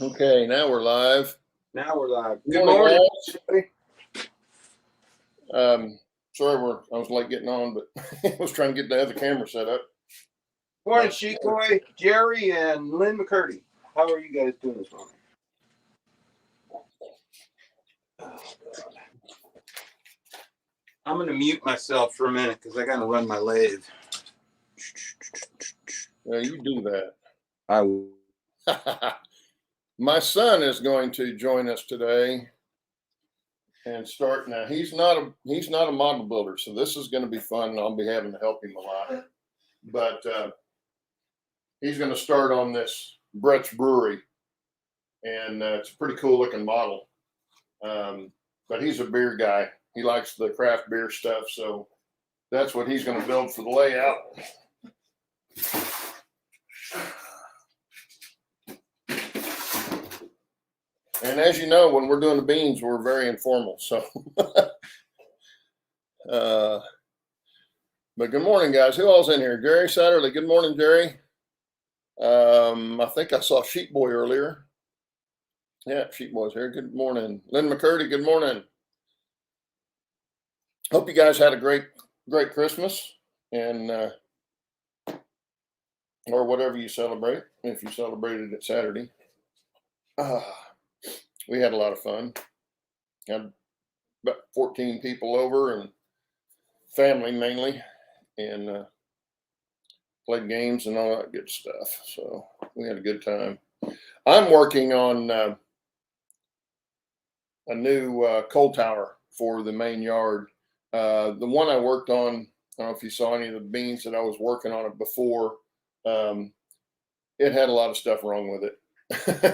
Okay, now we're live. Now we're live. Good Good morning, morning, guys. everybody. Sorry, I was late getting on, but I was trying to get the other camera set up. Morning, Shikoy, Jerry, and Lynn McCurdy. How are you guys doing this morning? I'm going to mute myself for a minute because I got to run my lathe. You do that. I will. My son is going to join us today and start. Now he's not a model builder, so this is going to be fun. And I'll be having to help him a lot. But he's going to start on this Brett's Brewery, and it's a pretty cool looking model. But he's a beer guy. He likes the craft beer stuff, so that's what he's going to build for the layout. And as you know, when we're doing the beans, we're very informal. So, but good morning, guys. Who all's in here? Jerry Satterley. Good morning, Jerry. I think I saw Sheep Boy earlier. Yeah, Sheep Boy's here. Good morning. Lynn McCurdy, good morning. Hope you guys had a great Christmas and or whatever you celebrate, if you celebrated it Saturday. We had a lot of fun. Had about 14 people over and family mainly, and played games and all that good stuff. So we had a good time. I'm working on a new coal tower for the main yard. The one I worked on, I don't know if you saw any of the beans that I was working on it before. It had a lot of stuff wrong with it.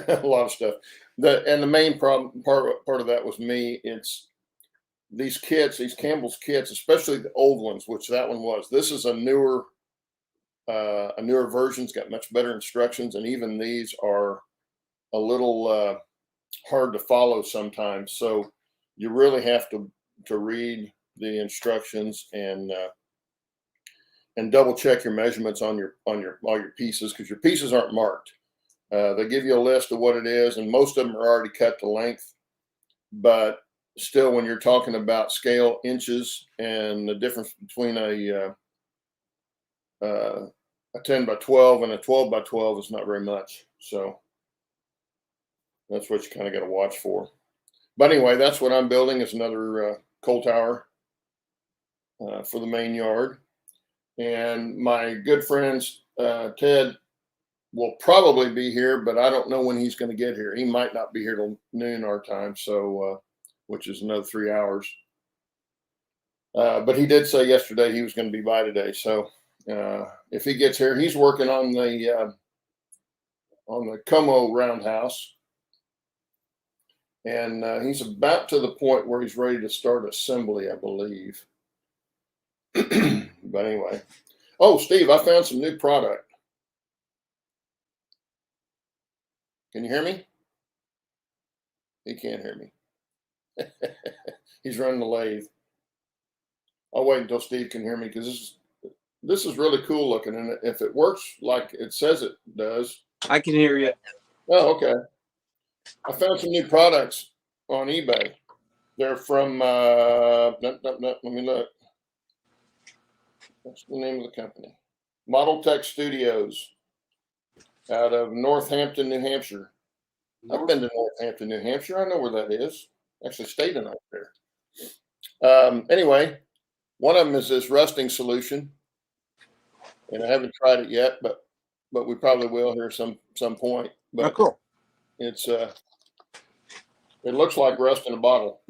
A lot of stuff. The main problem part of that was me. It's these kits, these Campbell's kits, especially the old ones, which that one was. This is a newer version's got much better instructions, and even these are a little hard to follow sometimes. So you really have to read the instructions and double check your measurements on all your pieces, because your pieces aren't marked. They give you a list of what it is, and most of them are already cut to length. But still, when you're talking about scale inches and the difference between a 10 by 12 and a 12 by 12 is not very much. So that's what you kind of got to watch for. But anyway, that's what I'm building, is another coal tower for the main yard. And my good friends, Ted, will probably be here, but I don't know when he's going to get here. He might not be here till noon our time, so which is another 3 hours. But he did say yesterday he was going to be by today. So if he gets here, he's working on the Como roundhouse, and he's about to the point where he's ready to start assembly, I believe. But anyway, oh, Steve, I found some new product. Can you hear me? He can't hear me. He's running the lathe. I'll wait until Steve can hear me, because this is really cool looking, and if it works like it says it does. I can hear you. Oh, okay. I found some new products on eBay. They're from let me look. What's the name of the company? Model Tech Studios out of Northampton, New Hampshire. I've been to Northampton, New Hampshire. I know where that is. Actually stayed the night there. Anyway, one of them is this rusting solution, and I haven't tried it yet, but we probably will here some point. But cool. It's it looks like rust in a bottle.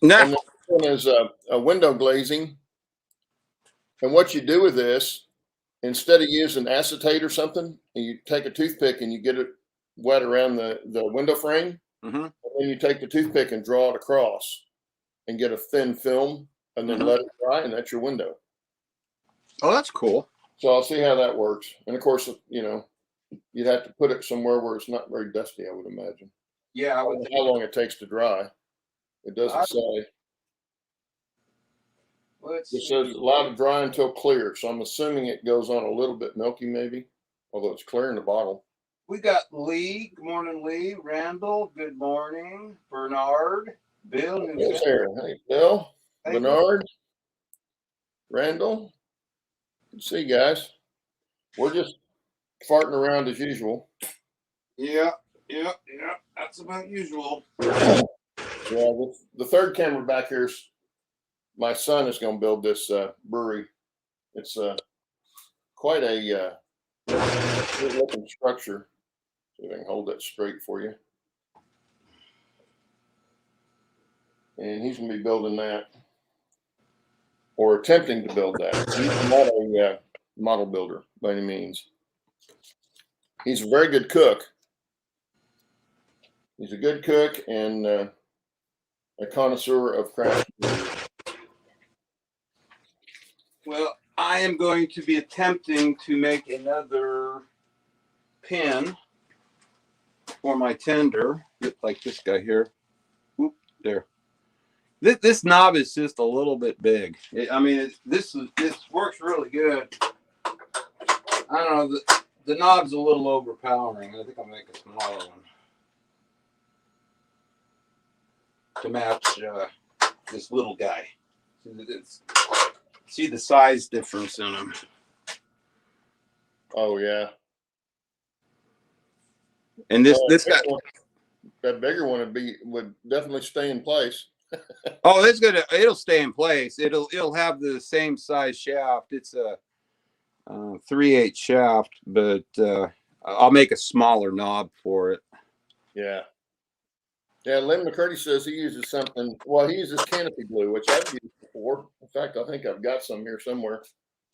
Nah. And the one is a window glazing. And what you do with this, instead of using acetate or something, you take a toothpick and you get it wet around the window frame. Mm-hmm. And then you take the toothpick and draw it across and get a thin film, and then let it dry, and that's your window. Oh, that's cool. So I'll see how that works. And of course, you'd have to put it somewhere where it's not very dusty, I would imagine. Yeah, I don't know how long it takes to dry. It doesn't say. It says allowed to dry until clear. So I'm assuming it goes on a little bit milky, maybe, although it's clear in the bottle. we got Lee. Good morning, Lee. Randall. Good morning. Bernard. Bill. Bill's here. Hey, Bill, Hey, Bernard, Randall. Good to see you guys. We're just farting around as usual. Yeah. That's about usual. Yeah, the third camera back here's my son is going to build this brewery. It's quite a good looking structure. See if I can hold that straight for you. And he's going to be building that, or attempting to build that. He's not a model builder by any means. He's a very good cook. He's a good cook and a connoisseur of craft beer. Well, I am going to be attempting to make another pin for my tender, like this guy here. Oop, there. This knob is just a little bit big. This works really good. I don't know. The knob's a little overpowering. I think I'll make a smaller one to match this little guy. See the size difference in them. Oh yeah. And this guy. That bigger one would definitely stay in place. Oh, it'll stay in place. It'll have the same size shaft. It's a 3/8 shaft, but I'll make a smaller knob for it. Yeah. Yeah, Lynn McCurdy says he uses something. Well, he uses canopy glue, which I've used before. In fact, I think I've got some here somewhere.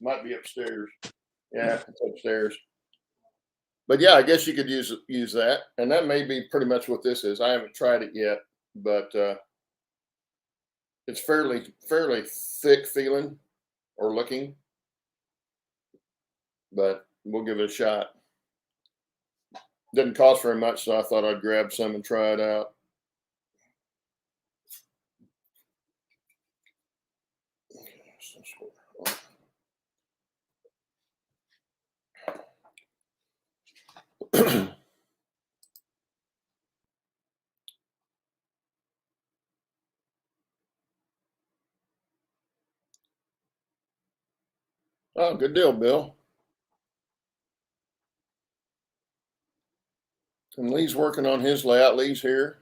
Might be upstairs. Yeah, it's upstairs. But yeah, I guess you could use that, and that may be pretty much what this is. I haven't tried it yet, but it's fairly thick feeling or looking. But we'll give it a shot. Didn't cost very much, so I thought I'd grab some and try it out. Oh, good deal, Bill. And Lee's working on his layout. Lee's here.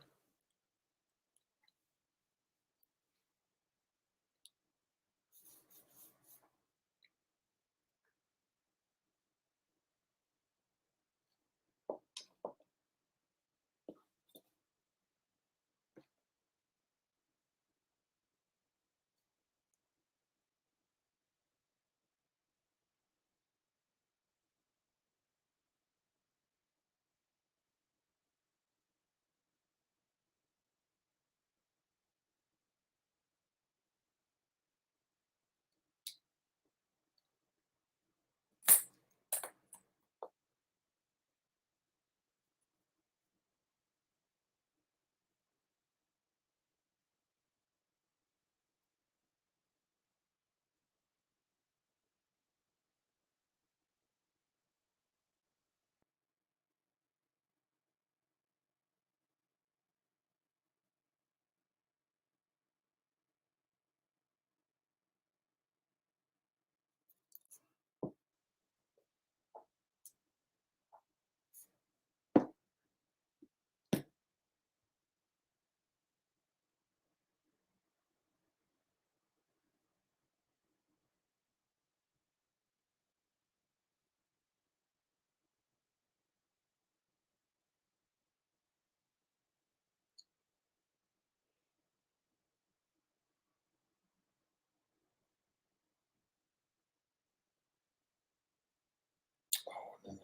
Oh,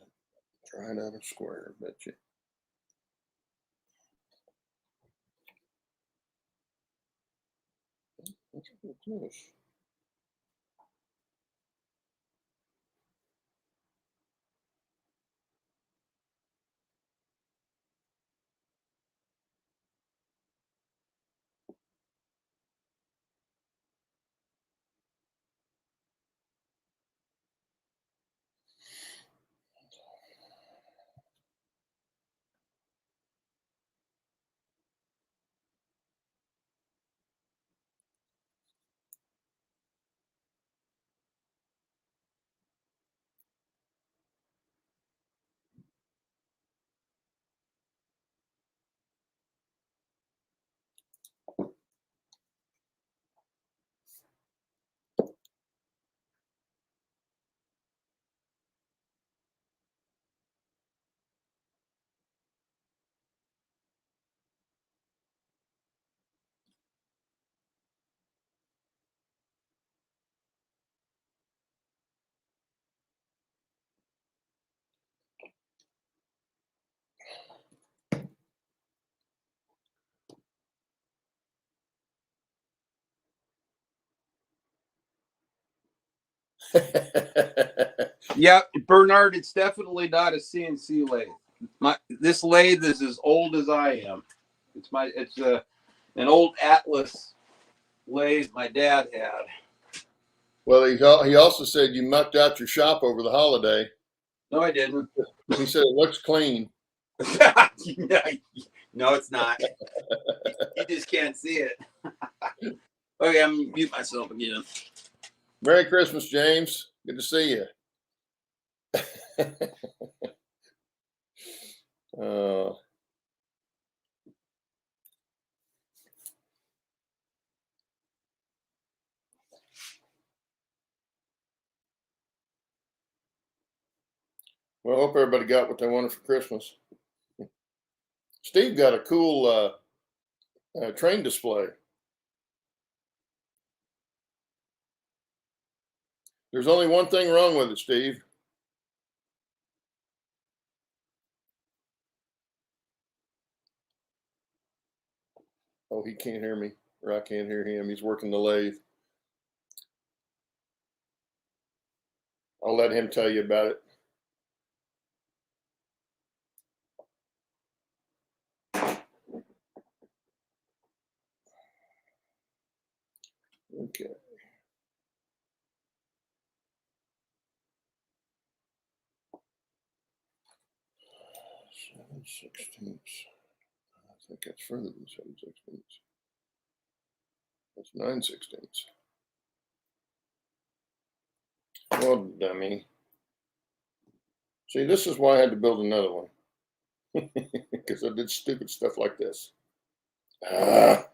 try it out a square, bet you. That's pretty close. Yeah, Bernard, it's definitely not a CNC lathe. This lathe is as old as I am. It's an old Atlas lathe my dad had. Well, he also said you mucked out your shop over the holiday. No, I didn't. He said it looks clean. No, it's not. You just can't see it. Okay, I'm gonna mute myself again. Merry Christmas, James. Good to see you. Well, I hope everybody got what they wanted for Christmas. Steve got a cool train display. There's only one thing wrong with it, Steve. Oh, he can't hear me, or I can't hear him. He's working the lathe. I'll let him tell you about it. Okay. 7/16. I think that's further than 7/16. That's 9/16. Well, dummy. See, this is why I had to build another one. Because I did stupid stuff like this. Put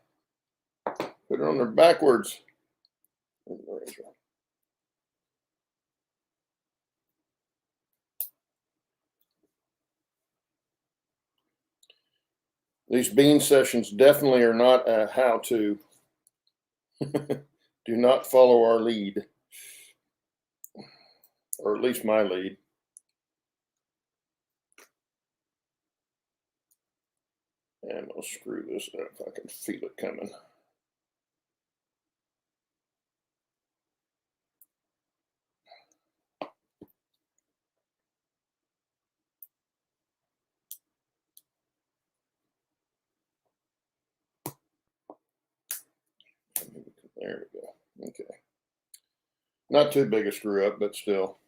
it on there backwards. These bean sessions definitely are not a how-to. Do not follow our lead. Or at least my lead. And I'll screw this up. I can feel it coming. There we go. Okay. Not too big a screw up, but still.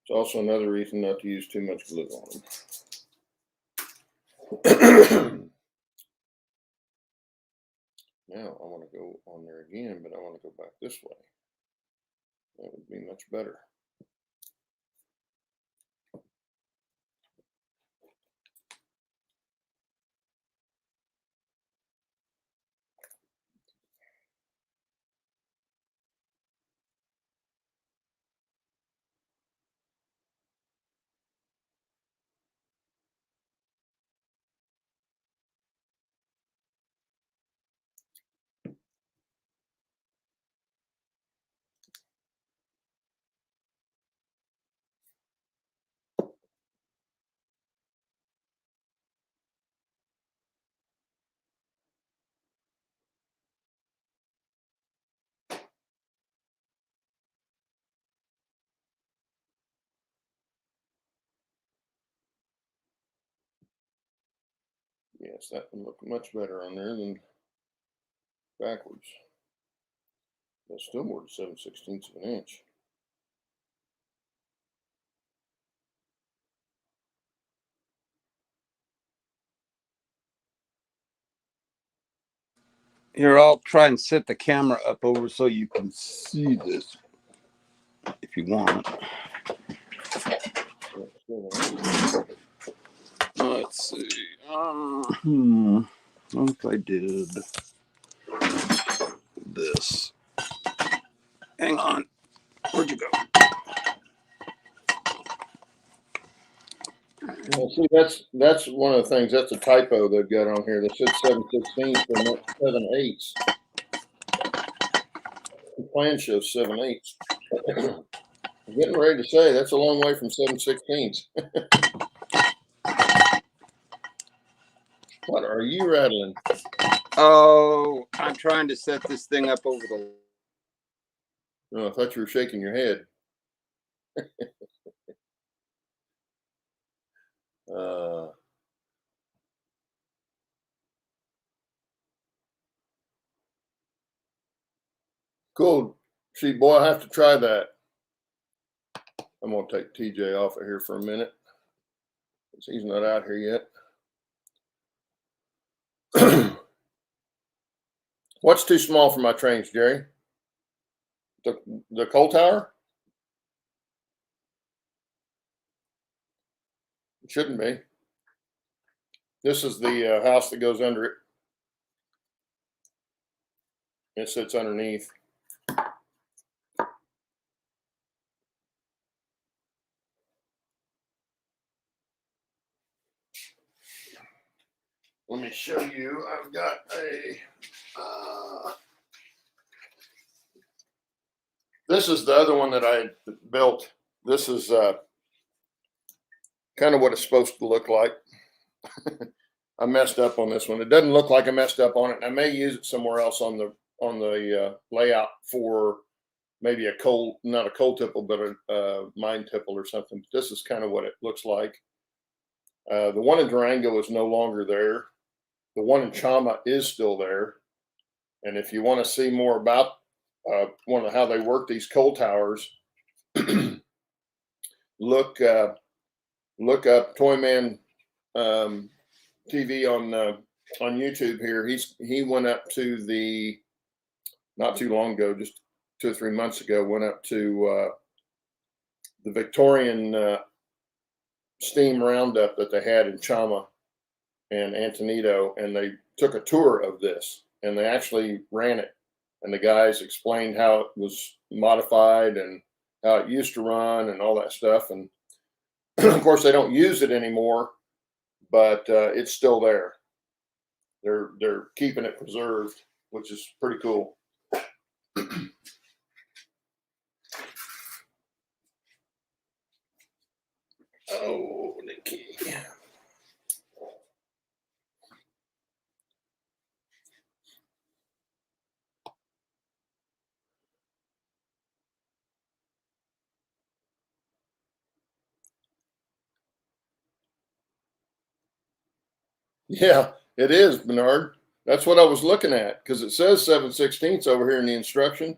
It's also another reason not to use too much glue on them. Now I want to go on there again, but I want to go back this way. That would be much better. Yes, that would look much better on there than backwards. That's still more than 7/16 of an inch. Here, I'll try and set the camera up over so you can see this if you want. Let's see. What if I did this? Hang on. Where'd you go? Well, see, that's one of the things. That's a typo they've got on here. They said 7/16 and not 7/8. The plan shows 7/8. I'm getting ready to say that's a long way from 7/16. What are you rattling? Oh, I'm trying to set this thing up over the. Oh, I thought you were shaking your head. Uh, cool. See, boy, I have to try that. I'm gonna take TJ off of here for a minute. He's not out here yet. What's too small for my trains, Jerry? The coal tower? It shouldn't be. This is the house that goes under it. It sits underneath. Let me show you. I've got a. This is the other one that I built. This is kind of what it's supposed to look like. I messed up on this one. It doesn't look like I messed up on it. I may use it somewhere else on the layout for maybe not a coal tipple, but a mine tipple or something. But this is kind of what it looks like. The one in Durango is no longer there. The one in Chama is still there. And if you want to see more about how they work these coal towers, look up Toyman TV on YouTube here. He went up to the not too long ago, just 2 or 3 months ago, went up to the Victorian steam roundup that they had in Chama and Antonito, and they took a tour of this, and they actually ran it, and the guys explained how it was modified and how it used to run and all that stuff. And of course, they don't use it anymore, but it's still there. They're keeping it preserved, which is pretty cool. Oh, Nikki. Yeah, it is, Bernard. That's what I was looking at, because it says 7/16 over here in the instruction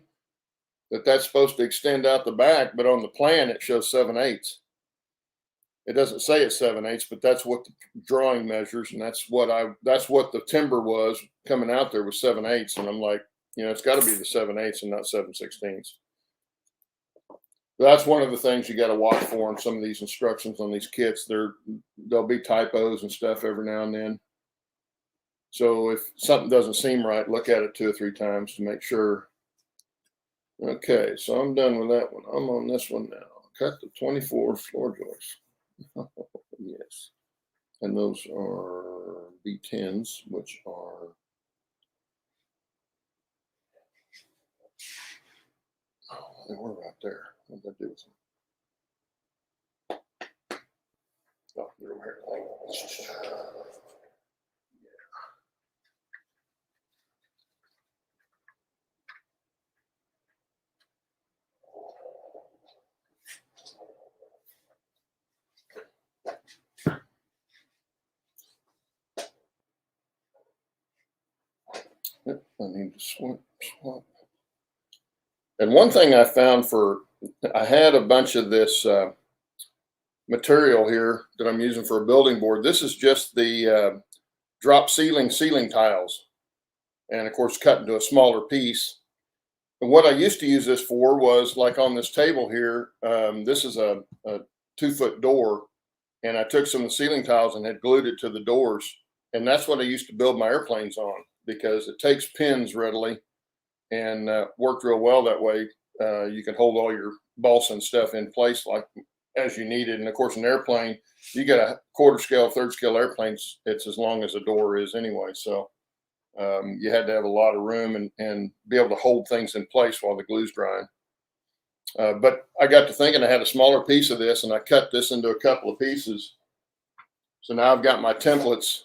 that's supposed to extend out the back, but on the plan it shows 7/8. It doesn't say it's 7/8, but that's what the drawing measures, and that's what the timber was coming out there was 7/8, and I'm like, it's got to be the 7/8 and not 7/16. That's one of the things you got to watch for in some of these instructions on these kits. There'll be typos and stuff every now and then. So if something doesn't seem right, look at it 2 or 3 times to make sure. Okay, so I'm done with that one. I'm on this one now. Cut the 24 floor joists. Yes. And those are B10s, which are they were right there. What did I do with them? Oh, they're over here. Yep, I need to swap. And one thing I found I had a bunch of this material here that I'm using for a building board. This is just the drop ceiling tiles, and of course cut into a smaller piece. And what I used to use this for was like on this table here. This is a 2-foot door, and I took some of the ceiling tiles and had glued it to the doors, and that's what I used to build my airplanes on, because it takes pins readily and worked real well that way. You can hold all your balsa and stuff in place like as you need it. And of course, an airplane, you got a 1/4 scale, 1/3 scale airplanes, it's as long as a door is anyway. So you had to have a lot of room and be able to hold things in place while the glue's drying. But I got to thinking I had a smaller piece of this, and I cut this into a couple of pieces. So now I've got my templates,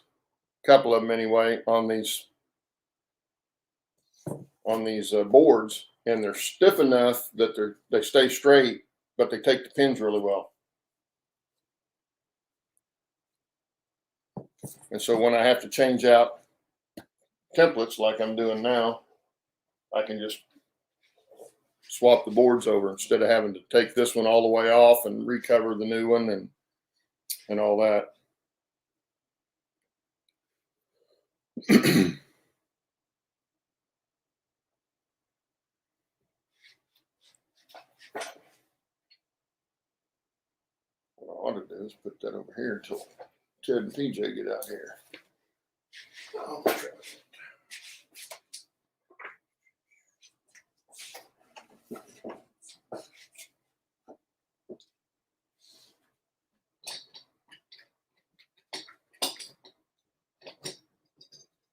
a couple of them anyway, on these boards, and they're stiff enough that they stay straight, but they take the pins really well. And so when I have to change out templates like I'm doing now, I can just swap the boards over instead of having to take this one all the way off and recover the new one and all that. What I ought to do is put that over here until Ted and PJ get out here. Oh,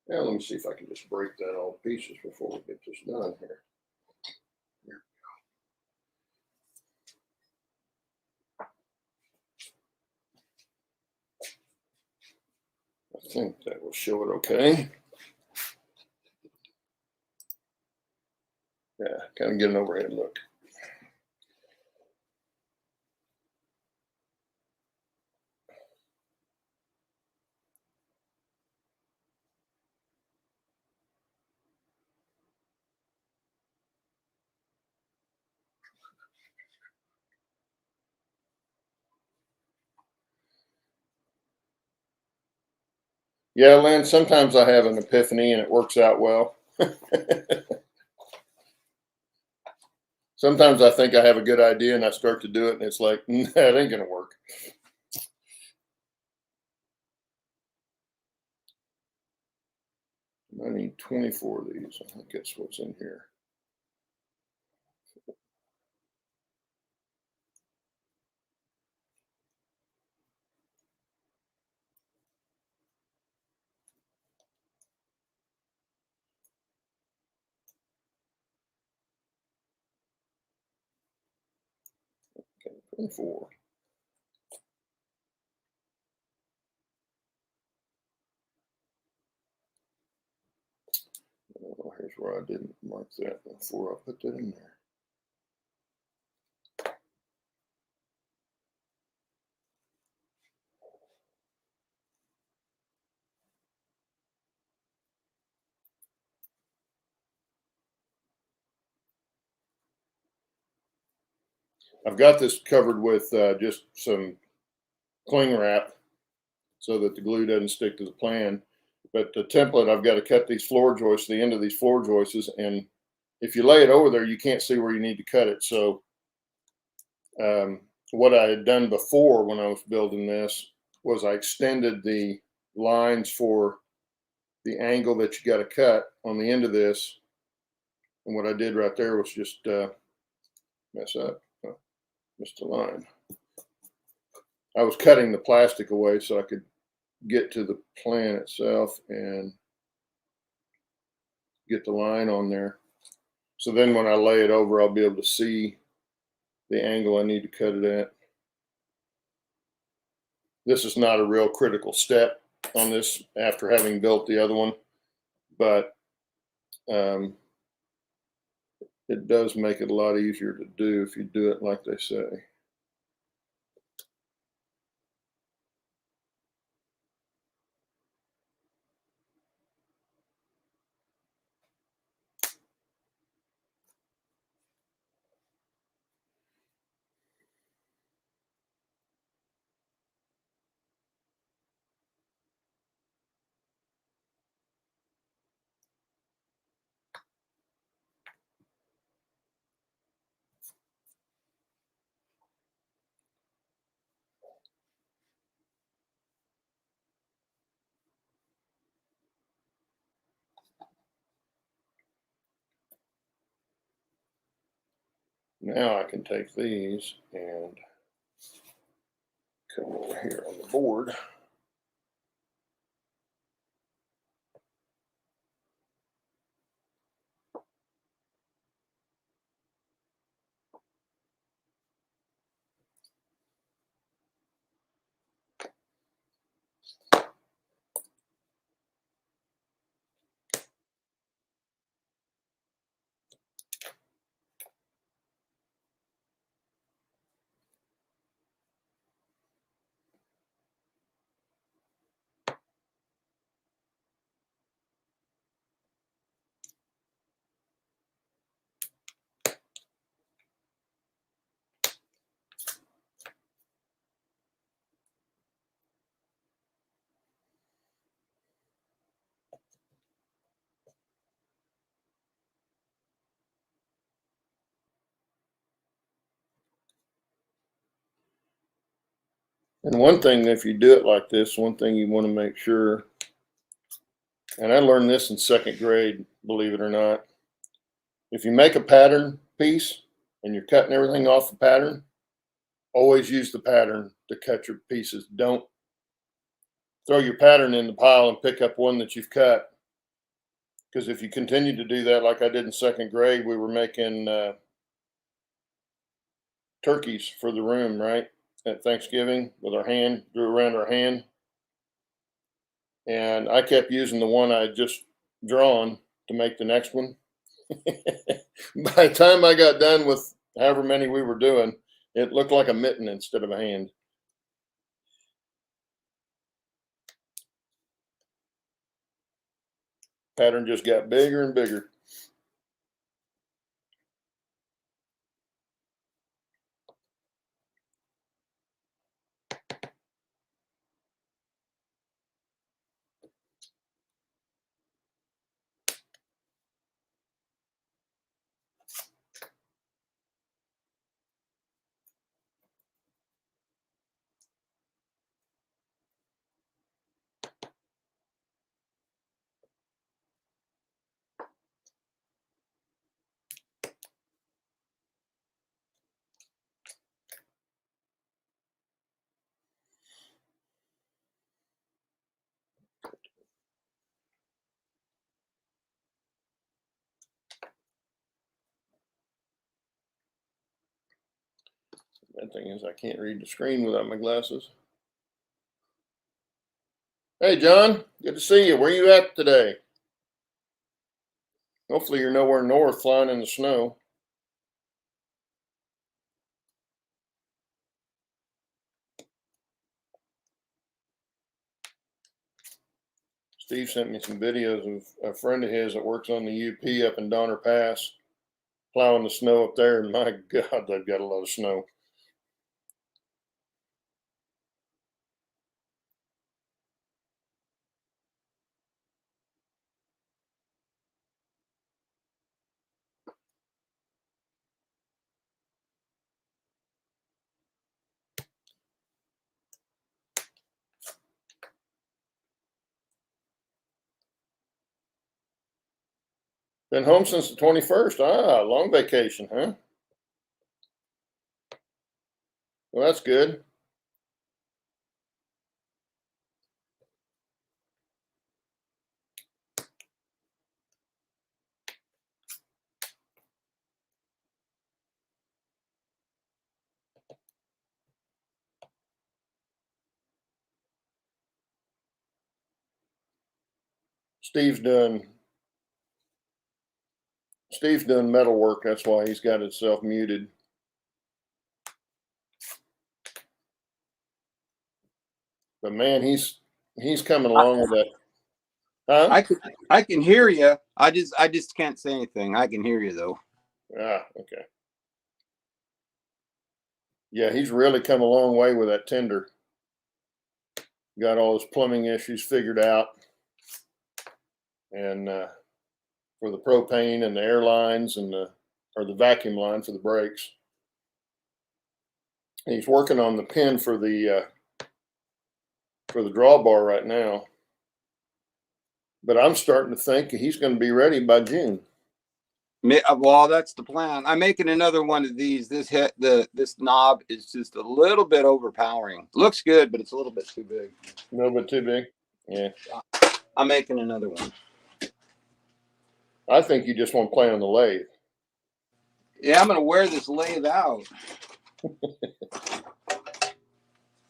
yeah, let me see if I can just break that all to pieces before we get this done here. I think that will show it okay. Yeah, kind of get an overhead look. Yeah, Lynn, sometimes I have an epiphany and it works out well. Sometimes I think I have a good idea and I start to do it and it's like, nah, it ain't going to work. I need 24 of these. I think that's what's in here. Okay, 24. Oh, here's where I didn't mark that before I put that in there. I've got this covered with just some cling wrap so that the glue doesn't stick to the plan. But the template, I've got to cut these floor joists, the end of these floor joists, and if you lay it over there, you can't see where you need to cut it. So what I had done before when I was building this was I extended the lines for the angle that you got to cut on the end of this. And what I did right there was just mess up, missed a line. I was cutting the plastic away so I could get to the plan itself and get the line on there. So then when I lay it over, I'll be able to see the angle I need to cut it at. This is not a real critical step on this after having built the other one, but it does make it a lot easier to do if you do it like they say. Now I can take these and come over here on the board. And one thing, if you do it like this, one thing you want to make sure, and I learned this in second grade, believe it or not, if you make a pattern piece and you're cutting everything off the pattern, always use the pattern to cut your pieces. Don't throw your pattern in the pile and pick up one that you've cut. Because if you continue to do that, like I did in second grade, we were making turkeys for the room, right? At Thanksgiving with our hand, drew around our hand. And I kept using the one I had just drawn to make the next one. By the time I got done with however many we were doing, it looked like a mitten instead of a hand. Pattern just got bigger and bigger. That thing is, I can't read the screen without my glasses. Hey, John, good to see you. Where you at today? Hopefully you're nowhere north flying in the snow. Steve sent me some videos of a friend of his that works on the UP up in Donner Pass, plowing the snow up there, and my God, they've got a lot of snow. Been home since the 21st. Ah, long vacation, huh? Well, that's good. Steve's doing Steve's doing metal work. That's why he's got himself muted. But man, he's coming along with that. Huh? I can hear you. I just can't say anything. I can hear you though. Ah, okay. Yeah, he's really come a long way with that tender. Got all his plumbing issues figured out, and for the propane and the airlines and the vacuum line for the brakes. And he's working on the pin for the drawbar right now. But I'm starting to think he's going to be ready by June. Well, that's the plan. I'm making another one of these. This knob is just a little bit overpowering. Looks good, but it's a little bit too big. A little bit too big. Yeah. I'm making another one. I think you just want to play on the lathe. Yeah, I'm gonna wear this lathe out.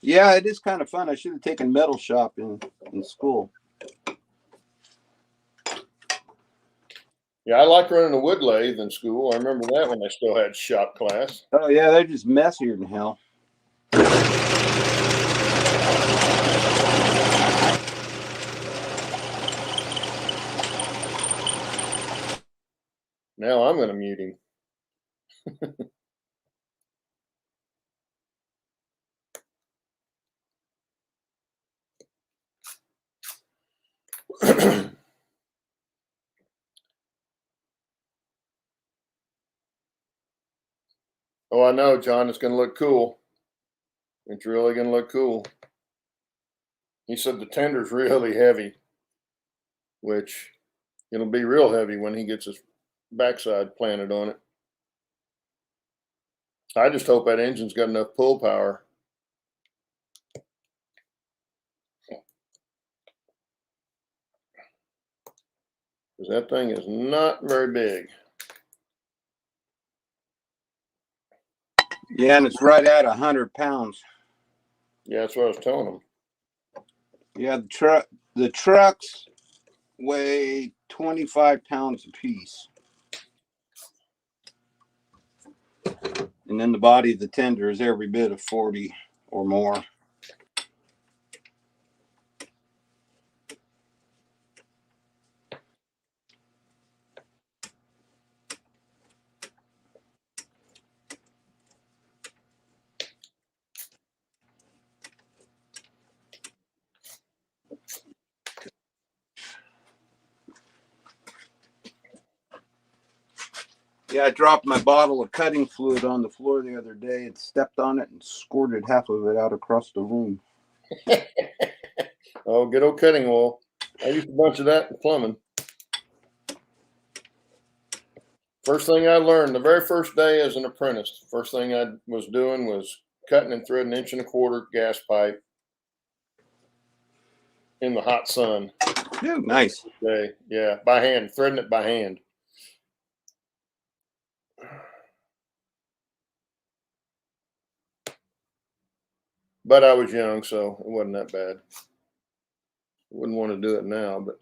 Yeah, it is kind of fun. I should have taken metal shop in school. Yeah, I liked running a wood lathe in school. I remember that when I still had shop class. Oh yeah, they're just messier than hell. Now I'm going to mute him. Oh, I know, John. It's going to look cool. It's really going to look cool. He said the tender's really heavy, which it'll be real heavy when he gets his backside planted on it. I just hope that engine's got enough pull power. Because that thing is not very big. Yeah, and it's right at 100 pounds. Yeah, that's what I was telling him. Yeah, the trucks weigh 25 pounds a piece. And then the body of the tender is every bit of 40 or more. Yeah, I dropped my bottle of cutting fluid on the floor the other day and stepped on it and squirted half of it out across the room. Oh, good old cutting oil. I used a bunch of that in plumbing. First thing I learned, the very first day as an apprentice, first thing I was doing was cutting and threading 1.25 inch gas pipe in the hot sun. Ooh, nice. Day. Yeah, by hand, threading it by hand. But I was young, so it wasn't that bad. Wouldn't want to do it now, but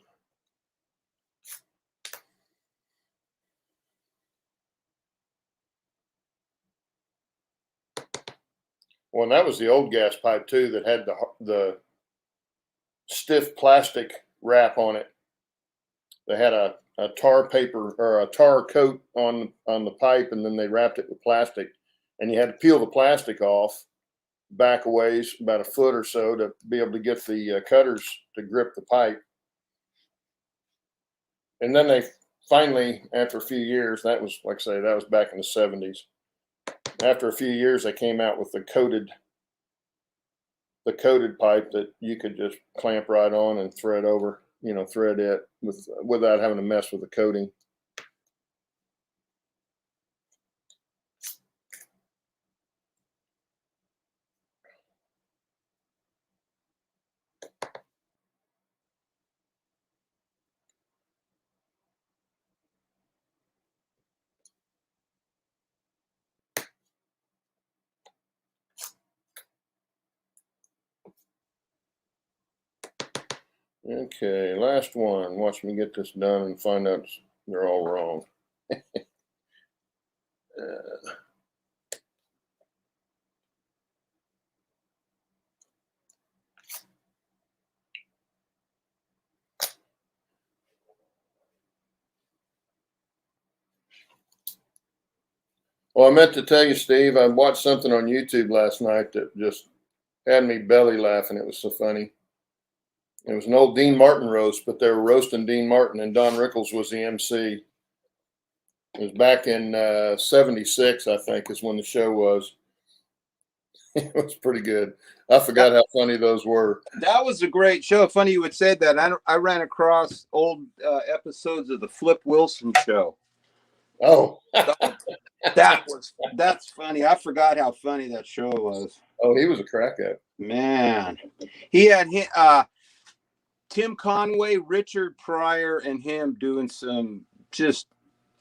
well, and that was the old gas pipe too that had the stiff plastic wrap on it. They had a tar paper or a tar coat on the pipe, and then they wrapped it with plastic, and you had to peel the plastic off back a ways, about a foot or so, to be able to get the cutters to grip the pipe. And then they finally, after a few years, that was, like I say, that was back in the 70s. After a few years, they came out with the coated pipe that you could just clamp right on and thread over, thread it without having to mess with the coating. Okay, last one. Watch me get this done and find out they're all wrong. Well, I meant to tell you, Steve, I watched something on YouTube last night that just had me belly laughing. It was so funny. It was an old Dean Martin roast, but they were roasting Dean Martin, and Don Rickles was the MC. It was back in 76, I think, is when the show was. It was pretty good. I forgot how funny those were. That was a great show. Funny you would say that. I ran across old episodes of the Flip Wilson show. Oh, that's funny. I forgot how funny that show was. Oh, he was a crackhead. Man, he had Tim Conway, Richard Pryor, and him doing some just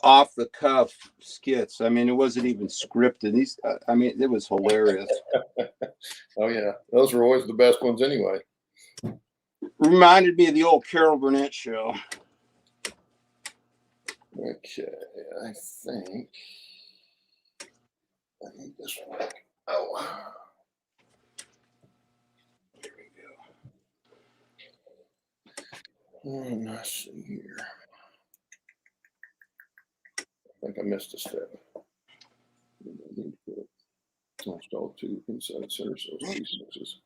off the cuff skits. I mean, it wasn't even scripted. It was hilarious. Oh yeah, those were always the best ones anyway. Reminded me of the old Carol Burnett show. Okay, I think I need this one. Oh, here we go. Let's see here. I think I missed a step. Install 2 inside center cells, 2 switches.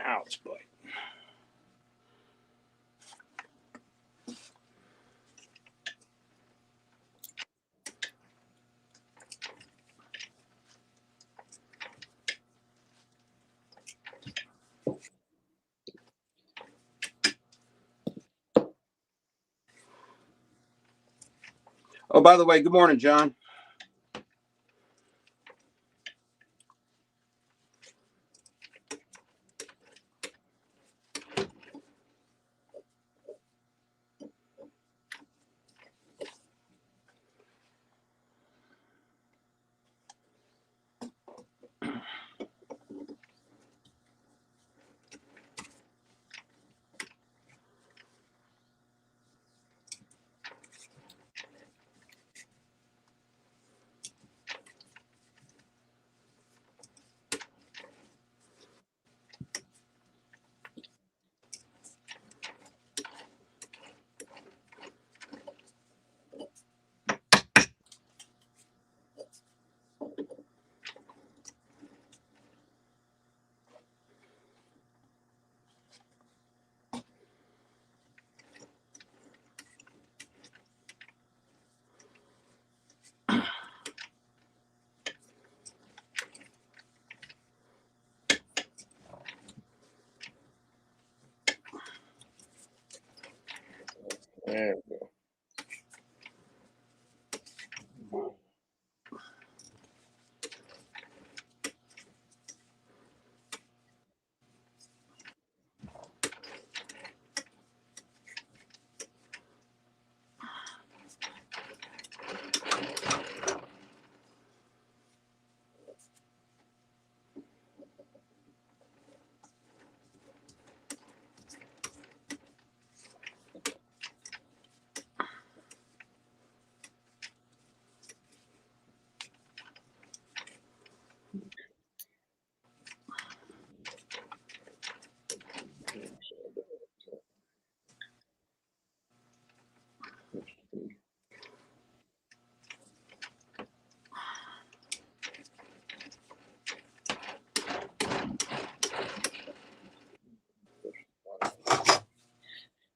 Ouch, boy. Oh, by the way, good morning, John. There we go.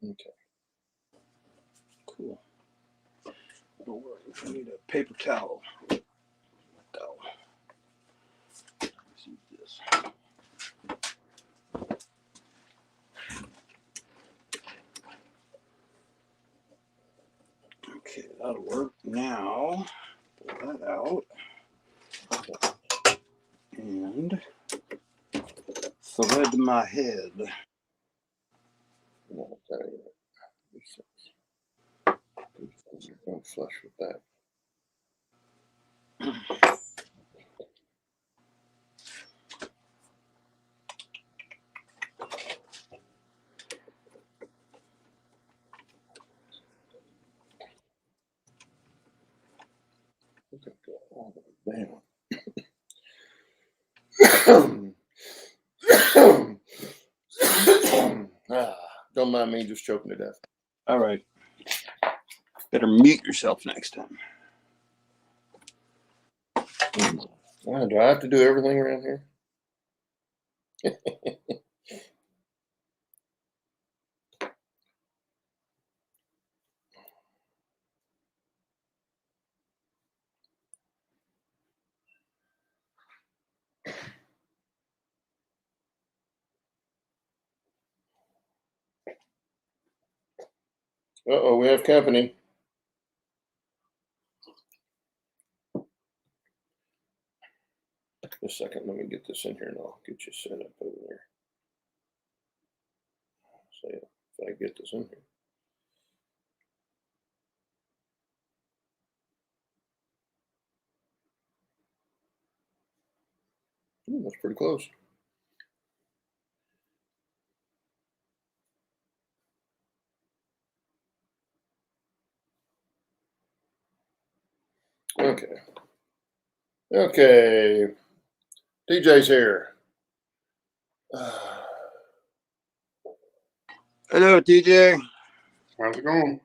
Okay. Cool. Don't worry, I need a paper towel. Go. Let's use this. Okay, that'll work. Now, pull that out. And thread my head. I'll tell you that. These things are going flush with that. Look at that all the way down. Don't mind me just choking to death. All right. Better mute yourself next time. Do I have to do everything around here? Uh-oh, we have company. Just a second, let me get this in here and I'll get you set up over there. So if I get this in here. Ooh, that's pretty close. Okay. Okay. DJ's here. Hello, DJ. How's it going?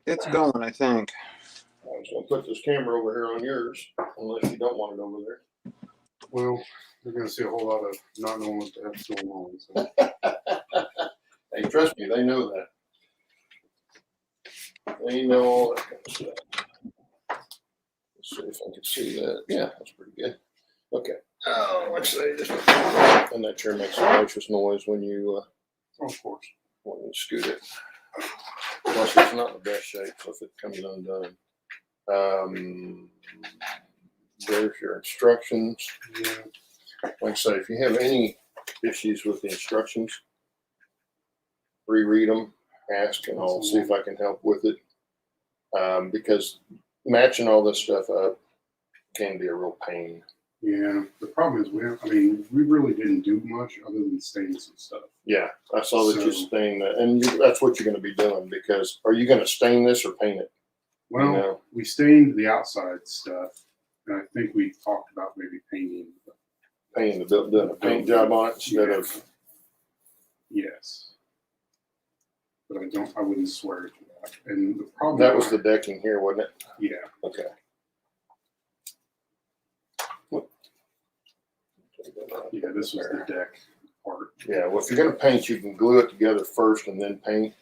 It's going, I think. I was going to put this camera over here on yours, unless you don't want it over there. Well, you're going to see a whole lot of not knowing what the heck's going on. So. Hey, trust me, they know that. They know all that kind of stuff. Let's see if I can see that. Yeah, that's pretty good. Okay. Oh, let's see. And that chair makes a delicious noise when you Of course. scoot it. Plus, it's not in the best shape, so if it comes undone. There's your instructions. Yeah. Like I say, if you have any issues with the instructions, reread them, ask, and I'll see if I can help with it. Because matching all this stuff up can be a real pain. Yeah. The problem is we really didn't do much other than stain some stuff. Yeah, I saw that you stained that, and that's what you're going to be doing. Because are you going to stain this or paint it? Well, You know? we stained the outside stuff, and I think we talked about maybe painting. Painting the building, doing a paint job on it instead of. Yes. But I wouldn't swear to that. And the problem That was the decking here, wasn't it? Yeah. Okay. Yeah, this was the deck part. Yeah, well, if you're going to paint, you can glue it together first and then paint.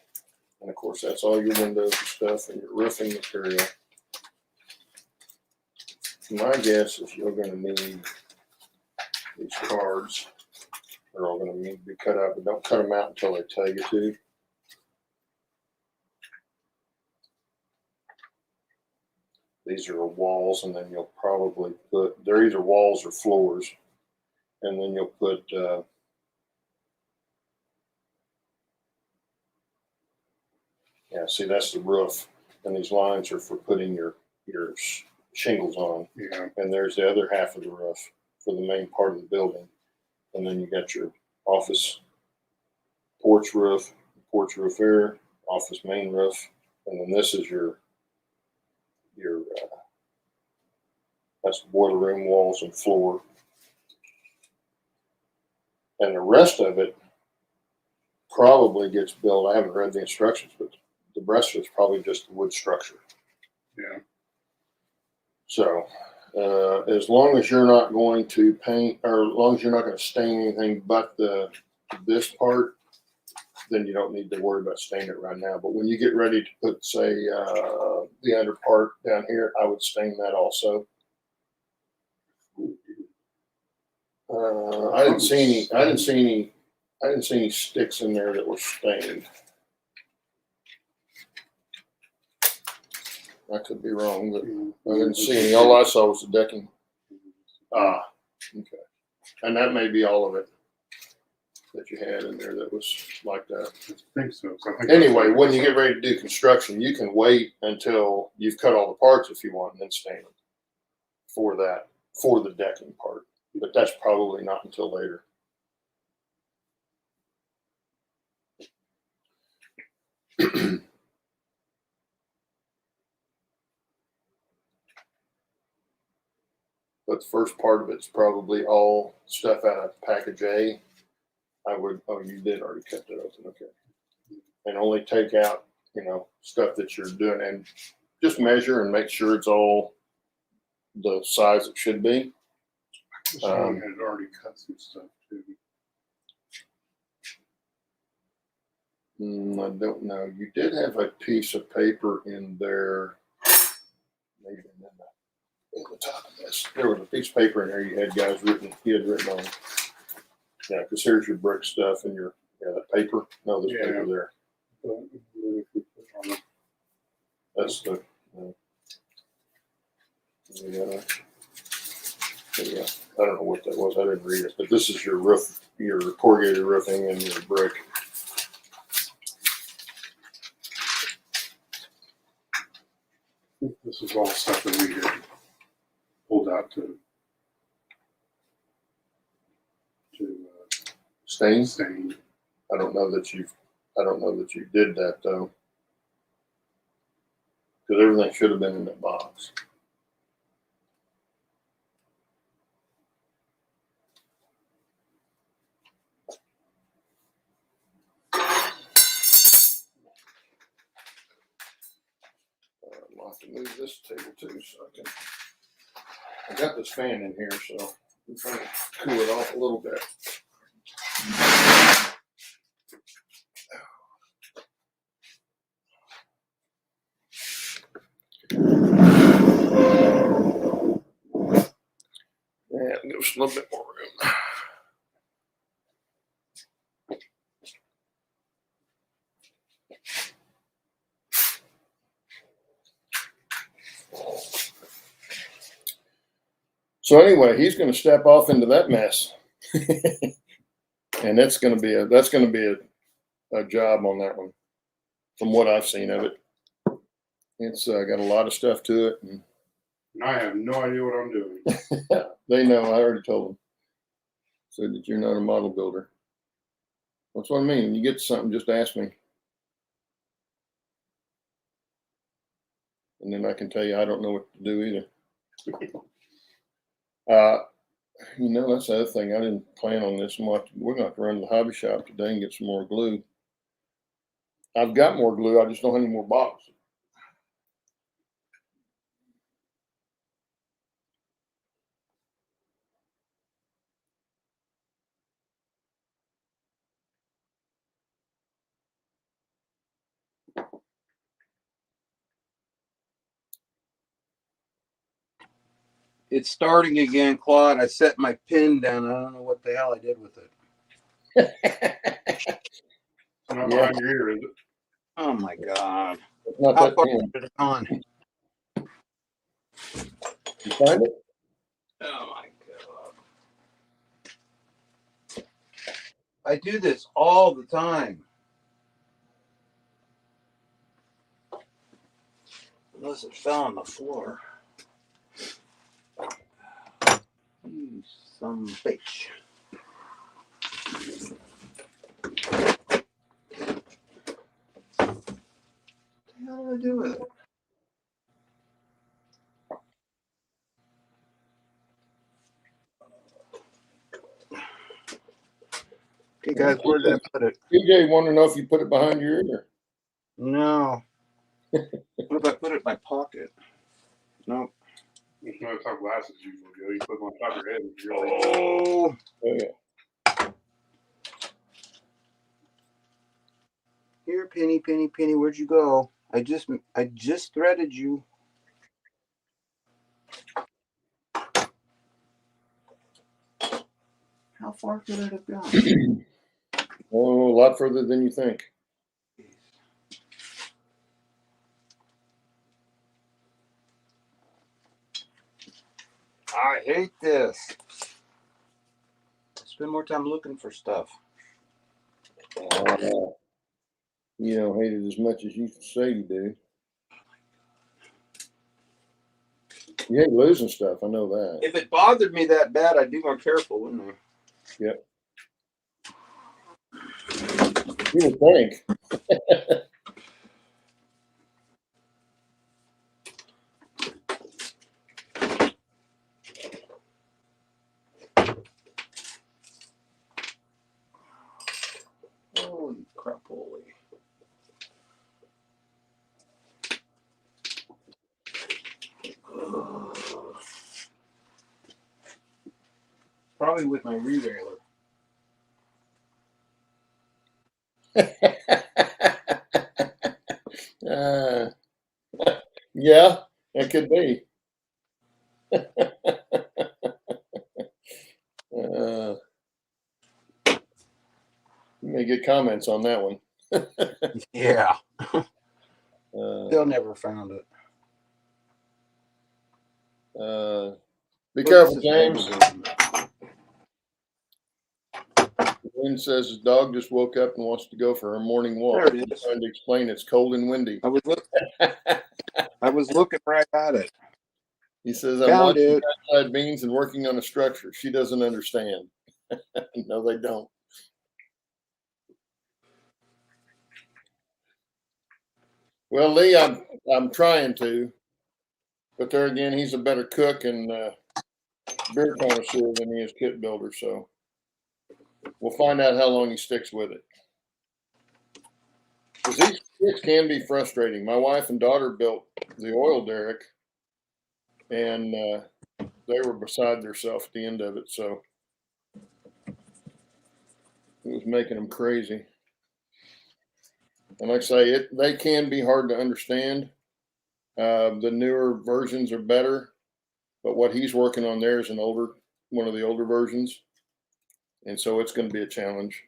And of course, that's all your windows and stuff and your roofing material. My guess is you're going to need these cards. They're all going to need to be cut out, but don't cut them out until they tell you to. These are walls, and then you'll probably put, they're either walls or floors. And then you'll put, yeah, see, that's the roof. And these lines are for putting your shingles on. Yeah. And there's the other half of the roof for the main part of the building. And then you got your office porch roof there, office main roof. And then this is your that's boiler room walls and floor. And the rest of it probably gets built. I haven't read the instructions, but the rest of it's probably just the wood structure. Yeah. So, as long as you're not going to paint, or as long as you're not going to stain anything but this part, then you don't need to worry about staining it right now. But when you get ready to put, say, the under part down here, I would stain that also. I didn't see any sticks in there that were stained. I could be wrong, but I didn't see any. All I saw was the decking. Ah, okay. And that may be all of it that you had in there that was like that. I think so. Anyway, when you get ready to do construction, you can wait until you've cut all the parts if you want, and then stain them for the decking part. But that's probably not until later. But the first part of it's probably all stuff out of package A. You did already cut that open, okay. And only take out, stuff that you're doing and just measure and make sure it's all the size it should be. I had already cut some stuff too. I don't know. You did have a piece of paper in there. Maybe in the top of this. There was a piece of paper in there you had written on. Yeah, because here's your brick stuff and that paper. No, there's paper there. That's the. Yeah, I don't know what that was. I didn't read it, but this is your roof, your corrugated roofing, and your brick. This is all stuff that we had pulled out to Stain. I don't know that you did that though, because everything should have been in that box. I'll have to move this table too, so I got this fan in here, so I'm trying to cool it off a little bit. Yeah, give us a little bit more room. So anyway, he's going to step off into that mess, and that's going to be a job on that one, from what I've seen of it. It's got a lot of stuff to it, and I have no idea what I'm doing. they know. I already told them. Said that you're not a model builder. That's what I mean. When you get something, just ask me, and then I can tell you I don't know what to do either. That's the other thing. I didn't plan on this much. We're going to have to run to the hobby shop today and get some more glue. I've got more glue. I just don't have any more bottles. It's starting again, Claude. I set my pin down. I don't know what the hell I did with it. Not behind your ear, is it? Oh my God. It's not How that far thin. is it on? You find it? Oh my God. I do this all the time. Unless it fell on the floor. You some bitch. What the hell did I do with it? Okay, guys, where did I put it? PJ want to know if you put it behind your ear. No. What if I put it in my pocket? Nope. That's not how glasses usually go. You put them on top of your head. Oh. Oh, yeah. Here, Penny, Penny, Penny, where'd you go? I just threaded you. How far could it have gone? Oh, a lot further than you think. I hate this. I spend more time looking for stuff. You don't hate it as much as you say you do. You hate losing stuff. I know that. If it bothered me that bad, I'd be more careful, wouldn't I? Yep. You would think. Holy crap, holy. Probably with my re-railer. Yeah, it could be. You may get comments on that one. Yeah. Still never found it. Be careful, James. Lynn says his dog just woke up and wants to go for her morning walk. There it He's is. trying to explain it's cold and windy. I was looking right at it. He says, I'm Found watching it. Trackside Beans and working on a structure. She doesn't understand. No, they don't. Well, Lee, I'm trying to, but there again, he's a better cook and beer connoisseur than he is kit builder. So we'll find out how long he sticks with it. Because these kits can be frustrating. My wife and daughter built the oil derrick, and the were beside themselves at the end of it. So it was making them crazy. And like I say, they can be hard to understand. The newer versions are better, but what he's working on there is one of the older versions, and so it's going to be a challenge.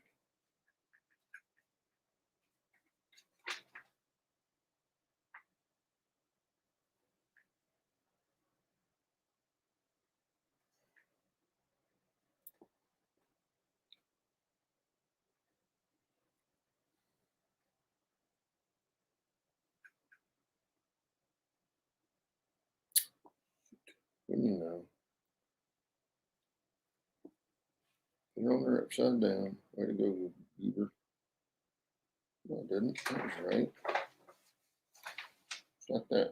You know, put it on there upside down. Way to go, Beaver. No, it didn't. That was right. It's not that.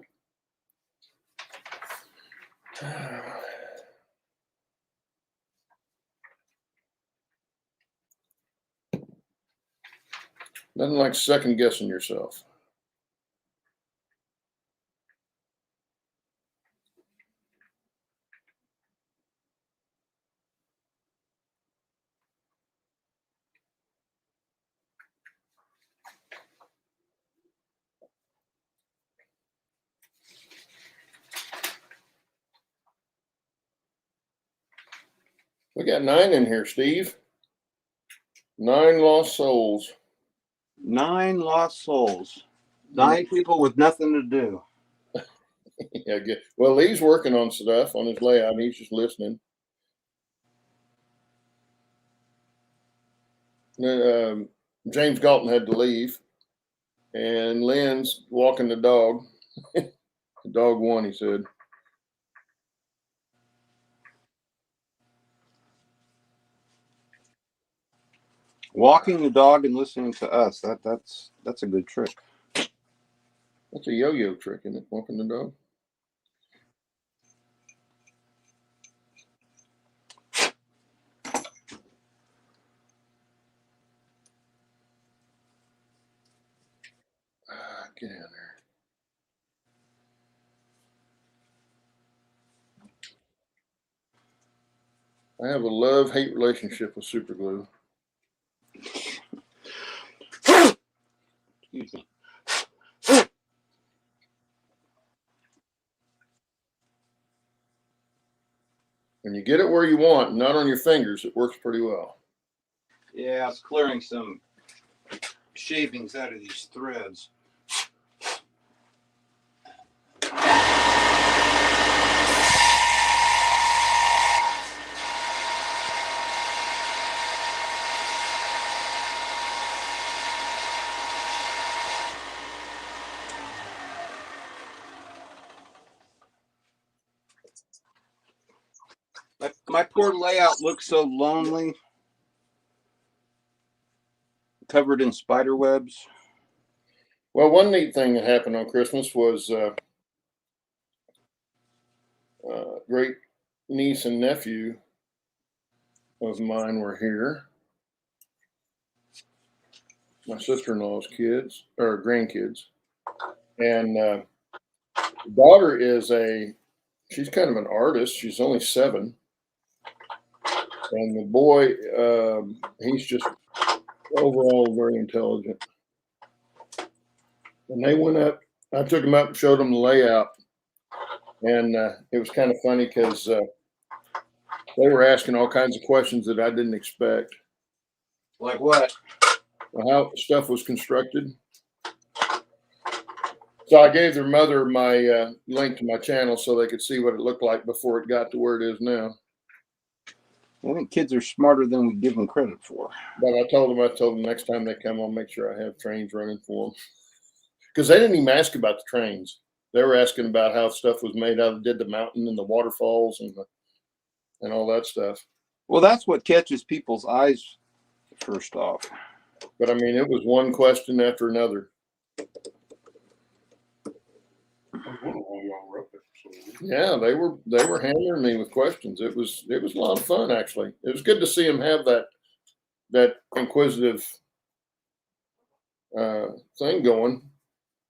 Nothing like second guessing yourself. We got 9 in here, Steve. 9 lost souls. 9 lost souls. 9 people with nothing to do. Yeah, good. Well, Lee's working on stuff on his layout. He's just listening. James Galton had to leave, and Lynn's walking the dog. The dog won, he said. Walking the dog and listening to us. That's a good trick. That's a yo-yo trick, isn't it? Walking the dog. Get in there. I have a love-hate relationship with super glue. Excuse me. When you get it where you want, not on your fingers, it works pretty well. Yeah, it's clearing some shavings out of these threads. My poor layout looks so lonely, covered in spider webs. Well, one neat thing that happened on Christmas was great niece and nephew of mine were here. My sister-in-law's kids or grandkids, and the daughter she's kind of an artist. She's only 7, and the boy, he's just overall very intelligent. And they went up. I took them up and showed them the layout, and it was kind of funny because they were asking all kinds of questions that I didn't expect. Like what? How stuff was constructed. So I gave their mother my link to my channel so they could see what it looked like before it got to where it is now. I think kids are smarter than we give them credit for. But I told them next time they come, I'll make sure I have trains running for them. Because they didn't even ask about the trains. They were asking about how stuff was made, how they did the mountain and the waterfalls and all that stuff. Well, that's what catches people's eyes first off. But I mean, it was one question after another. Yeah, they were hammering me with questions. It was a lot of fun, actually. It was good to see them have that inquisitive thing going.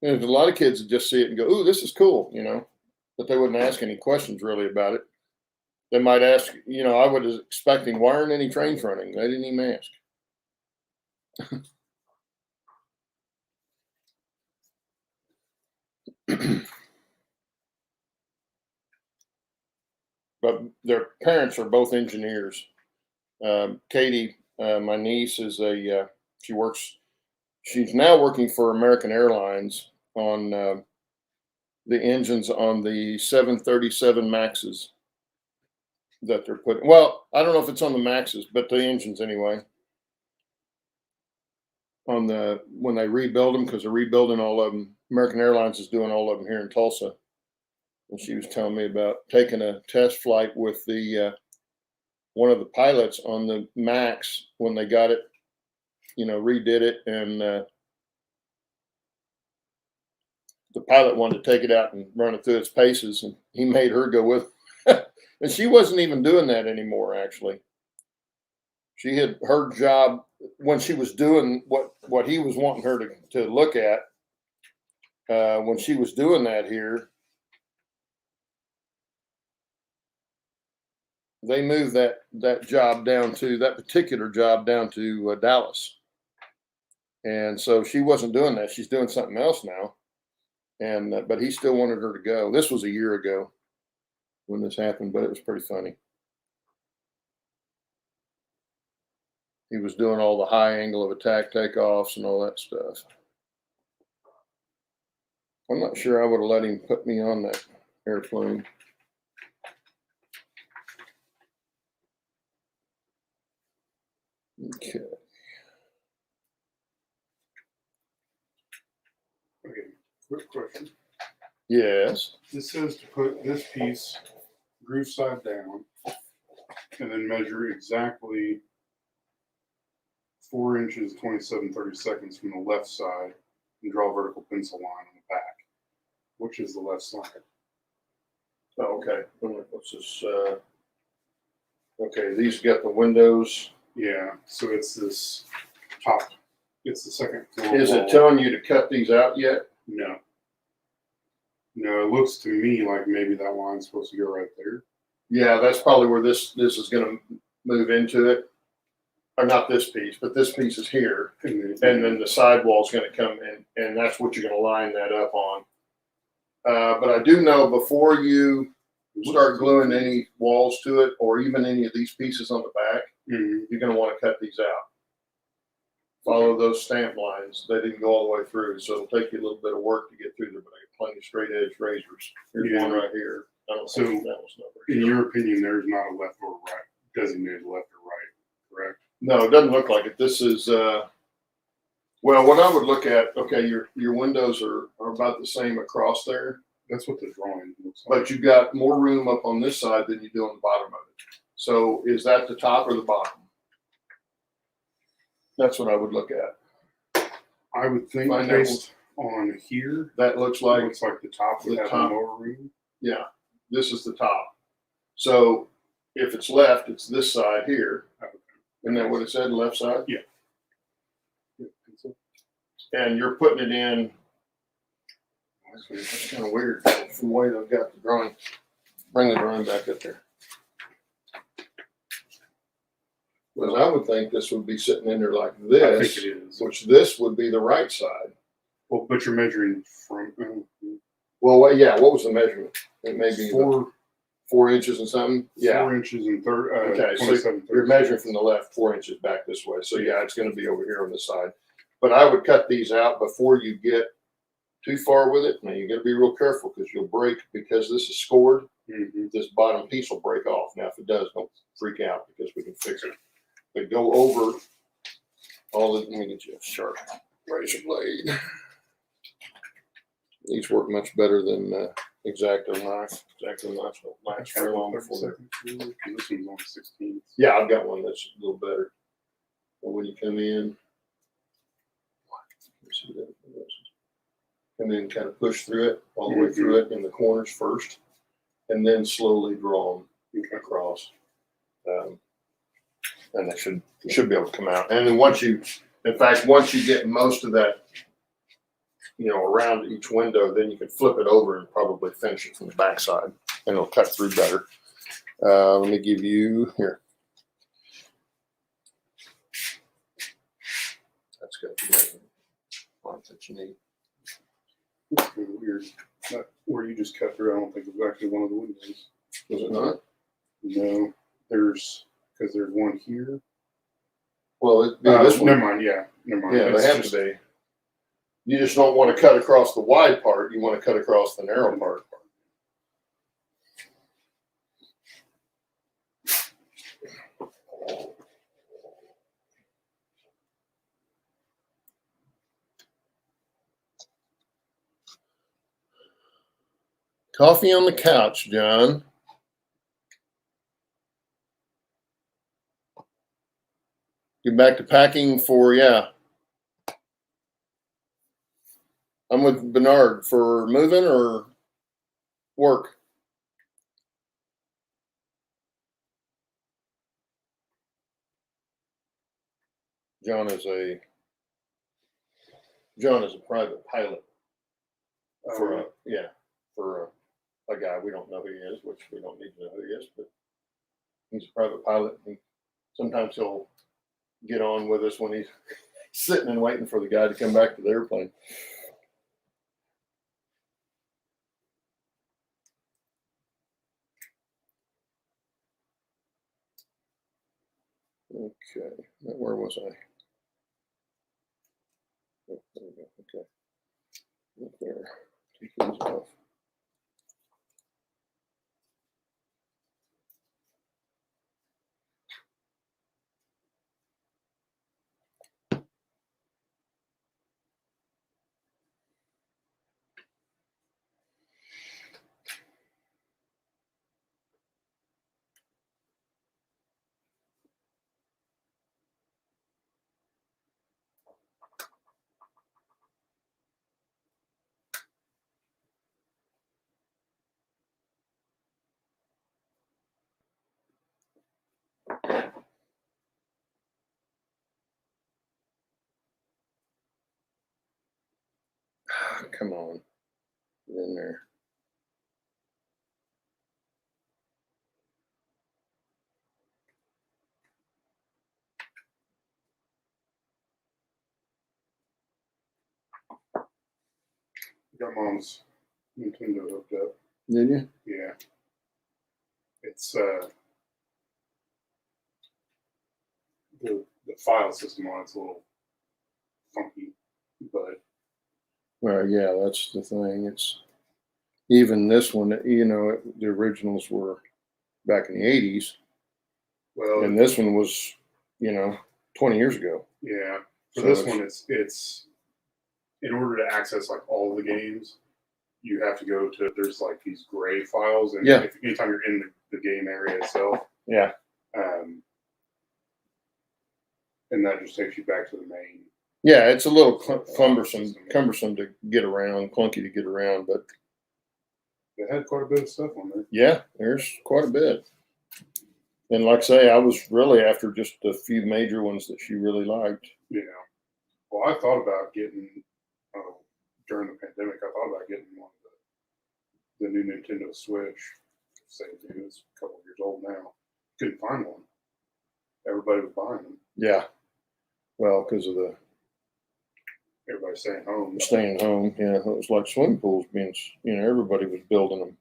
And there's a lot of kids that just see it and go, "Ooh, this is cool," but they wouldn't ask any questions really about it. they might ask, you know, I was expecting, why aren't any trains running? They didn't even ask. But their parents are both engineers. Katie, my niece, is she's now working for American Airlines on the engines on the 737 Maxes that they're putting. Well, I don't know if it's on the Maxes, but the engines anyway. When they rebuild them, because they're rebuilding all of them. American Airlines is doing all of them here in Tulsa. And she was telling me about taking a test flight with the one of the pilots on the Max when they got it, you know, redid it, and the pilot wanted to take it out and run it through its paces, and he made her go with it. And she wasn't even doing that anymore, actually. She had her job when she was doing what he was wanting her to look at. When she was doing that here, they moved that particular job down to Dallas, and so she wasn't doing that. She's doing something else now, and but he still wanted her to go. This was a year ago when this happened, but it was pretty funny. He was doing all the high angle of attack takeoffs and all that stuff. I'm not sure I would have let him put me on that airplane. Okay. Okay, quick question. Yes. This says to put this piece groove side down and then measure exactly 4 inches, 27/32 from the left side and draw a vertical pencil line on the back. Which is the left side? Oh, okay. What's this? Okay, these got the windows. Yeah, so it's this top, it's the second floor. Is wall. it telling you to cut these out yet? No. No, it looks to me like maybe that line's supposed to go right there. Yeah, that's probably where this is going to move into it. Or not this piece, but this piece is here. And then the sidewall is going to come in, and that's what you're going to line that up on. But I do know before you start gluing any walls to it, or even any of these pieces on the back, you're going to want to cut these out. Follow those stamp lines. They didn't go all the way through, so it'll take you a little bit of work to get through there, but I got plenty of straight edge razors. Here's one right here. I don't So, think that was numbered. in your opinion, there's not a left or right, designated left or right, correct? No, it doesn't look like it. This is, well, what I would look at, okay, your windows are about the same across there, That's what the drawing looks like. but you've got more room up on this side than you do on the bottom of it. So is that the top or the bottom? That's what I would look at. I would think Find based on here, That looks it like, looks like the top would the have top. more room. yeah, this is the top. So if it's left, it's this side here. Isn't that what it said, left side? Yeah. And you're putting it in. That's kind of weird from the way they've got the drawing. Bring the drawing back up there. Because I would think this would be sitting in there like I this, think it is. which this would be the right side. Well, but you're measuring from Well, yeah, what was the measurement? It may be 4 4 inches and something. Yeah. inches and Okay, so 27. you're measuring from the left 4 inches back this way. So yeah, it's going to be over here on this side. But I would cut these out before you get too far with it. Now you got to be real careful because you'll break, because this is scored. This bottom piece will break off. Now, if it does, don't freak out because we can fix it. But go over all the, let me get you a sharp razor blade. These work much better than X-Acto knife. X-Acto knives don't last very long before. This one's on 16. Yeah, I've got one that's a little better. But when you come in, come in, kind of push through it, all the way through it in the corners first, and then slowly draw them across. And they should be able to come out. And then once you get most of that, around each window, then you can flip it over and probably finish it from the backside, and it'll cut through better. Let me give you here. That's got the font that you need. It's kind of weird. That, where you just cut through, I don't think it was actually one of the windows. Was it not? No, because there's one here. Well, this one. Never mind. Yeah, never mind. Yeah, It's they have just, to be. You just don't want to cut across the wide part. You want to cut across the narrow part. Coffee on the couch, John. Get back to packing for, yeah. I'm with Bernard for moving or work. John is a private pilot for a guy we don't know who he is, which we don't need to know who he is, but he's a private pilot. Sometimes he'll get on with us when he's sitting and waiting for the guy to come back to the airplane. Okay, where was I? Oh, there we go. Okay, right there. Take these off. Come on, get in there. got Mom's Nintendo hooked up. Did you? Yeah. It's the file system on it's a little funky, but Well, yeah, that's the thing. It's even this one. The originals were back in the '80s, well, and this one was, 20 years ago. yeah. For So this one, it's in order to access like all the games, you have to go to there's like these gray files, and Yeah. anytime you're in the game area itself, Yeah. and that just takes you back to the main. Yeah, it's a little cumbersome to get around, clunky to get around, but It had quite a bit of stuff on there. yeah, there's quite a bit. And like I say, I was really after just a few major ones that she really liked. Yeah. Well, I thought about getting during the pandemic. I thought about getting one of the new Nintendo Switch. Same thing. It's a couple of years old now. Couldn't find one. Everybody was buying them. Yeah. Well, because of the Everybody staying home. staying home. Yeah, it was like swimming pools being, everybody was building them.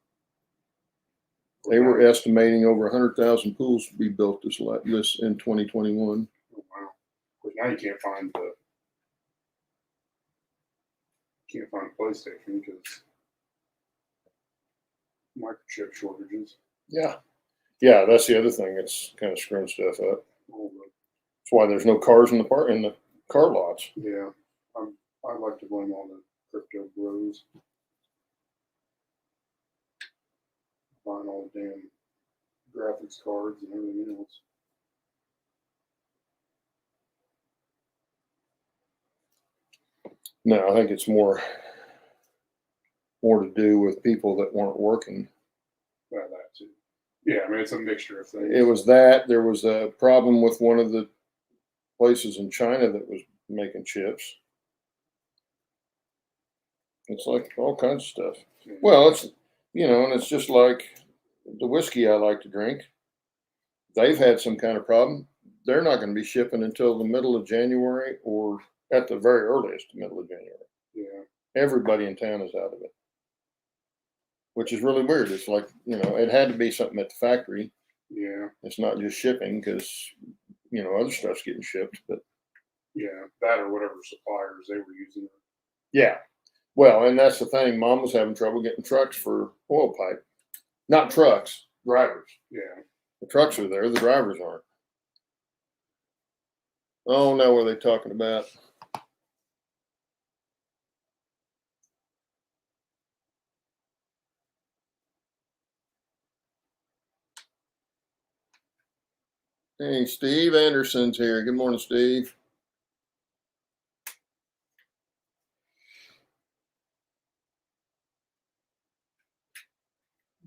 They were estimating over 100,000 pools to be built this in 2021. Oh, wow. But now you can't find PlayStation because microchip shortages. Yeah. Yeah, that's the other thing. It's kind of screwing stuff up. That's why there's no cars in the car lots. Yeah, I like to blame all the crypto bros buying all the damn graphics cards and everything else. No, I think it's more to do with people that weren't working. Well, that too. Yeah, I mean it's a mixture of things. It was that there was a problem with one of the places in China that was making chips. It's like all kinds of stuff. Yeah. Well, it's and it's just like the whiskey I like to drink, they've had some kind of problem. They're not going to be shipping until the middle of January, or at the very earliest, the middle of January. Yeah. Everybody in town is out of it, which is really weird. It's like, it had to be something at the factory. Yeah. It's not just shipping because, other stuff's getting shipped. But Yeah. That or whatever suppliers they were using. yeah. Well, and that's the thing. Mom was having trouble getting trucks for oil pipe. Not trucks, drivers. Yeah. The trucks are there, the drivers aren't. Oh, now what are they talking about? Hey, Steve Anderson's here. Good morning, Steve.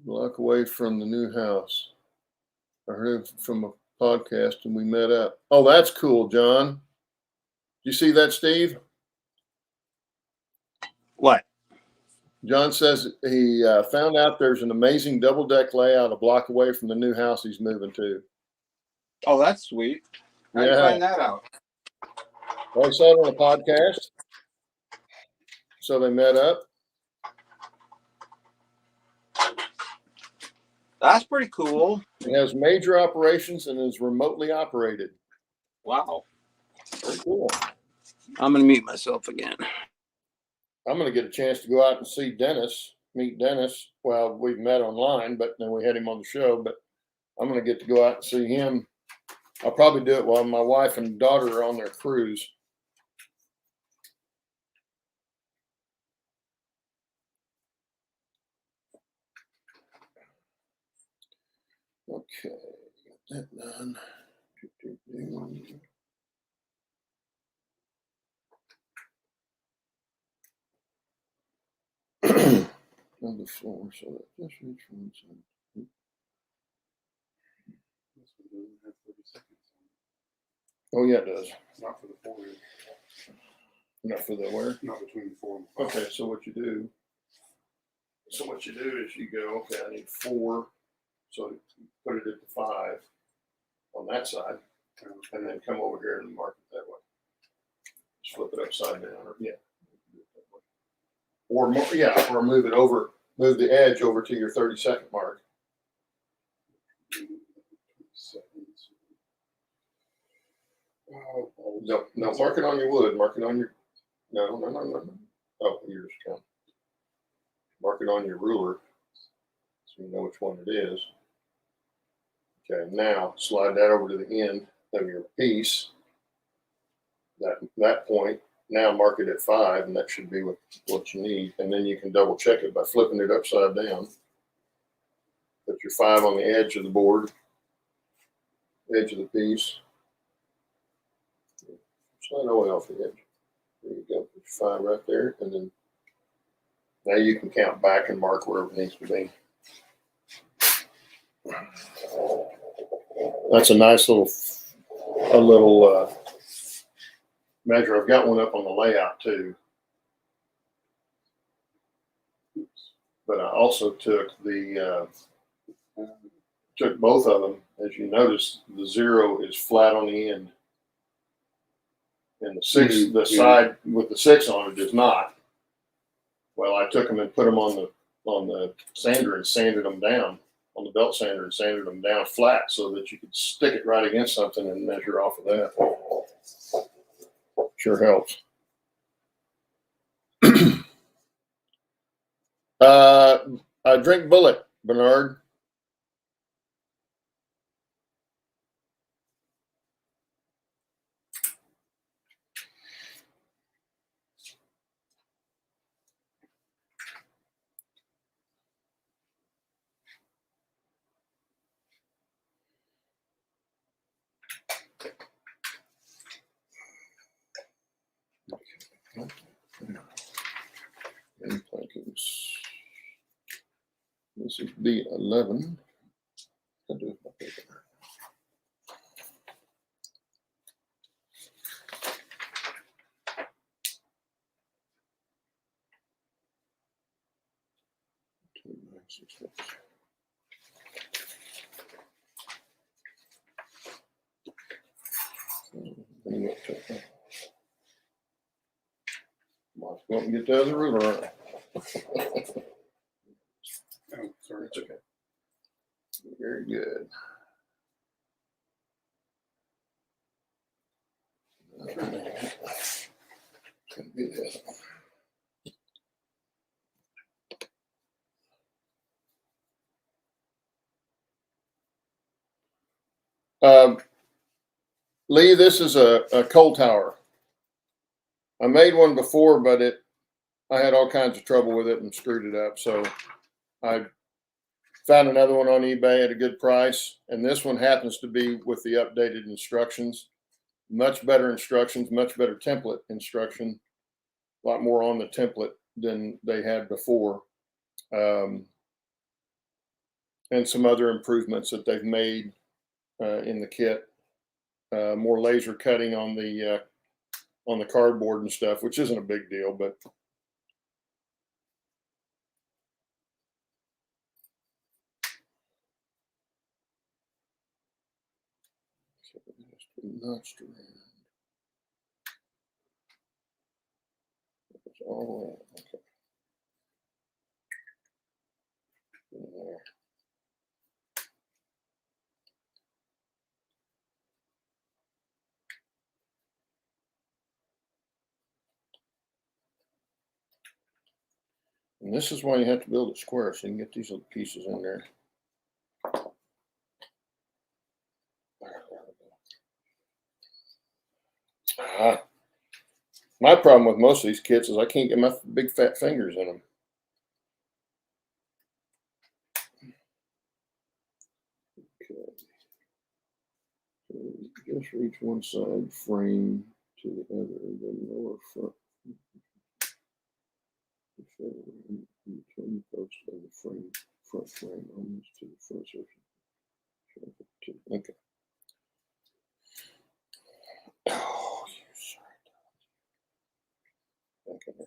Block away from the new house. I heard it from a podcast and we met up. Oh, that's cool, John. You see that, Steve? What? John says he found out there's an amazing double deck layout a block away from the new house he's moving to. Oh, that's sweet. How'd you find that out? Well, he saw it on a podcast. So they met up. That's pretty cool. It has major operations and is remotely operated. Wow. Very cool. I'm going to mute myself again. I'm going to get a chance to go out and see Dennis, meet Dennis. Well, we've met online, but then we had him on the show. But I'm going to get to go out and see him. I'll probably do it while my wife and daughter are on their cruise. Okay, got that done. On the floor, so that just reach one side. This one doesn't have 30 seconds Oh yeah, it does. Not for the 4. Not for the where? Not between the 4 and the 5. Okay, so what you do? So what you do is you go, okay, I need 4, so you put it at the 5 on that side, and then come over here and mark it that way. Just flip it upside down, or or move it over, move the edge over to your 30-second mark. No, mark it on your wood. Mark it on your. No. Oh, yours count. Mark it on your ruler, so you know which one it is. Okay, now slide that over to the end of your piece. That point. Now mark it at 5, and that should be what you need. And then you can double check it by flipping it upside down. Put your 5 on the edge of the board, edge of the piece. Slide all the way off the edge. There you go. Put your 5 right there, and then now you can count back and mark wherever it needs to be. That's a nice little measure. I've got one up on the layout too. But I also took took both of them. As you notice, the 0 is flat on the end, and the 6, the side with the 6 on it is not. Well, I took them and put them on the sander and sanded them down on the belt sander and sanded them down flat so that you could stick it right against something and measure off of that. Sure helps. Drink bullet, Bernard. This is B11. I'll do it my paper. Don't get the other ruler on. Oh, sorry. That's okay. Very good. Gonna be this. Lee, this is a coal tower. I made one before, but I had all kinds of trouble with it and screwed it up. So I found another one on eBay at a good price. And this one happens to be with the updated instructions. Much better instructions, much better template instruction. A lot more on the template than they had before. And some other improvements that they've made in the kit. More laser cutting on the cardboard and stuff, which isn't a big deal, but notched around. It's all right. Okay. There. And this is why you have to build it square, so you can get these little pieces in there. My problem with most of these kits is I can't get my big fat fingers in them. Okay. So just reach one side frame to the other, then lower front. Turn post of the frame, front frame almost to the front surface. Okay. Oh, you sorry. Okay.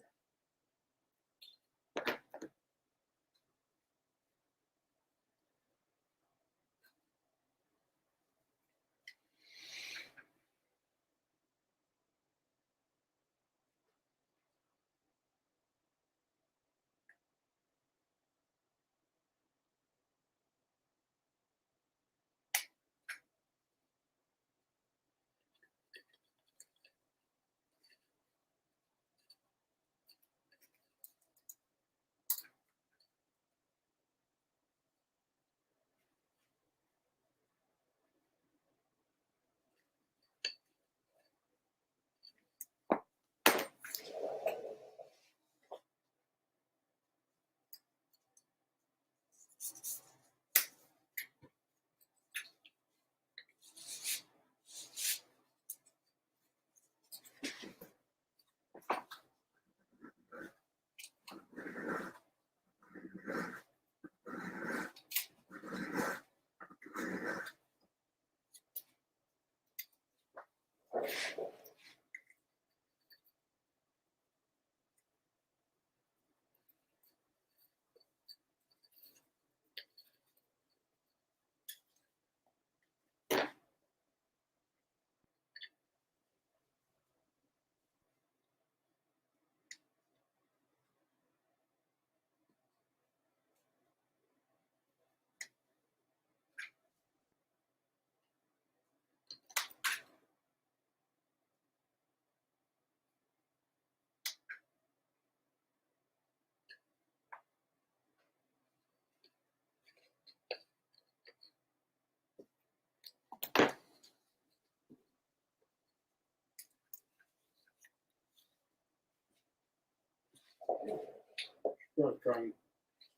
Trying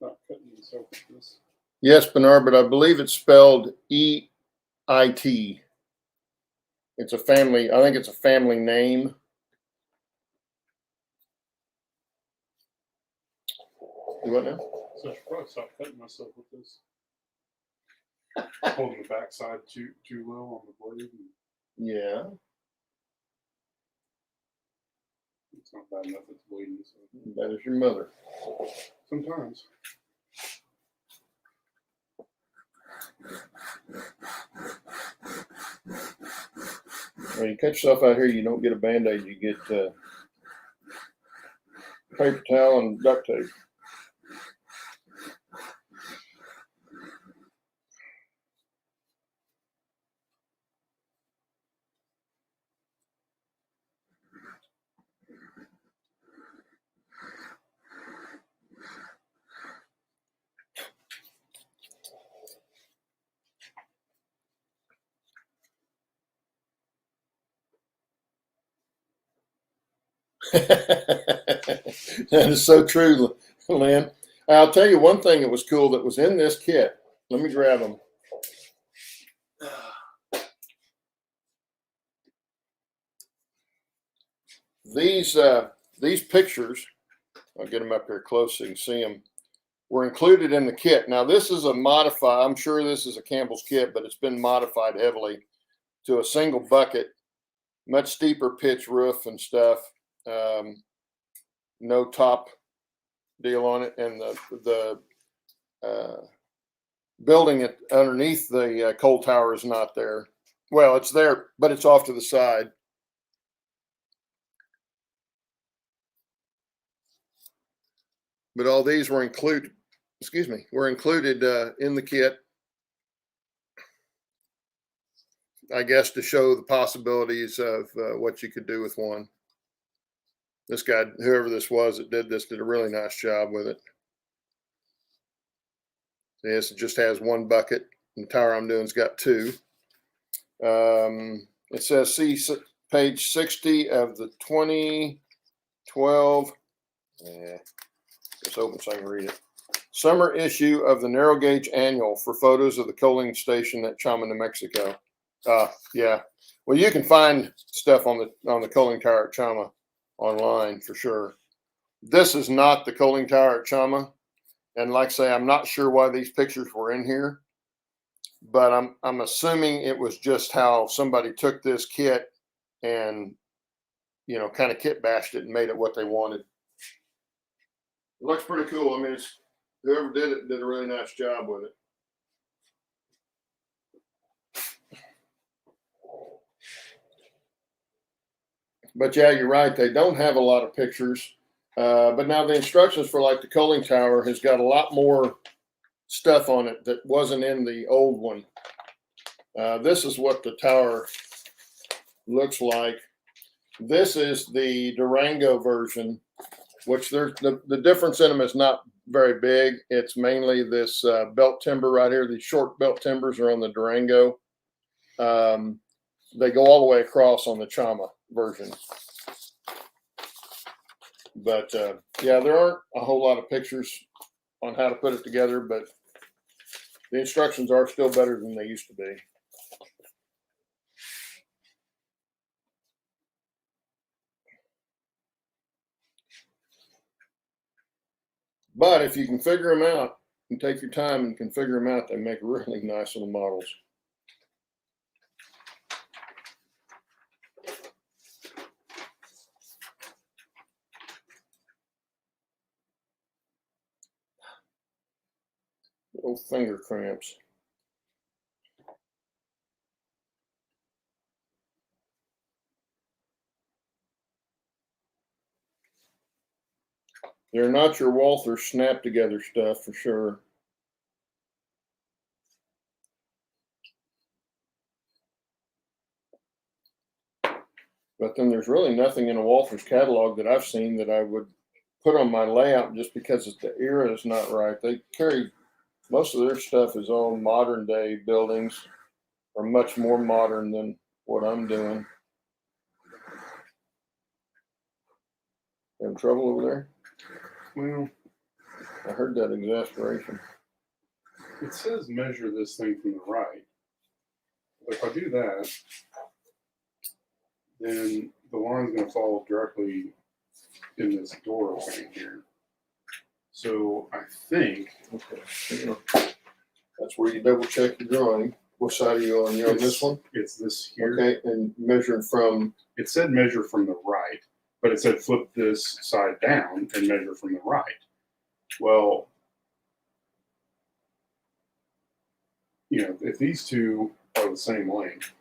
not cutting myself with this. Yes, Bernard, but I believe it's spelled E-I-T. It's a family, I think it's a family name. You what now? So I should probably stop cutting myself with this. Holding the backside too low on the blade. Yeah. It's not bad enough it's bleeding. So. That is your mother. Sometimes. When you cut yourself out here, you don't get a Band-Aid, you get paper towel and duct tape. That is so true, Lynn. I'll tell you one thing that was cool that was in this kit. Let me grab them. These pictures, I'll get them up here close so you can see them, were included in the kit. Now this is a modified, I'm sure this is a Campbell's kit, but it's been modified heavily to a single bucket, much steeper pitch roof and stuff. No top deal on it, and the building it underneath the coal tower is not there. Well, it's there, but it's off to the side. But all these were included, were included in the kit, I guess, to show the possibilities of what you could do with one. This guy, whoever this was that did this, did a really nice job with it. Yes, it just has one bucket. And the tower I'm doing's got two. It says, see page 60 of the 2012. Yeah, it's open so I can read it. Summer issue of the Narrow Gauge Annual for photos of the coaling station at Chama, New Mexico. Yeah. Well, you can find stuff on the coaling tower at Chama online for sure. This is not the coaling tower at Chama, and like I say, I'm not sure why these pictures were in here, but I'm assuming it was just how somebody took this kit and, you know, kind of kit bashed it and made it what they wanted. It looks pretty cool. I mean, it's, whoever did it did a really nice job with it. But yeah, you're right. They don't have a lot of pictures. But now the instructions for like the coaling tower has got a lot more stuff on it that wasn't in the old one. This is what the tower looks like. This is the Durango version, which there's the difference in them is not very big. It's mainly this belt timber right here. These short belt timbers are on the Durango. They go all the way across on the Chama version. But yeah, there aren't a whole lot of pictures on how to put it together, but the instructions are still better than they used to be. But if you can figure them out and take your time and can figure them out, they make really nice little models. Little finger cramps. They're not your Walther snap together stuff for sure. But then there's really nothing in a Walther's catalog that I've seen that I would put on my layout just because the era is not right. They carry, most of their stuff is all modern day buildings, or much more modern than what I'm doing. Having trouble over there? Well, I heard that exasperation. it says measure this thing from the right. If I do that, then the line's going to fall directly in this door opening here. So I think, Okay. That's where you double check your drawing. What side are you on? You're on this one? it's this here. Okay, and measuring from. It said measure from the right, but it said flip this side down and measure from the right. Well, you know, if these two are the same length,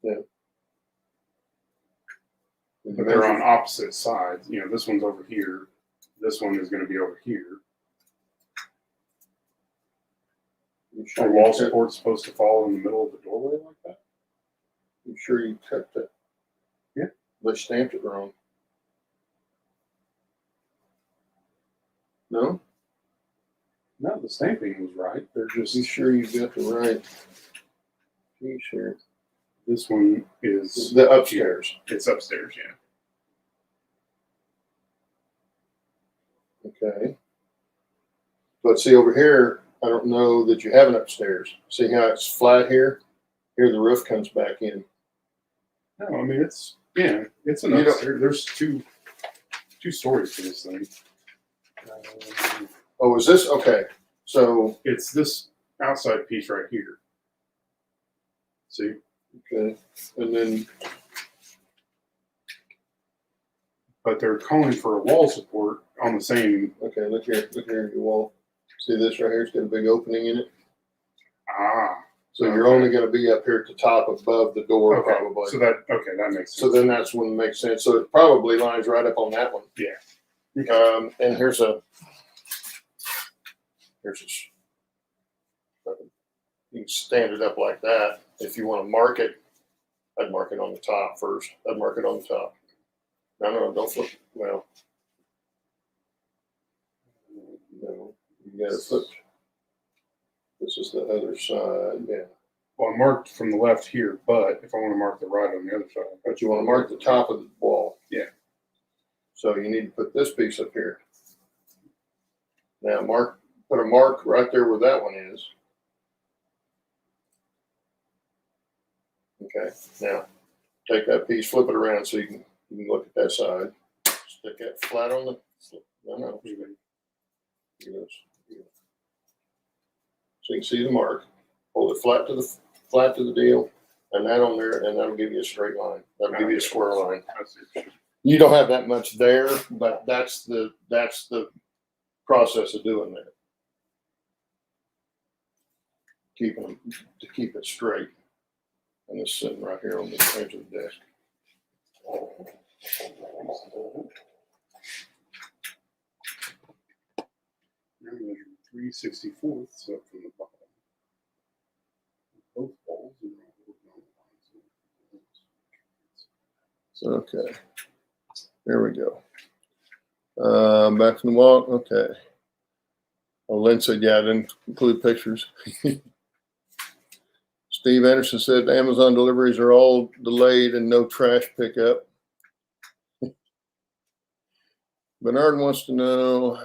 Yeah. but they're on opposite sides. You know, this one's over here. This one is going to be over here. Are wall supports supposed to fall in the middle of the doorway like that? You sure you cut that? Yeah. They stamped it wrong. No? No, the stamping was right. They're just. You sure you got the right? You sure? This one is The upstairs. It's upstairs, yeah. Okay. But see over here, I don't know that you have an upstairs. See how it's flat here? Here the roof comes back in. No, I mean it's an upstairs. There's two stories to this thing. Oh, is this okay? So It's this outside piece right here. See? okay, and then But they're calling for a wall support on the same. okay, look here at your wall. See this right here? It's got a big opening in it. So you're only going to be up here at the top above the door, Okay. probably. So that makes sense. So then that's when it makes sense. So it probably lines right up on that one. Yeah. And here's a. You can stand it up like that. If you want to mark it, I'd mark it on the top first. I'd mark it on the top. No, don't flip. Well, no, you got to flip. This is the other side. Yeah. Well, I marked from the left here, but if I want to mark the right on the other side, But you want to mark the top of the wall. Yeah. So you need to put this piece up here. Now put a mark right there where that one is. Okay. Now take that piece, flip it around so you can look at that side. Stick it flat on the. No. So you can see the mark. Hold it flat to the deal, and that on there, and that'll give you a straight line. That'll give you a square line. You don't have that much there, but that's the process of doing that. To keep it straight. And it's sitting right here on the edge of the desk. I'm measuring 3/64 up from the bottom. Both walls are okay. There we go. Back from the wall. Okay. Oh, Lynn said, yeah, I didn't include pictures. Steve Anderson said Amazon deliveries are all delayed and no trash pickup. Bernard wants to know,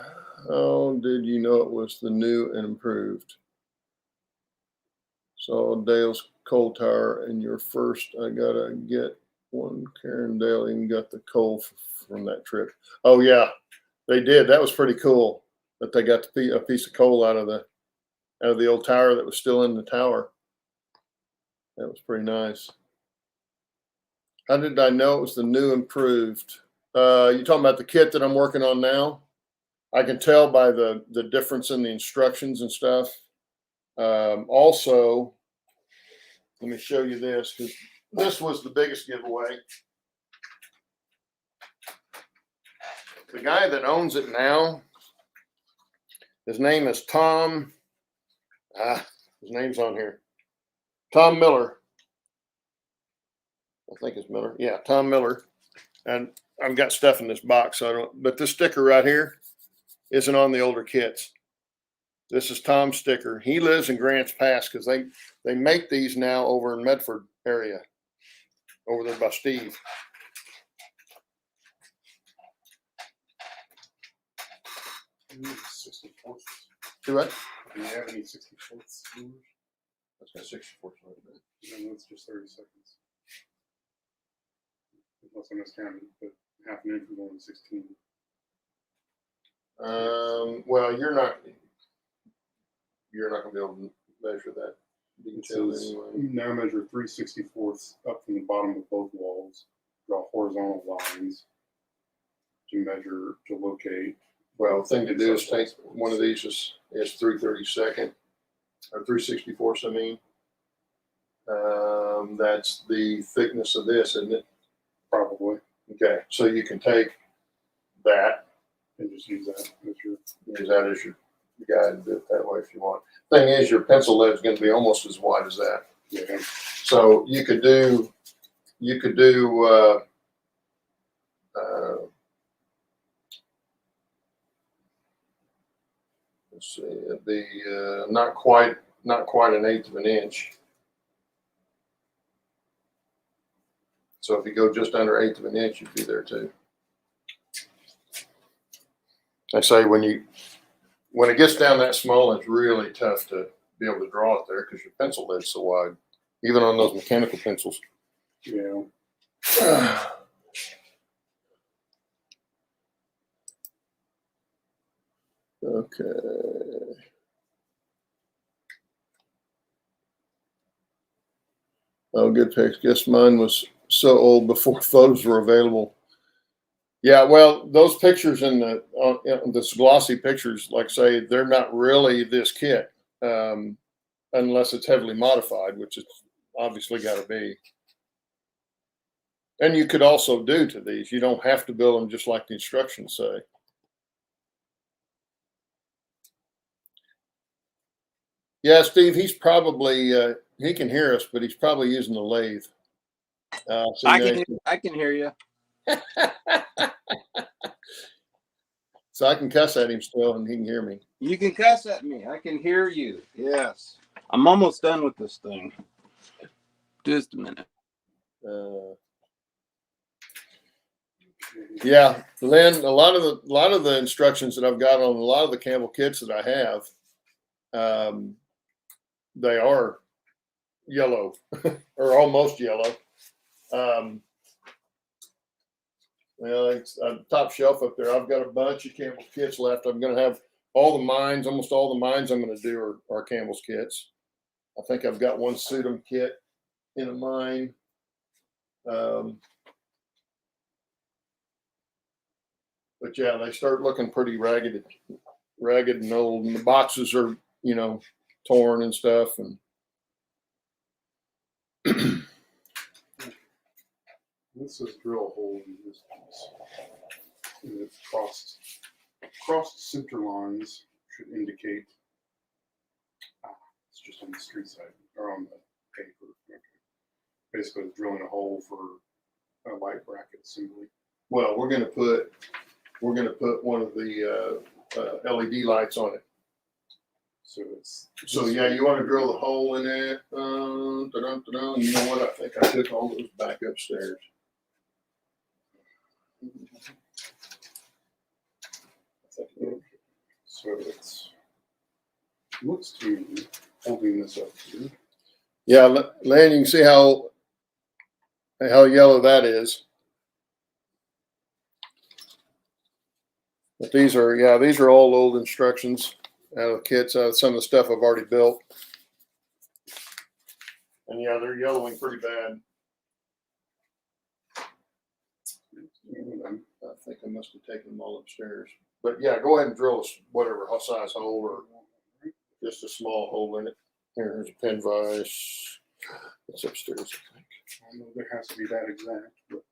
how did you know it was the new and improved? Saw Dale's coal tower in your first. I gotta get one. Karen Dale even got the coal from that trip. Oh yeah, they did. That was pretty cool that they got a piece of coal out of the old tower that was still in the tower. That was pretty nice. How did I know it was the new improved? You talking about the kit that I'm working on now? I can tell by the difference in the instructions and stuff. Also, let me show you this because this was the biggest giveaway. The guy that owns it now, his name is Tom. His name's on here. Tom Miller. I think it's Miller. Yeah, Tom Miller. And I've got stuff in this box, so I don't. But this sticker right here isn't on the older kits. This is Tom's sticker. He lives in Grants Pass because they make these now over in Medford area, over there by Steve. Do what? Do you have any 64ths? That's got 64. No, that's just 30 seconds. Unless I miscounted, but half an inch is only 16. Well, you're not going to be able to measure that detail anyway. Now measure 3/64 up from the bottom of both walls. Draw horizontal lines to locate. Well, the thing to do is take one of these is 3/32 or 3/64. I mean, that's the thickness of this, isn't it? Probably. Okay, so you can take that and just use that as your. use that as your guide and do it that way if you want. Thing is, your pencil lead is going to be almost as wide as that. Yeah. So you could do let's see, it'd be not quite an eighth of an inch. So if you go just under eighth of an inch, you'd be there too. I say when it gets down that small, it's really tough to be able to draw it there because your pencil lead's so wide, even on those mechanical pencils. Yeah. Okay. Oh, good pick. Guess mine was so old before photos were available. Yeah, well, those pictures in the glossy pictures, like say, they're not really this kit, unless it's heavily modified, which it's obviously got to be. And you could also do to these. You don't have to build them just like the instructions say. Yeah, Steve, he's probably he can hear us, but he's probably using the lathe. So I can hear you. So I can cuss at him still, and he can hear me. You can cuss at me. I can hear you. Yes. I'm almost done with this thing. Just a minute. Yeah, Lynn, a lot of the instructions that I've got on a lot of the Campbell kits that I have, they are yellow or almost yellow. Well, it's top shelf up there. I've got a bunch of Campbell kits left. I'm going to have all the mines, almost all the mines I'm going to do are Campbell's kits. I think I've got one Sudum kit in a mine. But yeah, they start looking pretty ragged and old, and the boxes are, torn and stuff. And This is drill a hole in this piece. And it's crossed center lines should indicate. It's just on the street side or on the paper. Okay. Basically, it's drilling a hole for a light bracket assembly. well, we're gonna put one of the LED lights on it. So it's So yeah, you want to drill the hole in it. You know what? I think I took all those back upstairs. so it's looks to me holding this up here. Yeah, Lan, you can see how yellow that is. But these are all old instructions out of kits, out of some of the stuff I've already built. And yeah, they're yellowing pretty bad. I think I must have taken them all upstairs. But yeah, go ahead and drill whatever size hole or just a small hole in it. Here's a pin vise. It's upstairs, I think. I know there has to be that exact, but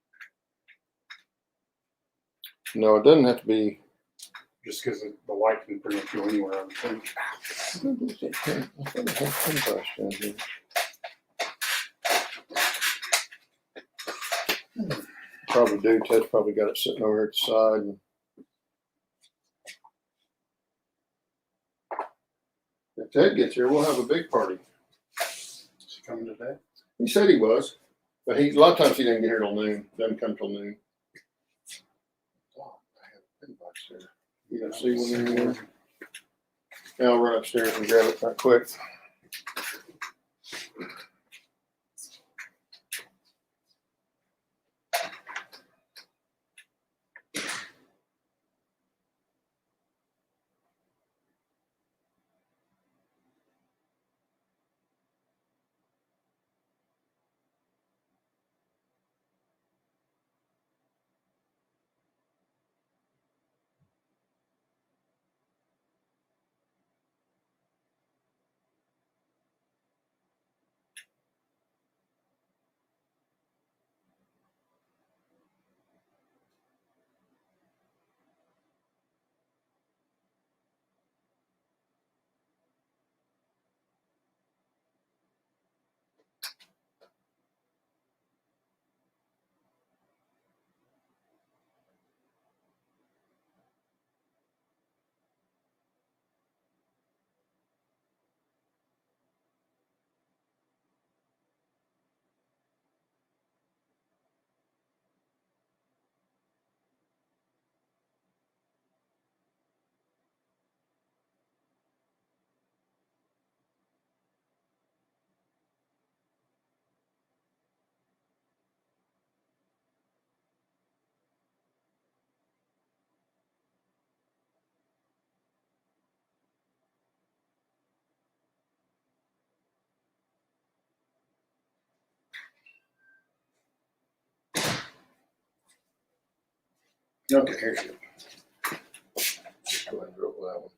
No, it doesn't have to be. just because the light can pretty much go anywhere, I would think. I thought I had pin vise down here. Probably do. Ted's probably got it sitting over here at the side. And if Ted gets here, we'll have a big party. Is he coming today? He said he was, but a lot of times he didn't get here till noon. Doesn't come till noon. Oh, I have a pin box there. You gonna see one in here? Yeah, I'll run upstairs and grab it right quick. Okay, here's you. Go ahead and drill that one.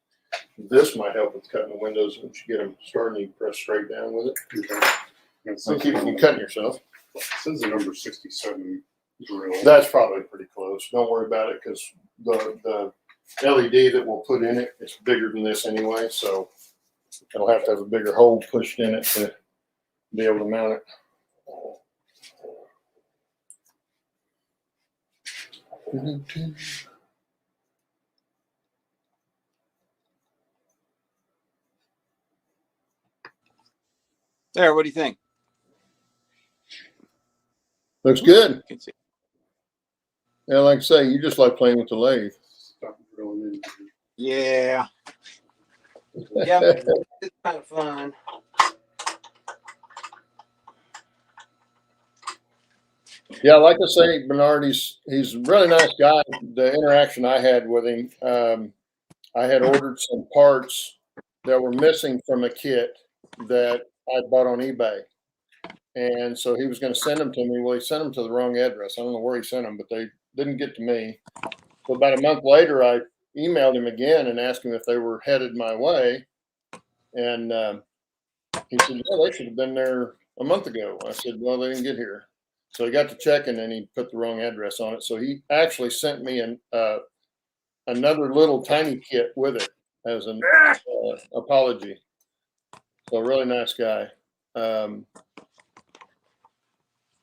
This might help with cutting the windows once you get them starting. You press straight down with it. Okay. And So keep from cutting yourself. It says the number 67 drill. That's probably pretty close. Don't worry about it because the LED that we'll put in it is bigger than this anyway, so it'll have to have a bigger hole pushed in it to be able to mount it. There, what do you think? Looks good. You can see. Yeah, like I say, you just like playing with the lathe. Stop drilling in. Yeah. Yeah, it's kind of fun. Yeah, like I say, Bernard, he's a really nice guy. The interaction I had with him, I had ordered some parts that were missing from a kit that I bought on eBay. And so he was going to send them to me. Well, he sent them to the wrong address. I don't know where he sent them, but they didn't get to me. So about a month later, I emailed him again and asked him if they were headed my way. And he said, "Well, they should have been there a month ago." I said, "Well, they didn't get here." So he got to checking and he put the wrong address on it. So he actually sent me another little tiny kit with it as an apology. So really nice guy.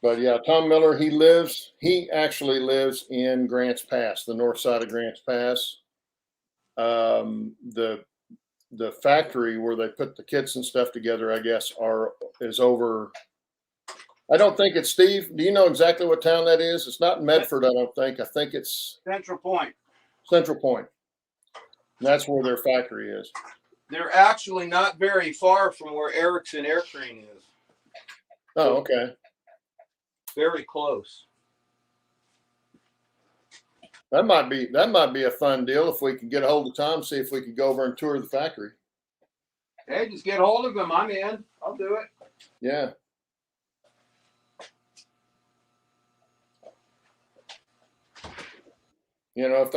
But yeah, Tom Miller, he actually lives in Grants Pass, the north side of Grants Pass. The factory where they put the kits and stuff together, I guess, is over. I don't think it's Steve. Do you know exactly what town that is? It's not Medford, I don't think. I think it's Central Point. Central Point. That's where their factory is. They're actually not very far from where Erickson Air Crane is. Oh, okay. Very close. That might be a fun deal if we could get a hold of Tom, see if we could go over and tour the factory. Hey, just get hold of him. I'm in. I'll do it. Yeah. You know, if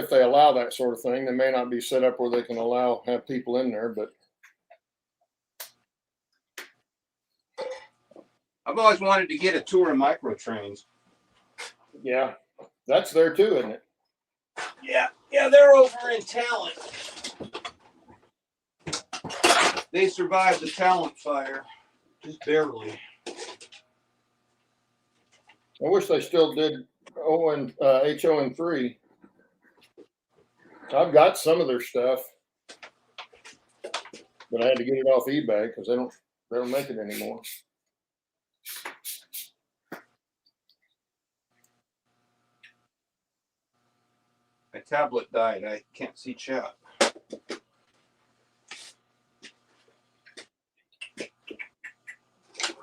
they allow that sort of thing, they may not be set up where they can have people in there, but I've always wanted to get a tour of micro trains. yeah, that's there too, isn't it? Yeah, they're over in Talent. They survived the Talent fire, just barely. I wish they still did HO3. I've got some of their stuff, but I had to get it off eBay because they don't make it anymore. My tablet died. I can't see chat.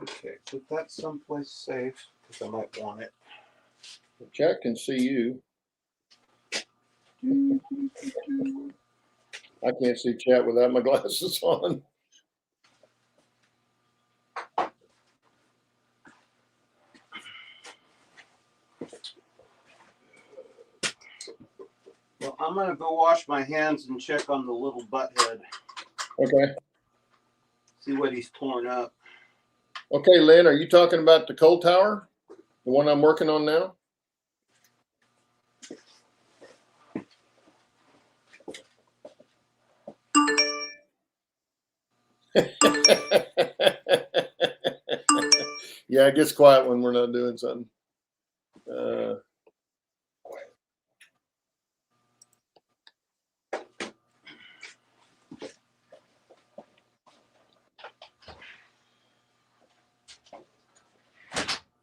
Okay, put that someplace safe because I might want it. The chat can see you. I can't see chat without my glasses on. Well, I'm going to go wash my hands and check on the little butthead. Okay. See what he's torn up. Okay, Lynn, are you talking about the coal tower? The one I'm working on now? Yeah, it gets quiet when we're not doing something.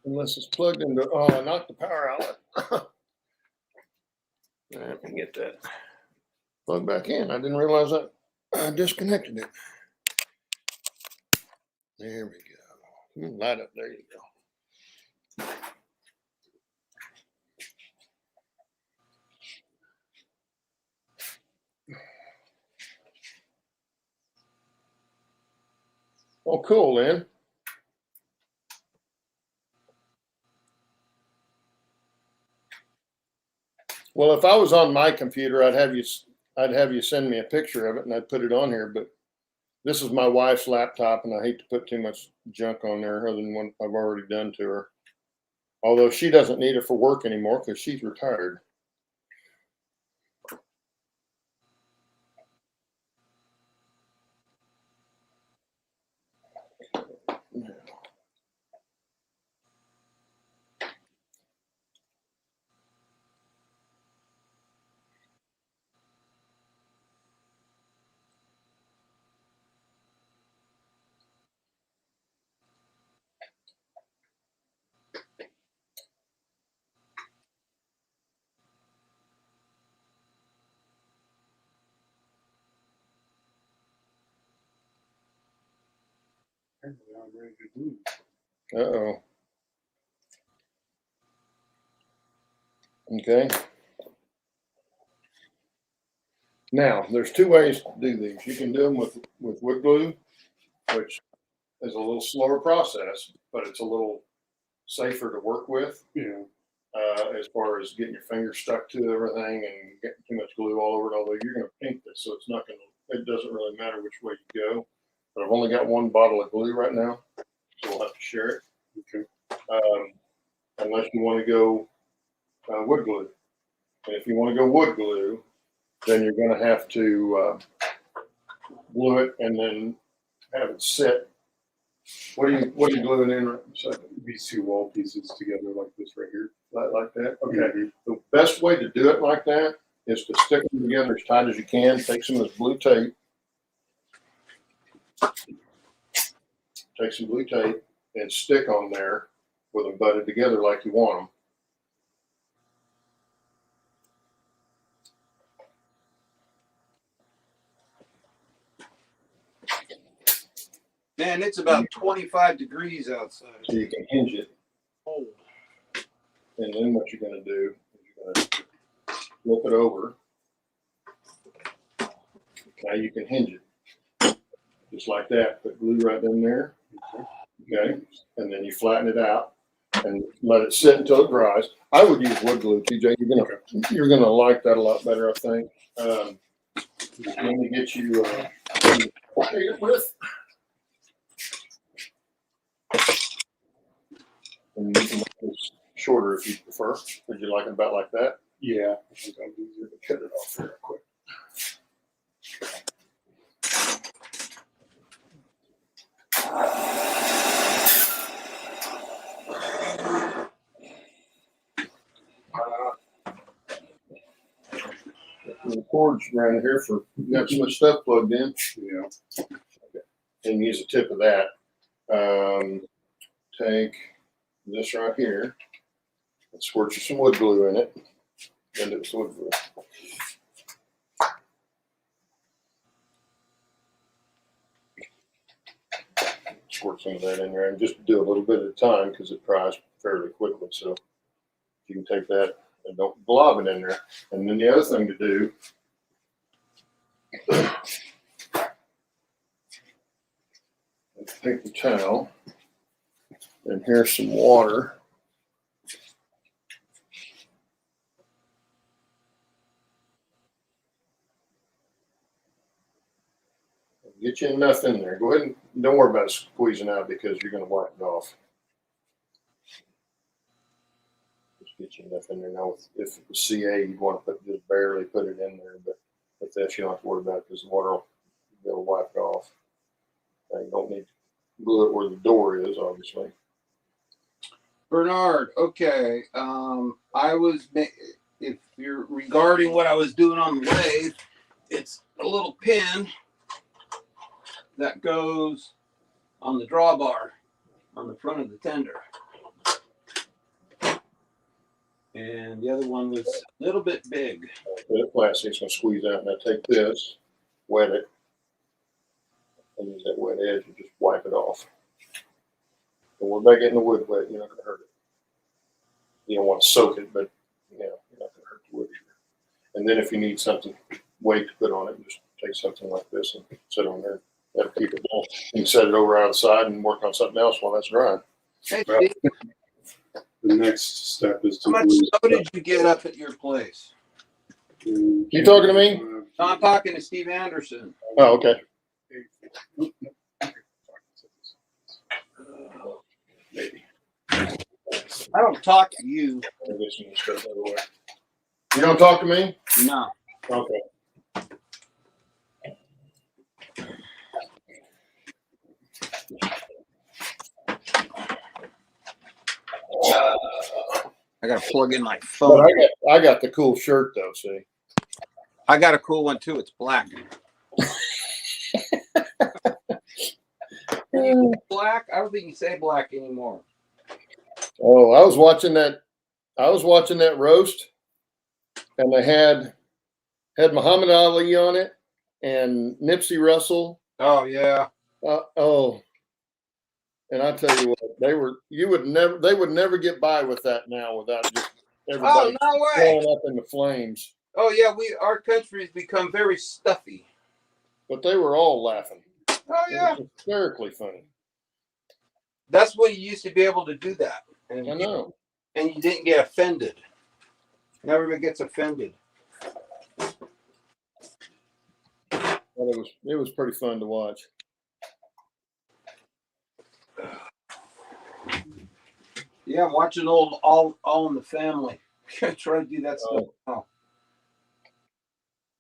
Unless it's plugged into, I knocked the power outlet. Let me get that plug back in. I didn't realize that I disconnected it. There we go. Light up. There you go. Oh, cool, Lynn. Well, if I was on my computer, I'd have you send me a picture of it and I'd put it on here. But this is my wife's laptop, and I hate to put too much junk on there other than what I've already done to her. Although she doesn't need it for work anymore because she's retired. Apparently I'm ready to move. Uh-oh. Okay. Now, there's two ways to do these. You can do them with wood glue, which is a little slower process, but it's a little safer to work with. Yeah. As far as getting your fingers stuck to everything and getting too much glue all over it, although you're going to paint this, so it's not going to, it doesn't really matter which way you go. But I've only got one bottle of glue right now, so we'll have to share it. Okay. Unless you want to go wood glue. And if you want to go wood glue, then you're going to have to glue it and then have it sit. What are you gluing in right so These two wall pieces together like this right here. like that? Okay. The best way to do it like that is to stick them together as tight as you can. Take some of this blue tape. Take some blue tape and stick on there with them butted together like you want them. Man, it's about 25 degrees outside. So you can hinge it. Oh. And then what you're going to do is you're going to flip it over. Now you can hinge it. Just like that. Put glue right in there. Okay. And then you flatten it out and let it sit until it dries. I would use wood glue, TJ. You're gonna like that a lot better, I think. Let me get you with. And you can make this shorter if you prefer. Would you like it about like that? Yeah. I think I'll be easier to cut it off real quick. The cords around here for you got so much stuff plugged in. Yeah. Okay. And use the tip of that. Take this right here and squirt you some wood glue in it. And it's wood glue. Squirt some of that in there and just do a little bit at a time because it dries fairly quickly. So you can take that and don't blob it in there. And then the other thing to do is take the towel and here's some water. Get you enough in there. Go ahead and don't worry about squeezing out because you're going to wipe it off. Just get you enough in there. Now, if it was CA, you'd want to just barely put it in there, but with this, you don't have to worry about it because the water will wipe it off. Now, you don't need to glue it where the door is, obviously. Bernard, okay. If you're regarding what I was doing on the lathe, it's a little pin that goes on the drawbar on the front of the tender. And the other one was a little bit big. The plastic's going to squeeze out. Now take this, wet it, and use that wet edge and just wipe it off. Don't worry about getting the wood wet. You're not going to hurt it. You don't want to soak it, but you're not going to hurt the wood either. And then if you need something weight to put on it, just take something like this and sit on there. That'll keep it down. You can set it over outside and work on something else while that's drying. Hey, The next step is to how much snow did you get up at your place? You talking to me? No, I'm talking to Steve Anderson. Oh, okay. Maybe. I don't talk to you. You don't talk to me? No. Okay. I gotta plug in my But phone. I got the cool shirt though. See. I got a cool one too. It's black. Black? I don't think you say black anymore. Oh, I was watching that. I was watching that roast, and they had Muhammad Ali on it and Nipsey Russell. Oh yeah. Oh, and I tell you what, they would never get by with that now without just everybody Oh no way. blowing up in the flames. Oh yeah, our country has become very stuffy. But they were all laughing. Oh yeah. It was hysterically funny. That's when you used to be able to do that. And I know. and you didn't get offended. Now everybody gets offended. But it was pretty fun to watch. Yeah, I'm watching old All in the Family. Try to do that stuff. Oh.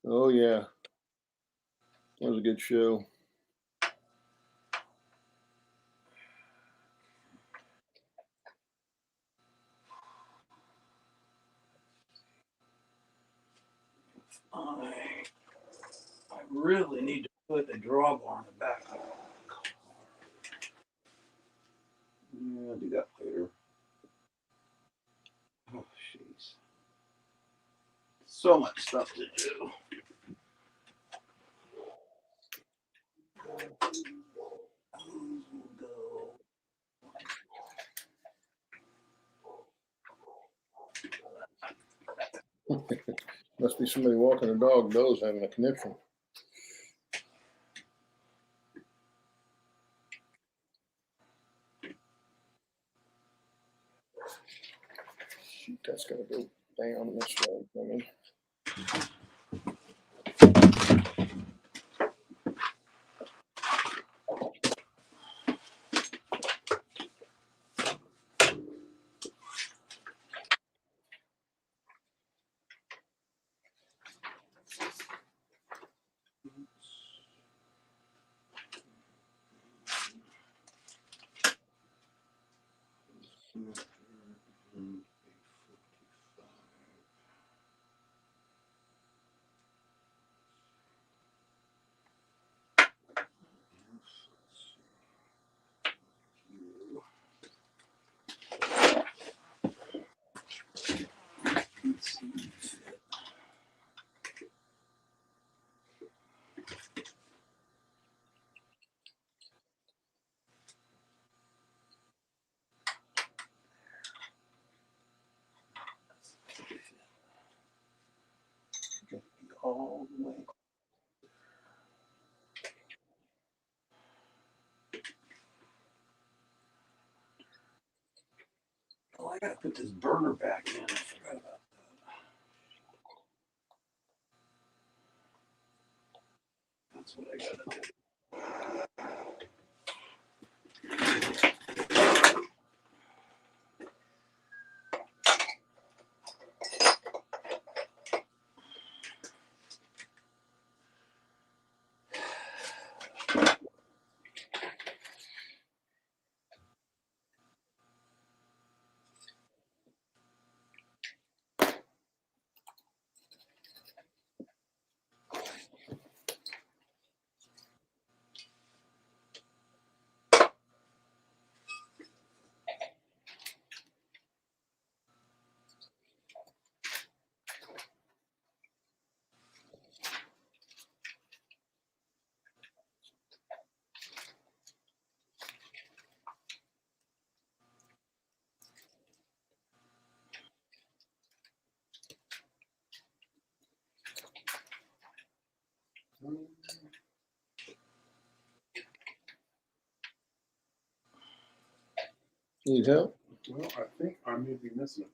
Oh yeah. It was a good show. I really need to put a drawbar on the back. Yeah, I'll do that later. Oh, jeez. So much stuff to do. Must be somebody walking a dog. Those having a conniption. Shoot, that's gonna go down this way. I mean. All the way. Oh, I gotta put this burner back in. I forgot about that. That's what I gotta do. Need help? Well, I think I may be missing a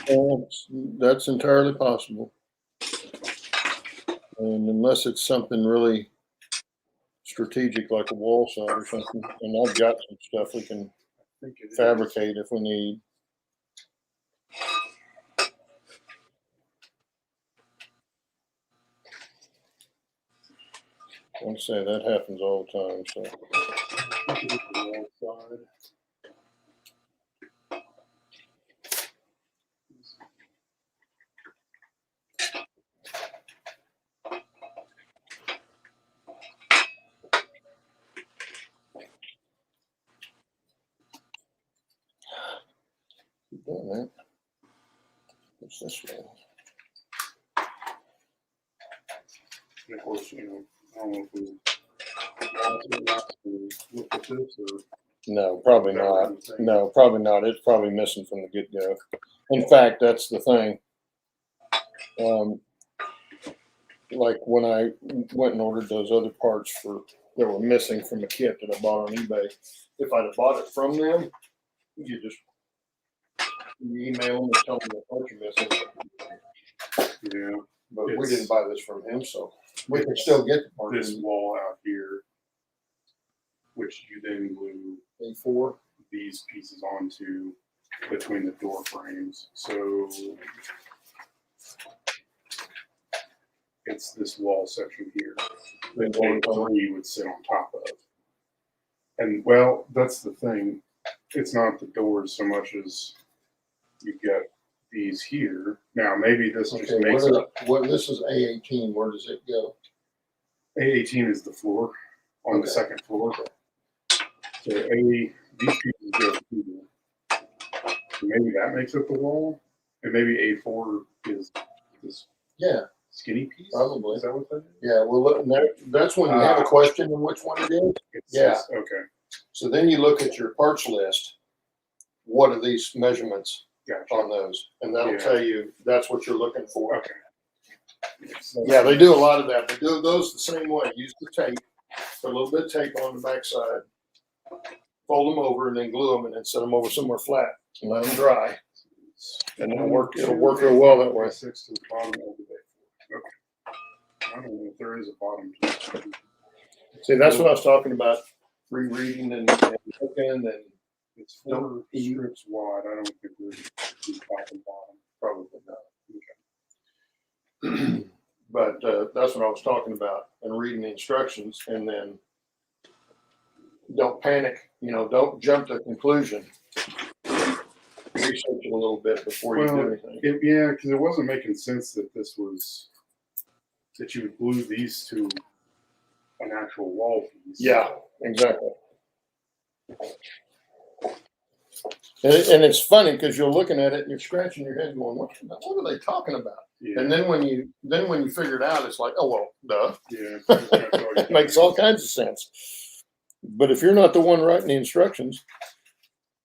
piece. That's entirely possible. And unless it's something really strategic like a wall side or something, and I've got some stuff we can I think it is. fabricate if we need. Like I say, that happens all the time. So I think it is the wall side. keep doing that. What's this way? And of course, you know, I don't know if we look at this or No, probably not. No, probably not. It's probably missing from the get-go. In fact, that's the thing. Like when I went and ordered those other parts that were missing from the kit that I bought on eBay, if I'd have bought it from them, you email them and tell them the parts are missing. yeah. But we didn't buy this from him, so we can still get the parts. This wall out here, which you then glue A4. these pieces onto between the door frames. So it's this wall section here that A3 would sit on top of. And well, that's the thing. It's not the doors so much as you get these here. Now maybe this just Okay, makes up. this is A18. Where does it go? A18 is the floor on the Okay. second floor. So these pieces go here. Maybe that makes up the wall, and maybe A4 is this Yeah, skinny piece. probably. Is that what that is? Yeah, well, that's when you have a question on which one it is. It's Yeah. this- okay. So then you look at your parts list. What are these measurements Gotcha. on those? And that'll Yeah. tell you that's what you're looking for. Okay. Yeah, they do a lot of that. They do those the same way. Use the tape, put a little bit of tape on the backside, fold them over, and then glue them, and then set them over somewhere flat and let them dry. And it'll work real well that way. 6 to the bottom of the day. Okay. I don't know if there is a bottom to it. See, that's what I was talking about. Rereading and looking, and It's 4 strips wide. I don't think there's top and bottom. probably not. But that's what I was talking about, and reading the instructions, and then don't panic. Don't jump to a conclusion. Research it a little bit before you do anything. Yeah, because it wasn't making sense that that you would glue these to an actual wall piece. Yeah, exactly. And it's funny because you're looking at it and you're scratching your head, going, "What are they talking about?" Yeah. And then when you figure it out, it's like, "Oh well, duh." Yeah. It makes all kinds of sense. But if you're not the one writing the instructions,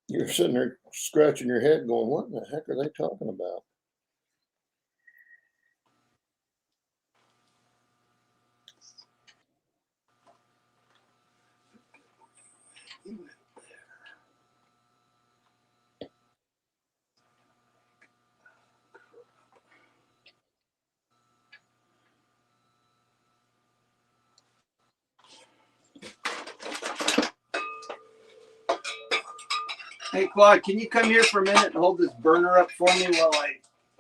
you're sitting there scratching your head, going, "What in the heck are they talking about?" Hey, Claude, can you come here for a minute and hold this burner up for me while I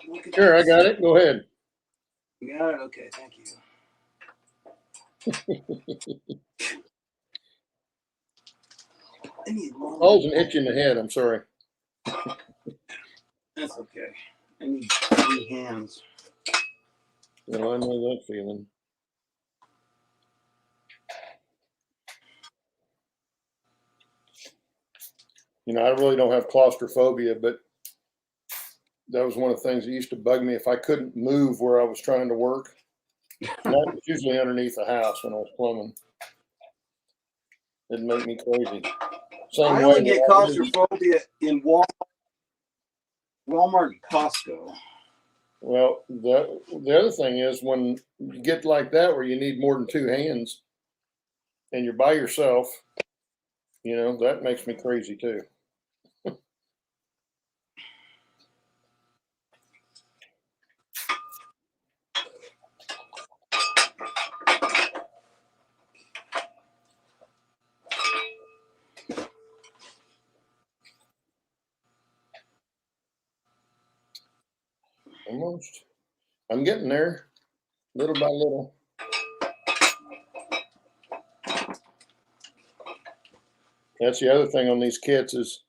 look at Sure, I this? got it. Go ahead. You got it? Okay, thank you. I need longer. Balls and hit you in the head. I'm sorry. That's okay. I need 3 hands. Well, I know that feeling. I really don't have claustrophobia, but that was one of the things that used to bug me if I couldn't move where I was trying to work. And that was usually underneath the house when I was plumbing. It'd make me crazy. Same I way. only get claustrophobia in Walmart and Costco. Well, the other thing is when you get like that where you need more than 2 hands and you're by yourself, that makes me crazy too. Almost. I'm getting there, little by little. That's the other thing on these kits is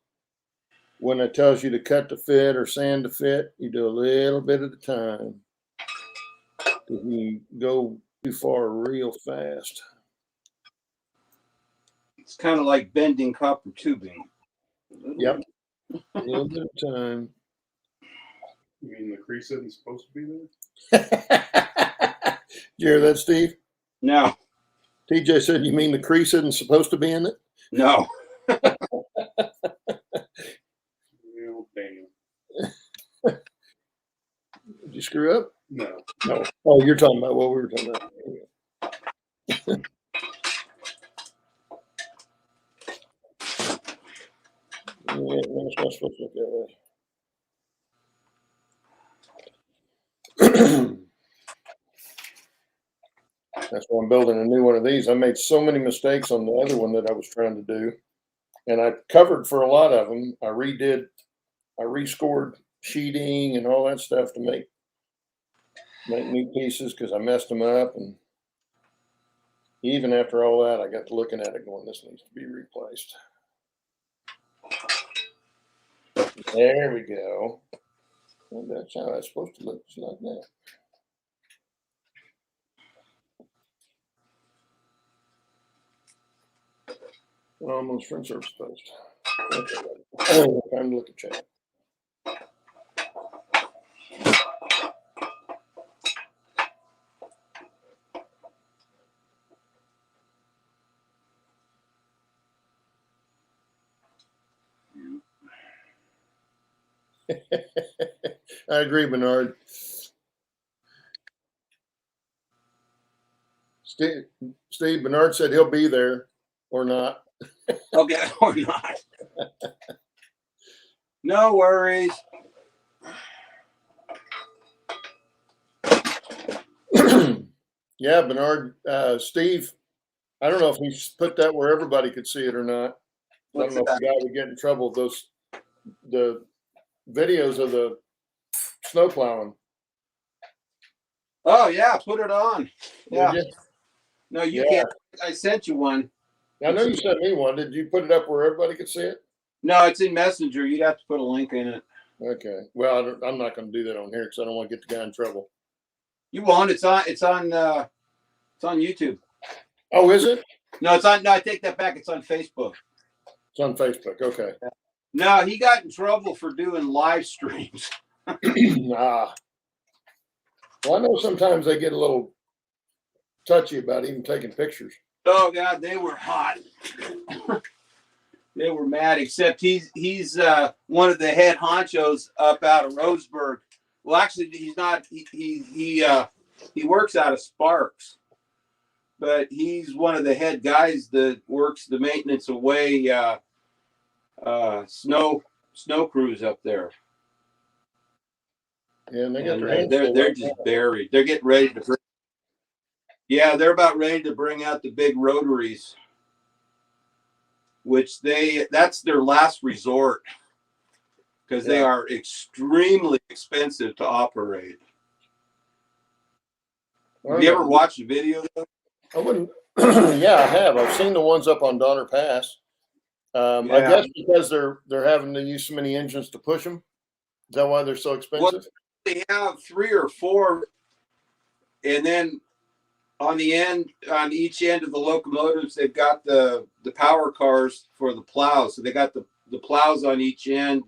when it tells you to cut to fit or sand to fit, you do a little bit at a time. If you go too far real fast. It's kind of like bending copper tubing. Yep. A little bit of time. You mean the crease isn't supposed to be there? You hear that, Steve? No, TJ said, you mean the crease isn't supposed to be in it? no. Well, damn. Did you screw up? No. No. Oh, you're talking about what we were talking about. Yeah, no, it's not supposed to look that way. That's why I'm building a new one of these. I made so many mistakes on the other one that I was trying to do, and I covered for a lot of them. I rescored sheeting and all that stuff to make new pieces because I messed them up. And even after all that, I got to looking at it going, this needs to be replaced. There we go. And that's how that's supposed to look, just like that. Almost French service post. Okay. Time to look at chat. I agree, Bernard. Steve Bernard said he'll be there or not. Okay, or not. No worries. Yeah, Bernard, Steve, I don't know if he's put that where everybody could see it or not. I don't know if the guy would get in trouble with the videos of the snow plowing. Oh yeah, put it on. Yeah. Did you? No, you can't. I sent you one. I know you sent me one. Did you put it up where everybody could see it? No, it's in Messenger. You'd have to put a link in it. Okay. Well, I'm not going to do that on here because I don't want to get the guy in trouble. You won't. It's on YouTube. Oh, is it? No, it's on. No, I take that back. It's on Facebook. It's on Facebook. Okay. No, he got in trouble for doing live streams. Well, I know sometimes they get a little touchy about even taking pictures. Oh God, they were hot. They were mad. Except he's one of the head honchos up out of Roseburg. Well, actually, he's not. He works out of Sparks, but he's one of the head guys that works the maintenance away snow crews up there. Yeah, and they got their And hands they're just buried. They're getting ready to. Yeah, they're about ready to bring out the big rotaries, which that's their last resort because they are extremely expensive to operate. Have you ever watched a video? I wouldn't. Yeah, I have. I've seen the ones up on Donner Pass. I guess because they're having to use so many engines to push them. Is that why they're so expensive? Well, they have 3 or 4, and then on each end of the locomotives, they've got the power cars for the plows. So they got the plows on each end,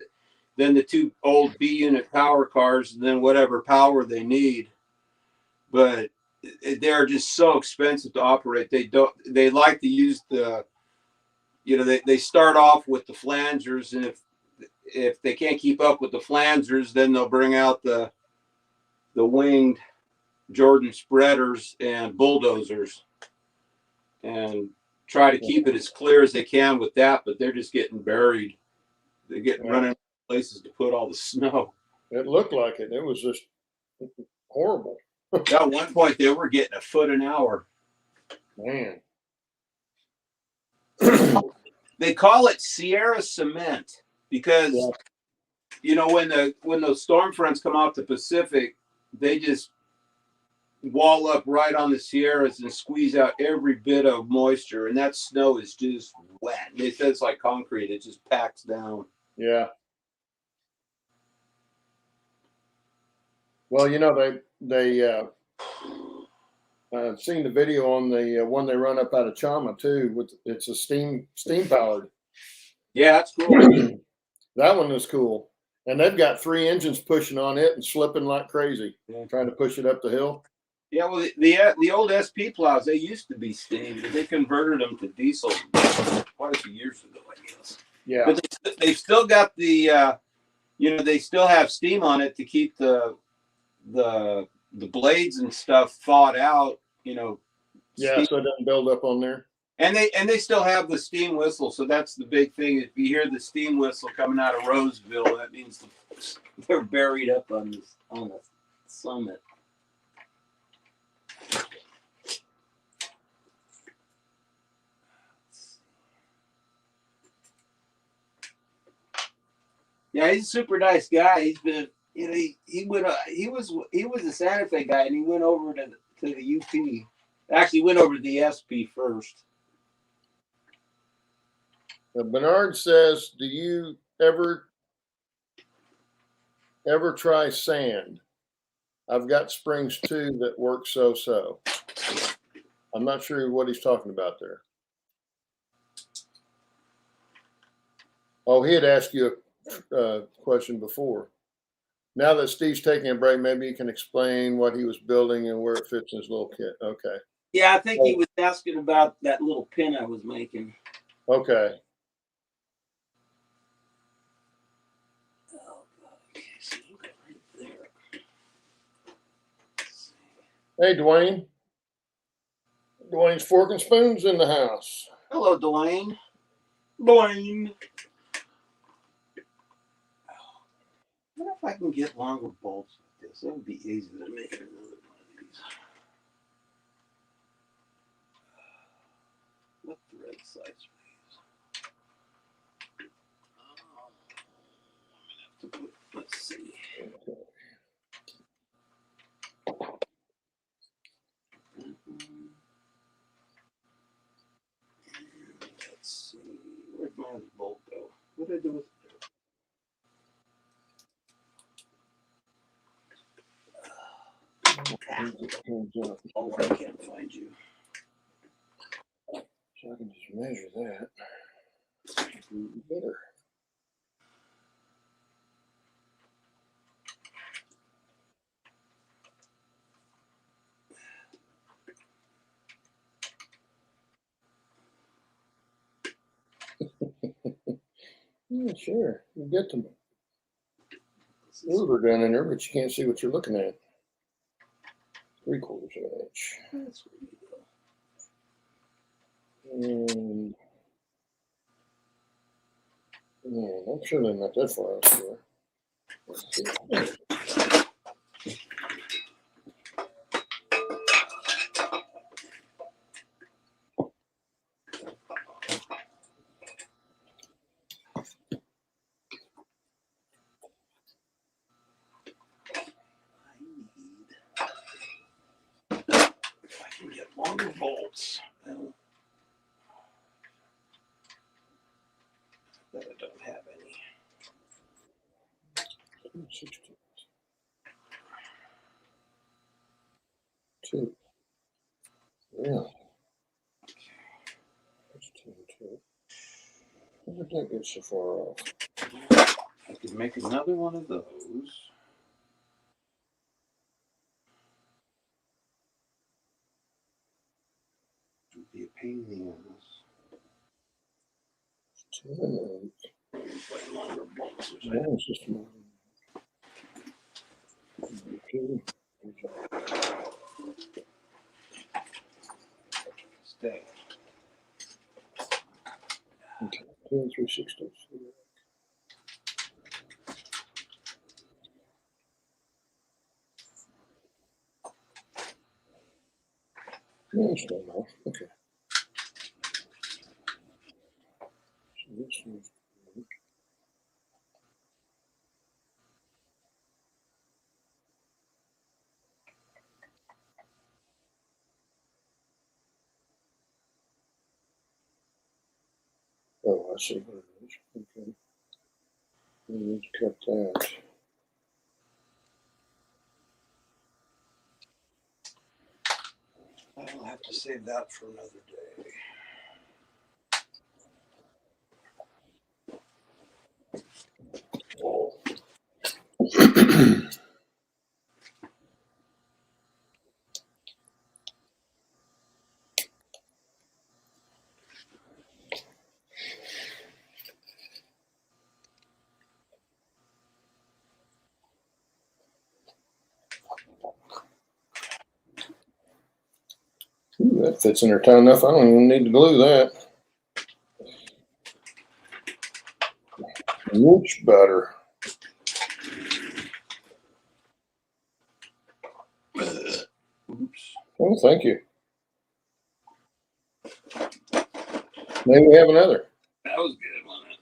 then the 2 old B unit power cars, and then whatever power they need. But they're just so expensive to operate. They like to use they start off with the flangers, and if they can't keep up with the flangers, then they'll bring out the winged Jordan spreaders and bulldozers and try to keep it as clear as they can with that, but they're just getting buried. They're getting running out of places to put all the snow. It looked like it. It was just horrible. At one point, they were getting a foot an hour. Man. They call it Sierra Cement because you know, when those storm fronts come off the Pacific, they just wall up right on the Sierras and squeeze out every bit of moisture, and that snow is just wet. It's like concrete; it just packs down. Yeah. Well, you know, I've seen the video on the one they run up out of Chama too. It's a steam powered. Yeah, that's cool. That one was cool, and they've got 3 engines pushing on it and slipping like crazy, trying to push it up the hill. Yeah, well, the old SP plows, they used to be steam, but they converted them to diesel quite a few years ago, I guess. Yeah, but they've still got the you know, they still have steam on it to keep the blades and stuff thawed out, you know. Yeah, steam. so it doesn't build up on there. And they still have the steam whistle, so that's the big thing. If you hear the steam whistle coming out of Roseville, that means they're buried up on the summit. Yeah, he's a super nice guy. He's been, you know, he was a Santa Fe guy, and he went over to the UP. Actually, went over to the SP first. Bernard says, "Do you ever try sand? I've got springs too that work so." I'm not sure what he's talking about there. Oh, he had asked you a question before. Now that Steve's taking a break, maybe you can explain what he was building and where it fits in his little kit. Okay. Yeah, I think he was asking about that little pin I was making. Okay. Oh, God. Okay, so look right there. Hey, Dwayne. Dwayne's Fork and Spoons in the house. Hello, Dwayne. Dwayne. I wonder if I can get longer bolts with this. That would be easy to make another one of these. What thread size are these? I'm gonna have to put, let's see. Let's see. Where'd my other bolt go? What did I do with it? Oh, I can't find you. So I can just measure that. Better. Yeah, sure. You get the ruler down in there, but you can't see what you're looking at. 3/4 inch. That's where you go. And yeah, I'm sure they're not that far out there. Let's see. I can get longer bolts. Well, that I don't have any. 16. 2. Yeah. That's 2 and 2. How did that get so far off? I could make another one of those. It would be a pain in the ass. 2 and 8. Way longer bolts. No, it's just more. 2. Stay. Okay. 2 and 3/16. No, it's not enough. Okay. So this one's Oh, I see what it is. Okay. We need to cut that. I'll have to save that for another day. Ooh, that fits in there tight enough. I don't even need to glue that. Much better. Oops. Oh, thank you. Maybe we have another. That was good, wasn't it?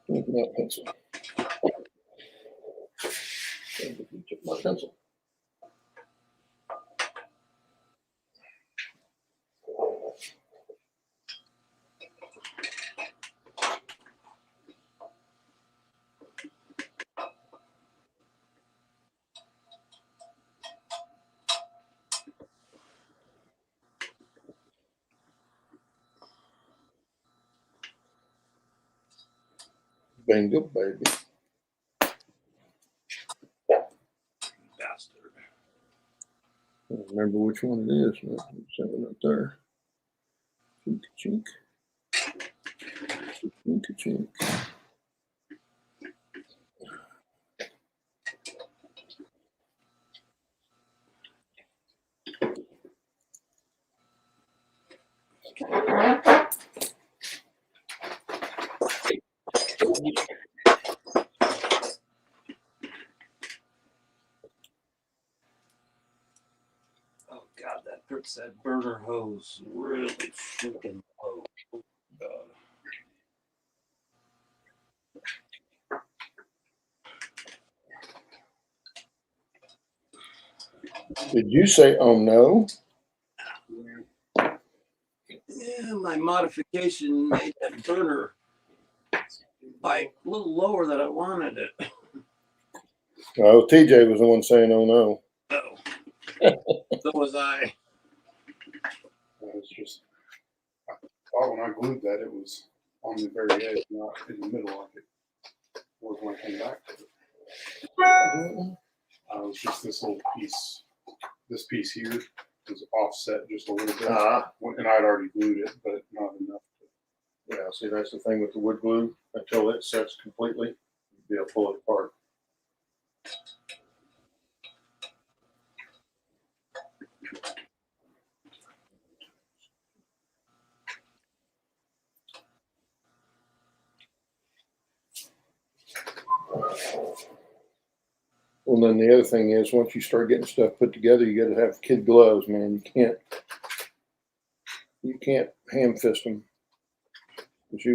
Look at that pencil. My pencil. Bingo, baby. Bastard. I don't remember which one it is. No, something up there. Chink, chink. Chink, chink. Oh God, that hurts. That burner hose really freaking low. Oh God. Did you say, oh no? Yeah, my modification made that burner like a little lower than I wanted it. Oh, TJ was the one saying, oh no. Oh, so was I. It's just, I thought when I glued that, it was on the very edge, not in the middle like it was when I came back to it. It was just this little piece. This piece here was offset just a little bit. And I'd already glued it, but not enough. Yeah, see, that's the thing with the wood glue. Until it sets completely, you'll be able to pull it apart. Well, then the other thing is, once you start getting stuff put together, you got to have kid gloves, man. You can't ham fist them, because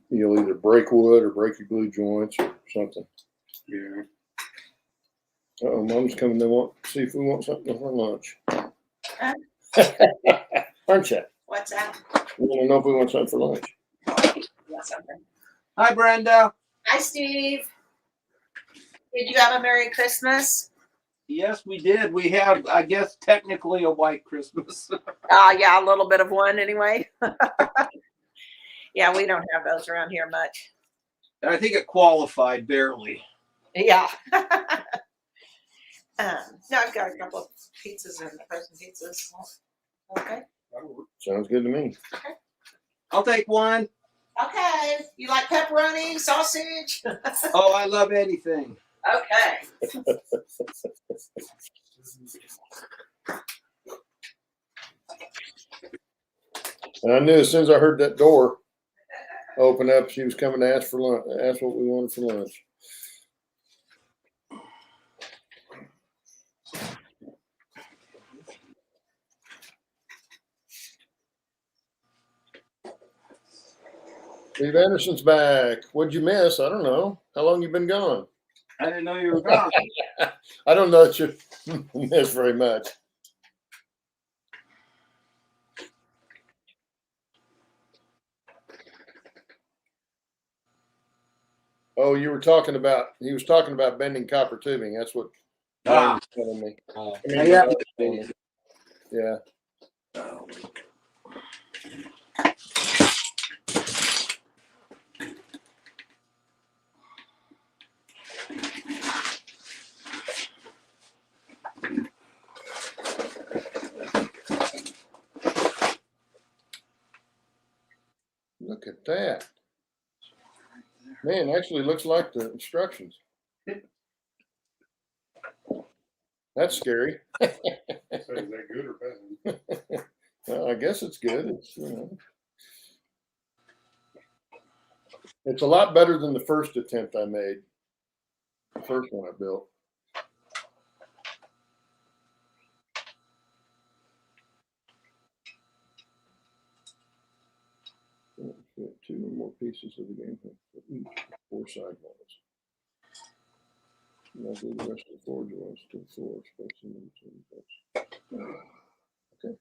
you'll either break wood or break your glue joints or something. Yeah. Oh, Mom's coming to see if we want something for lunch. Aren't you? What's that? We want to know if we want something for lunch. Yes, okay. Hi, Brenda. Hi, Steve. Did you have a Merry Christmas? Yes, we did. We have, I guess, technically a white Christmas. Yeah, a little bit of one anyway. Yeah, we don't have those around here much. I think it qualified barely. Yeah. No, I've got a couple of pizzas and frozen pizzas. Okay. Sounds good to me. I'll take one. Okay. You like pepperoni, sausage? Oh, I love anything. Okay. And I knew as soon as I heard that door open up, she was coming to ask for lunch, ask what we wanted for lunch. Steve Anderson's back. What'd you miss? I don't know. How long you been gone? I didn't know you were gone. I don't know that you miss very much. Oh, he was talking about bending copper tubing. That's what Wayne Ah, was telling me. yeah. Yeah. Look at that. Man, actually looks like the instructions. That's scary. So is that good or bad? Well, I guess it's good. It's a lot better than the first attempt I made. The first one I built. Fit 2 or more pieces of the game for each 4 sidewalls. And I'll do the rest of the floor joints to the floor, spacing in between those. Okay.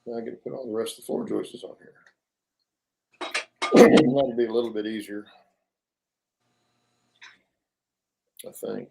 Now I get to put all the rest of the floor joists on here. That'll be a little bit easier, I think.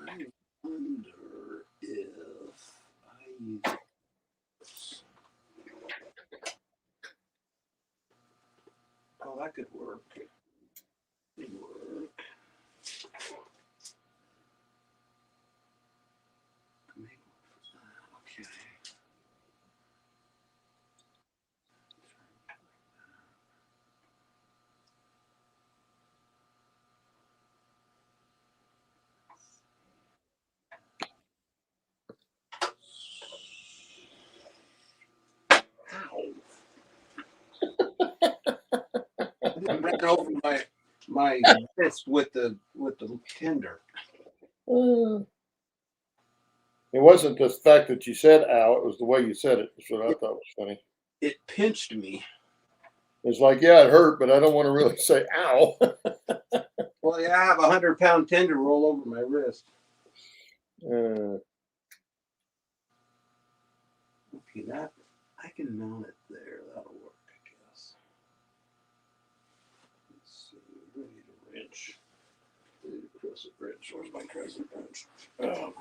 I wonder if I use this. Oh, that could work. Could work. Okay. I just ran over my wrist with the tender. It wasn't the fact that you said "ow"; it was the way you said it. That's what I thought was funny. It pinched me. It's like, yeah, it hurt, but I don't want to really say "ow." Well, yeah, I have a 100-pound tender roll over my wrist. uh, Okay, that I can mount it there. That'll work, I guess. Let's see. We need a wrench. I need a crescent wrench. Where's my crescent wrench? Oh,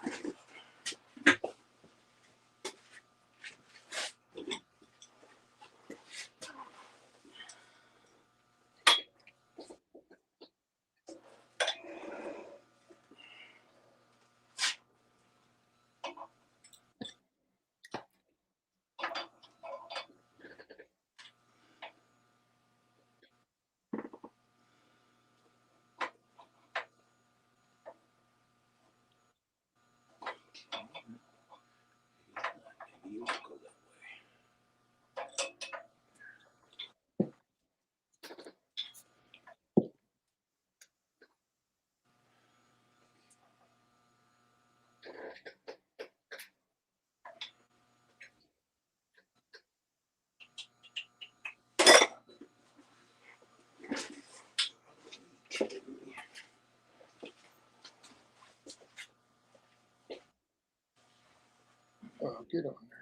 get on there.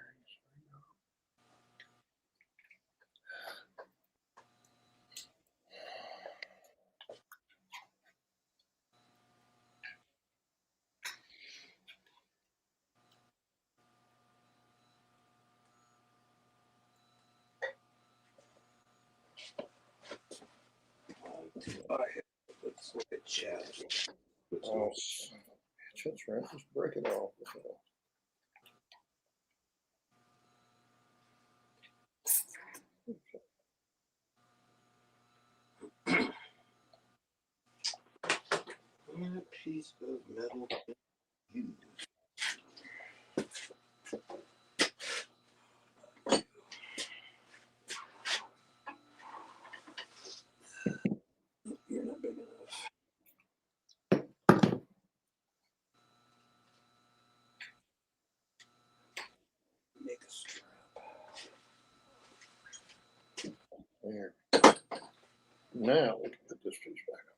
Let's look at chat. Oh, that's right. Just break it off. A piece of metal. You're not big enough. Make a strap. There. Now we can put this piece back on.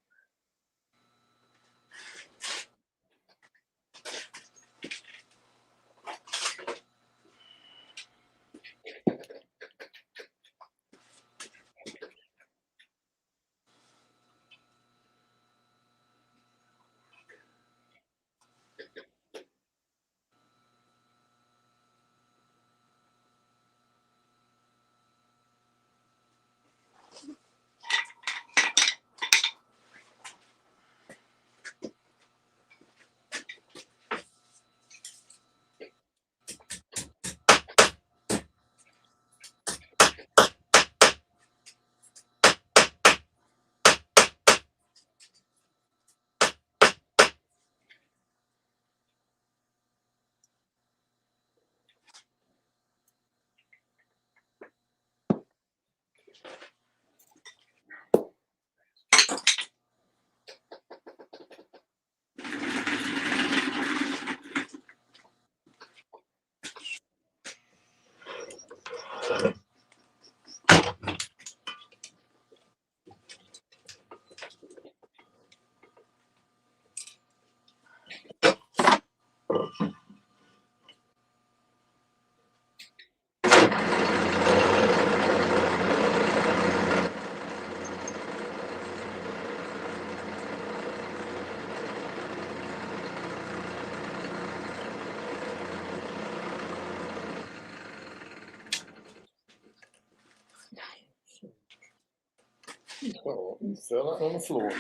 Oh, you fell out on the floor.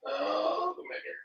Oh, the maker.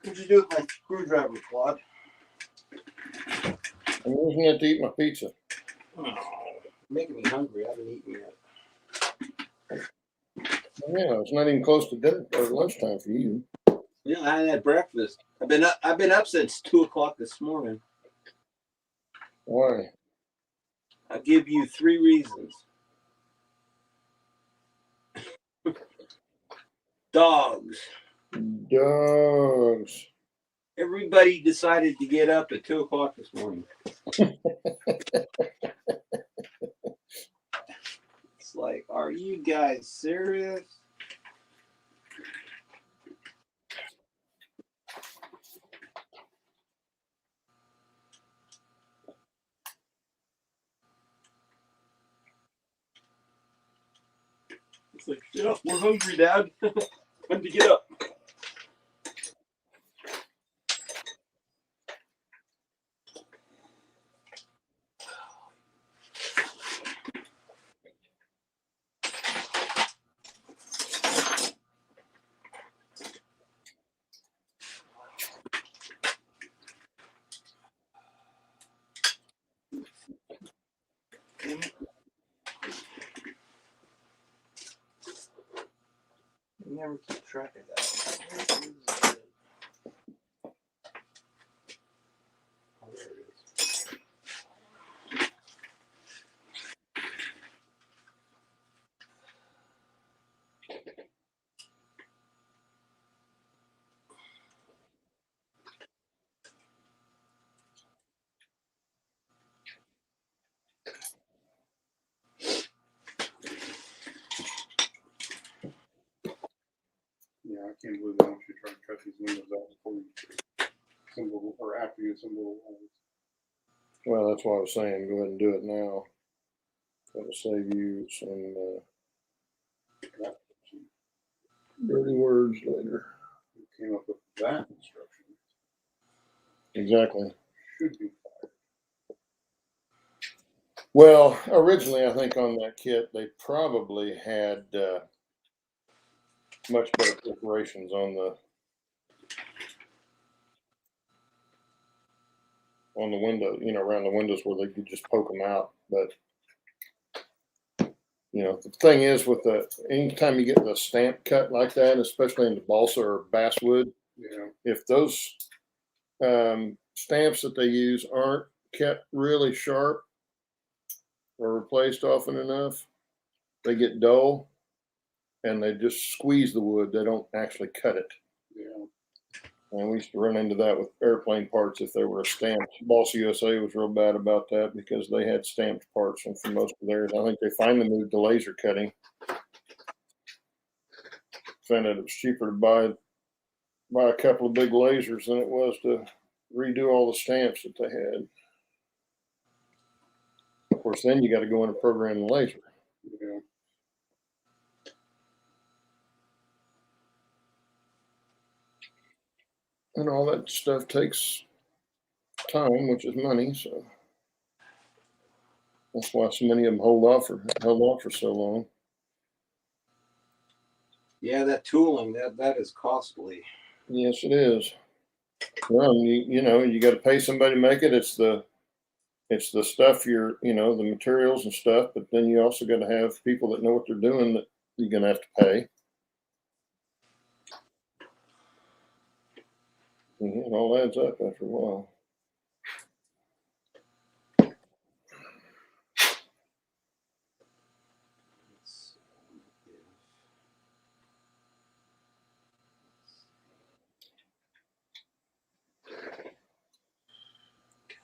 What'd you do with my screwdriver, Claude? I'm using it to eat my pizza. Oh, making me hungry. I haven't eaten yet. Yeah, it's not even close to dinner or lunchtime for you. Yeah, I hadn't had breakfast. I've been up since 2:00 this morning. Why? I'll give you 3 reasons. Dogs. Dogs. Everybody decided to get up at 2 o'clock this morning. It's like, are you guys serious? It's like, yeah, we're hungry, Dad. Time to get up. Damn it. I never keep track of that. Where is it? Oh, there it is. Yeah, I can't believe they want you to try and cut these windows out before you assemble or after you assemble the walls. Well, that's why I was saying go ahead and do it now. That'll save you some dirty words later. Who came up with that instruction? Exactly. Should be fired. Well, originally, I think on that kit, they probably had much better perforations on the window, around the windows where they could just poke them out. But, the thing is anytime you get the stamp cut like that, especially in the balsa or basswood, Yeah, if those stamps that they use aren't kept really sharp or replaced often enough, they get dull and they just squeeze the wood. They don't actually cut it. yeah. And we used to run into that with airplane parts if they were stamped. Balsa USA was real bad about that because they had stamped parts, and for most of theirs, I think they finally moved to laser cutting. Found out it was cheaper to buy a couple of big lasers than it was to redo all the stamps that they had. Of course, then you got to go in and program the laser. Yeah. And all that stuff takes time, which is money. So that's why so many of them held off for so long. Yeah, that tooling, that is costly. Yes, it is. Well, you got to pay somebody to make it. It's the stuff the materials and stuff, but then you also got to have people that know what they're doing that you're going to have to pay. And it all adds up after a while.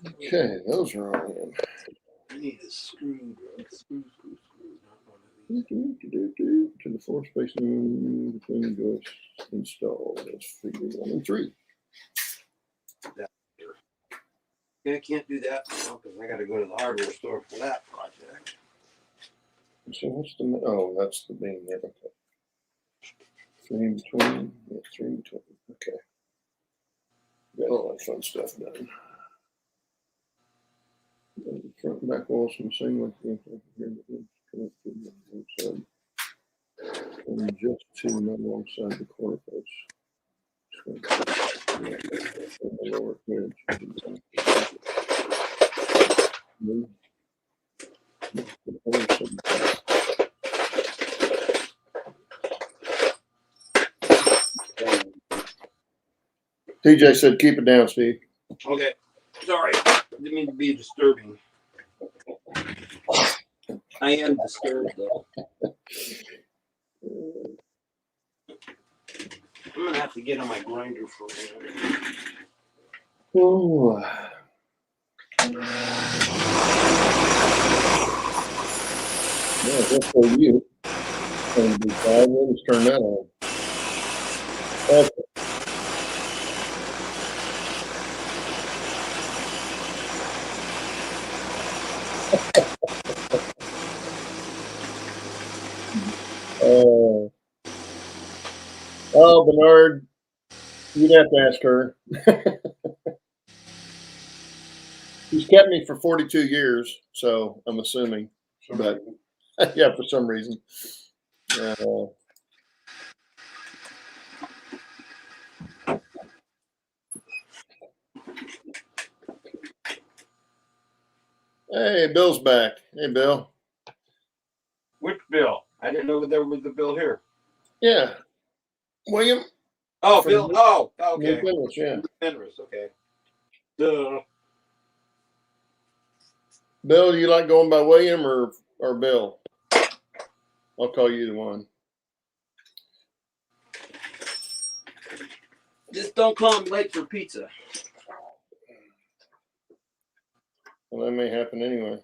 Okay, those are all in. I need a screw. Screw. Not one of these. To the floor spacing between the joists installed. That's figure 1 and 3. Yeah, I can't do that now because I got to go to the hardware store for that project. So what's that's the beam there. Okay. 3 in between. Yeah, 3 in between. Okay. Got all that fun stuff done. The front and back walls from the same length here connected inside. And just to not alongside the corner posts. The lower edge. TJ said, "Keep it down, Steve." Okay, sorry, didn't mean to be disturbing. I am disturbed though. I'm gonna have to get on my grinder for a minute. Ooh. Yeah, that's for you. And the guy, let's turn that on. Okay. Oh, Bernard, you'd have to ask her. She's kept me for 42 years, so I'm assuming. But yeah, for some reason. Hey, Bill's back. Hey, Bill. Which bill? I didn't know there was a bill here. Yeah, William. Oh, From Bill. Oh, okay. New Business, yeah. Penrose, okay. Duh. Bill, do you like going by William or Bill? I'll call you the one. Just don't call me late for pizza. Well, that may happen anyway.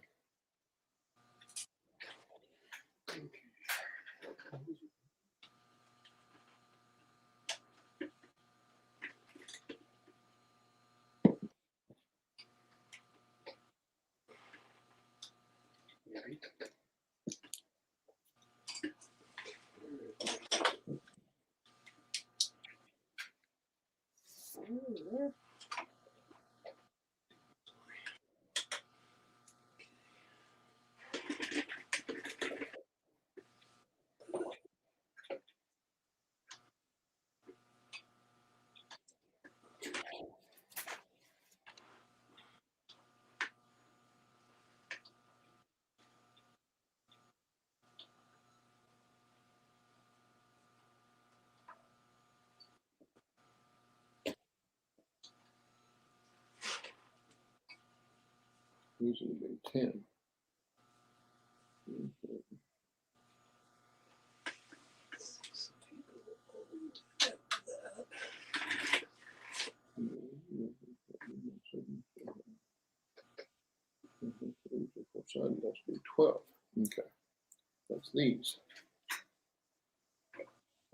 Usually be 10. Must be 12. Okay, that's these,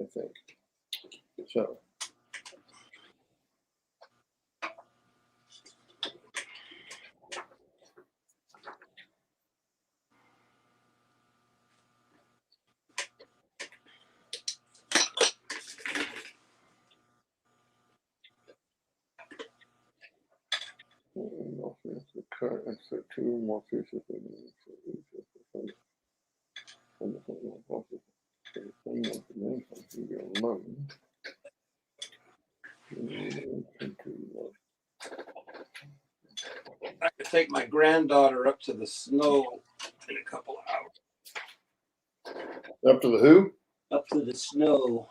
I think. So. Cut and set 2 more pieces of I could take my granddaughter up to the snow in a couple of hours. Up to the who? Up to the snow.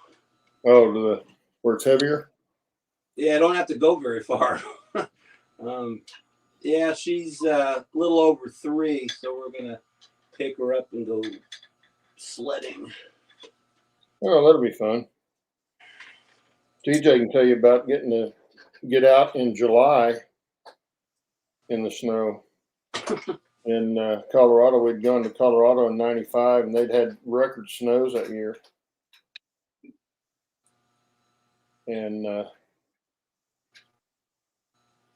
Oh, to the where it's heavier? Yeah, I don't have to go very far. Yeah, she's a little over 3, so we're going to pick her up and go sledding. Oh, that'll be fun. TJ can tell you about getting to get out in July in the snow. In Colorado, we'd gone to Colorado in '95, and they'd had record snows that year. And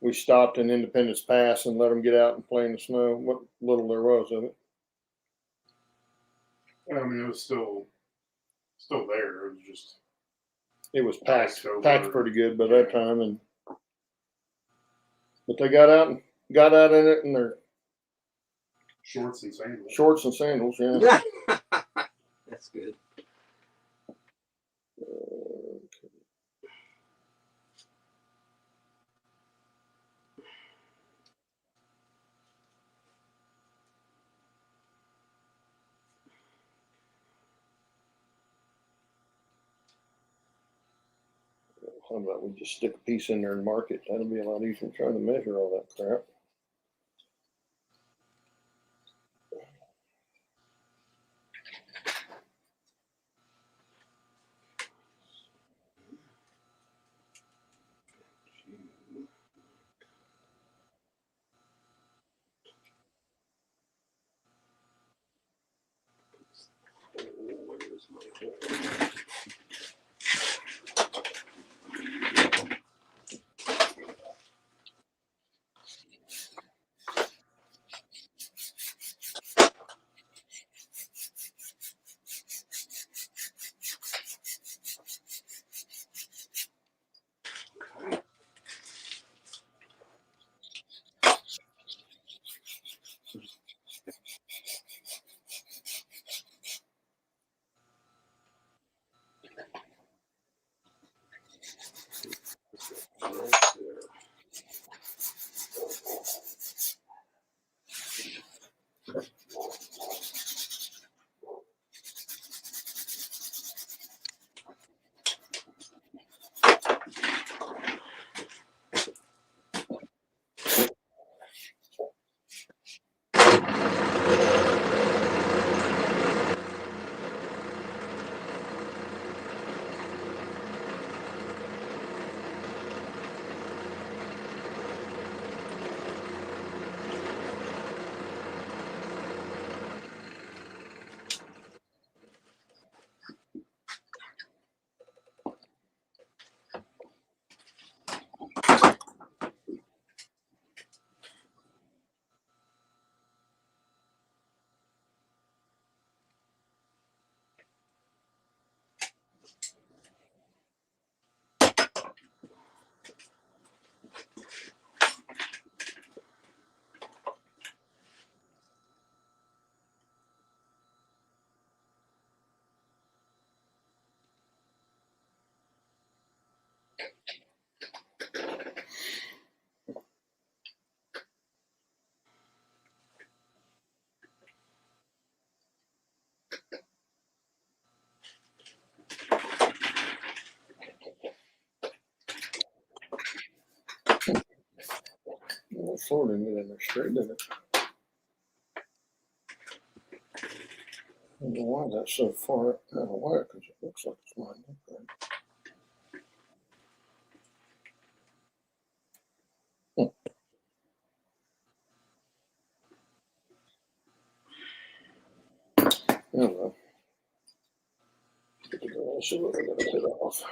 we stopped in Independence Pass and let them get out and play in the snow, what little there was of it. I mean, it was still there. It was just. It was packed pretty good by that time, but they got out in it in their Shorts and sandals. shorts and sandals, yeah. That's good. How about we just stick a piece in there and mark it? That'll be a lot easier than trying to measure all that crap. Well, Florida didn't get in there straight, did it? I don't know why that's so far out of whack, because it looks like it's lined up right. Oh well. Let's see what we're gonna hit off.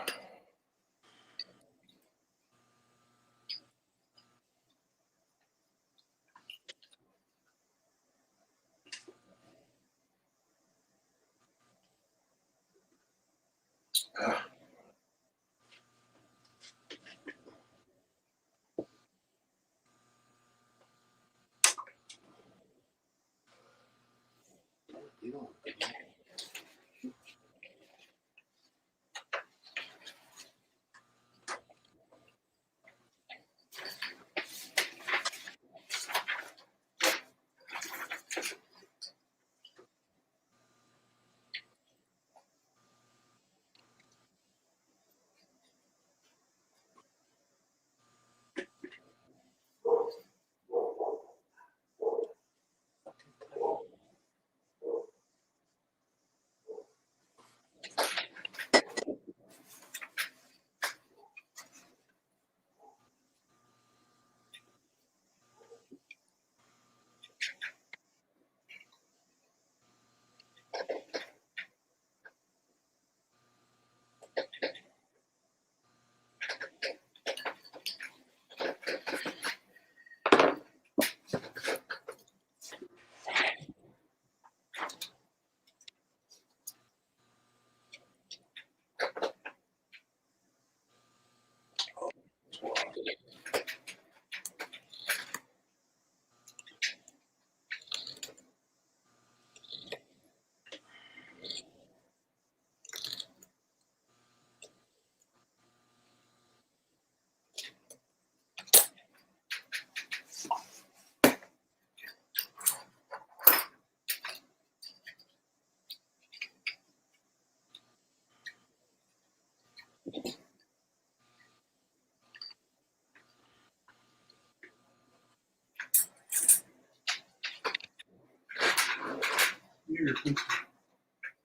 Your pencil.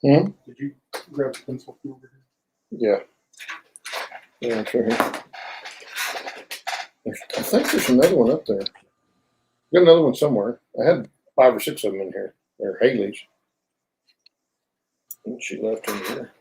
Hmm? Did you grab the pencil from over here? Yeah. Yeah, it's right here. I think there's another one up there. Got another one somewhere. I had 5 or 6 of them in here. They're Haley's. And she left them here.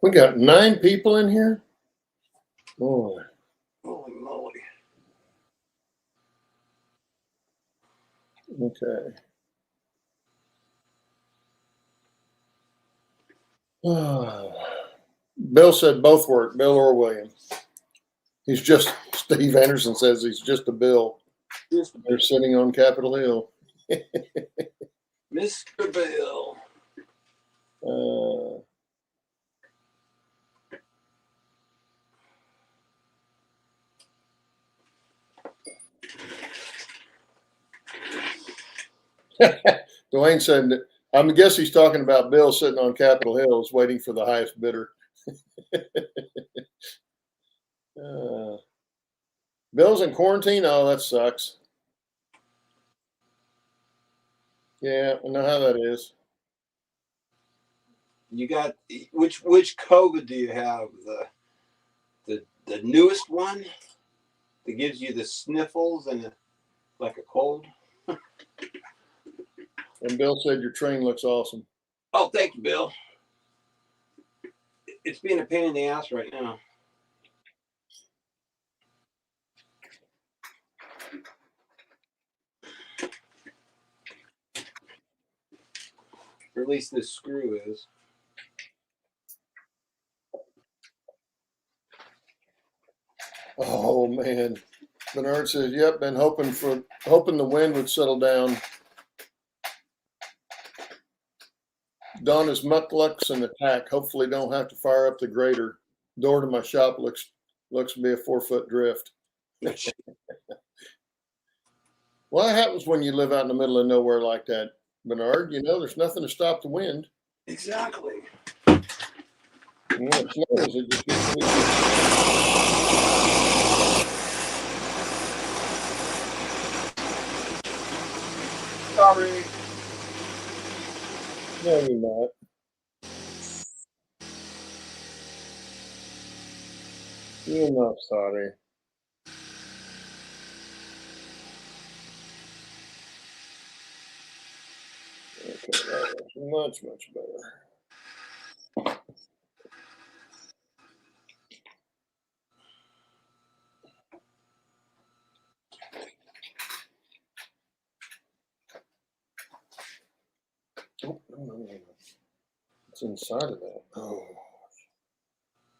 We got 9 people in here. Boy. Holy moly. Okay. Bill said both work, Bill or William. He's just, Steve Anderson says he's just a Bill. They're sitting on Capitol Hill. Mr. Bill. Dwayne said, I guess he's talking about Bill sitting on Capitol Hill is waiting for the highest bidder. Bill's in quarantine? Oh, that sucks. Yeah, I know how that is. You got which COVID do you have? The newest one that gives you the sniffles and like a cold? And Bill said your train looks awesome. Oh, thank you, Bill. It's being a pain in the ass right now. Or at least this screw is. Oh man. Bernard says, yep, been hoping the wind would settle down. Donna's mucklucks and attack. Hopefully don't have to fire up the grader. Door to my shop looks to be a 4-foot drift. What happens when you live out in the middle of nowhere like that, Bernard? You know, there's nothing to stop the wind. Exactly. And when it snows, it just gets really Sorry. No, you're not. You're not sorry. Okay, that was much better. Oh, no. It's inside of that. Oh,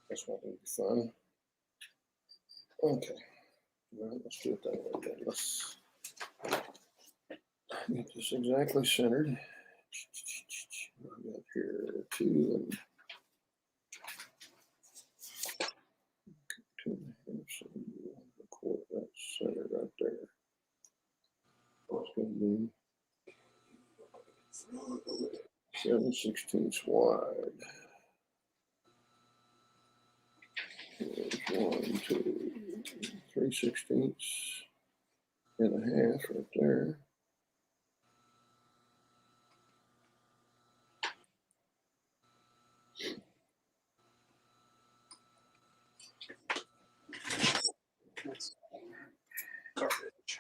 that's not going to be fun. Okay. Well, let's do it that way then. Let's get this exactly centered. I got here 2 and 2.5. So you want to record that center right there. That's going to be 7/16 wide. There's 1, 2, 3/16 and a half right there. That's garbage.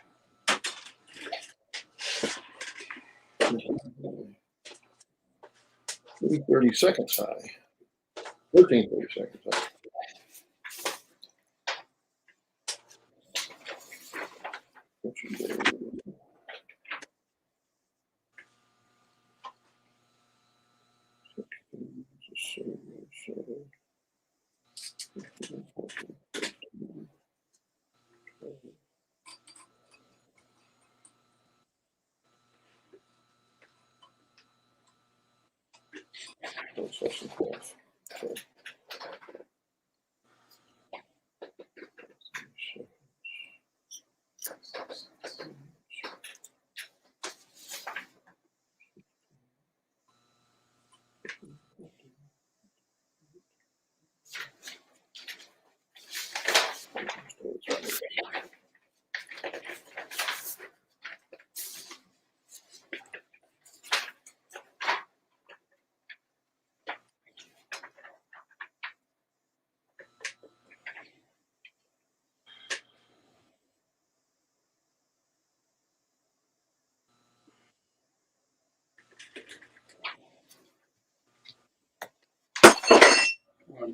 30 seconds high. 13 30 seconds high. What you do?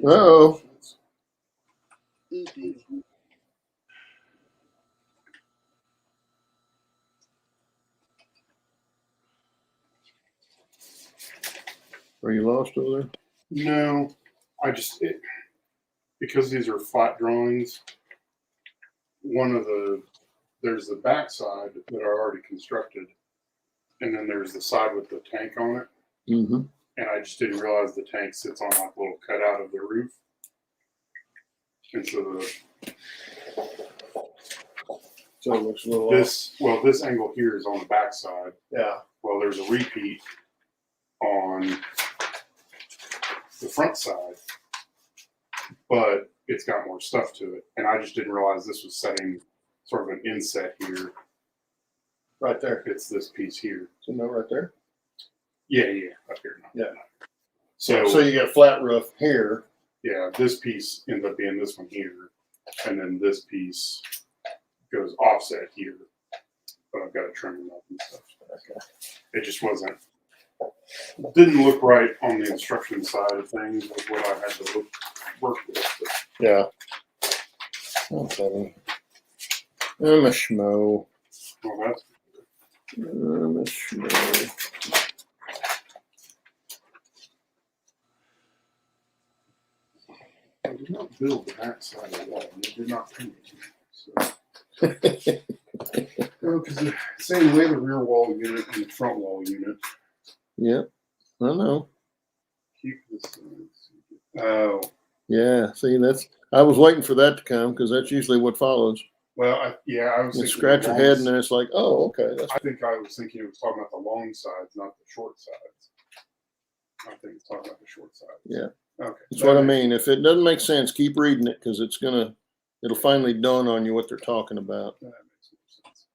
Uh-oh. Are you lost over there? No, because these are flat drawings. There's the back side that are already constructed, and then there's the side with the tank on it. Mm-hmm. And I just didn't realize the tank sits on like a little cutout of the roof. And so So it looks a little this angle here is on the back side. Yeah. Well, there's a repeat on the front side, but it's got more stuff to it. And I just didn't realize this was setting sort of an inset here. Right there. It's this piece here. So no, right there. Yeah, up here. Yeah. So you get a flat roof here. yeah, this piece ends up being this one here, and then this piece goes offset here. But I've got to trim them up and stuff. Okay. It just didn't look right on the instruction side of things with what I had to work with. But Yeah. Okay. I'm a schmo. well, that's I'm a schmo. I did not build the back side of the wall. They did not paint it. So. Because the same way the rear wall unit and the front wall unit. Yep. I know. Keep this. Oh. Yeah. See, I was waiting for that to come because that's usually what follows. Well, I was You thinking scratch the your long head and then it's like, oh, okay. I think I was thinking it was talking about the long sides, not the short sides. I think it's talking about the short sides. Yeah. Okay. That's what I mean. If it doesn't make sense, keep reading it because it'll finally dawn on you what they're talking about. That makes more sense.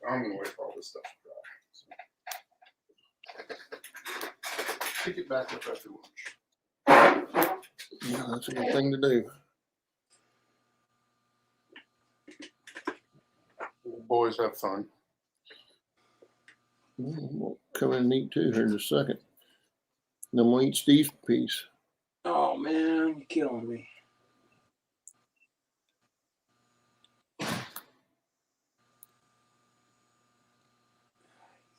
I'm gonna wait for all this stuff to dry. So. Take it back up after lunch. Yeah, that's a good thing to do. Boys have fun. We'll come in and eat too here in just a second. Then we'll eat Steve's piece. Oh man, you're killing me.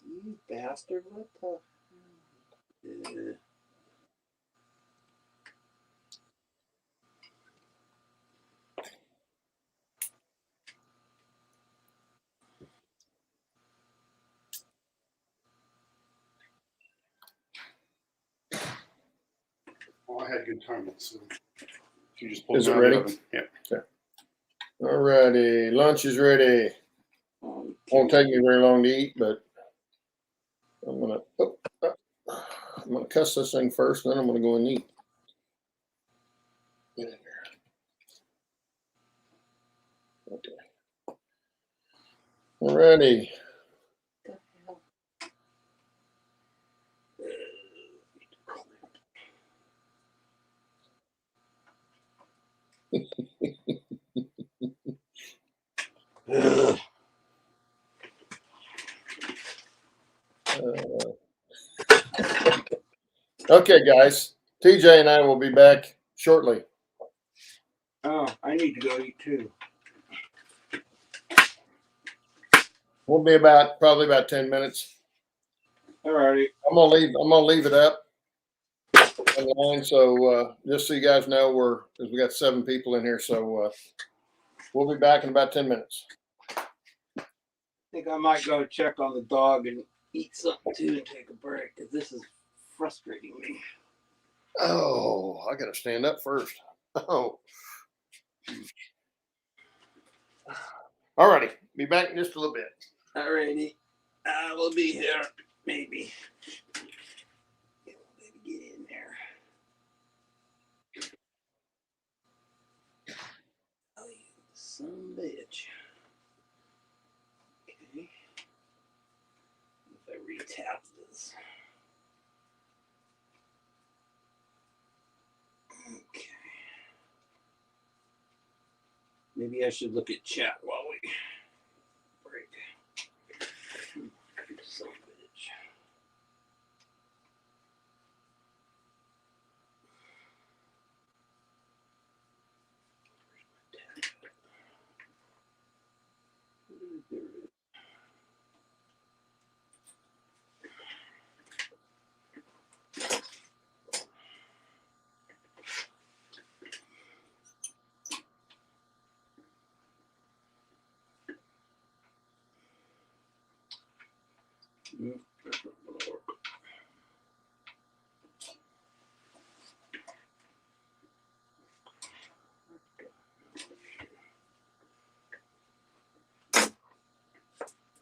You bastard, what the? Well, I had a good time. So you just pulled Is it out of the ready? oven. Yeah. All righty. Lunch is ready. Won't take me very long to eat, but I'm gonna cuss this thing first, then I'm gonna go and eat. Get in there. Okay. All righty. Okay, guys. TJ and I will be back shortly. Oh, I need to go eat too. We'll be probably about 10 minutes. Alrighty. I'm gonna leave it up online, so just so you guys know, because we got 7 people in here, so we'll be back in about 10 minutes. I think I might go check on the dog and eat something too and take a break because this is frustrating me. Oh, I gotta stand up first. Oh. All righty. Be back in just a little bit. Alrighty. I will be here. Maybe. Maybe get in there. Oh, you son of a bitch. Okay. If I retap this. Okay. Maybe I should look at chat while we break. Son of a bitch.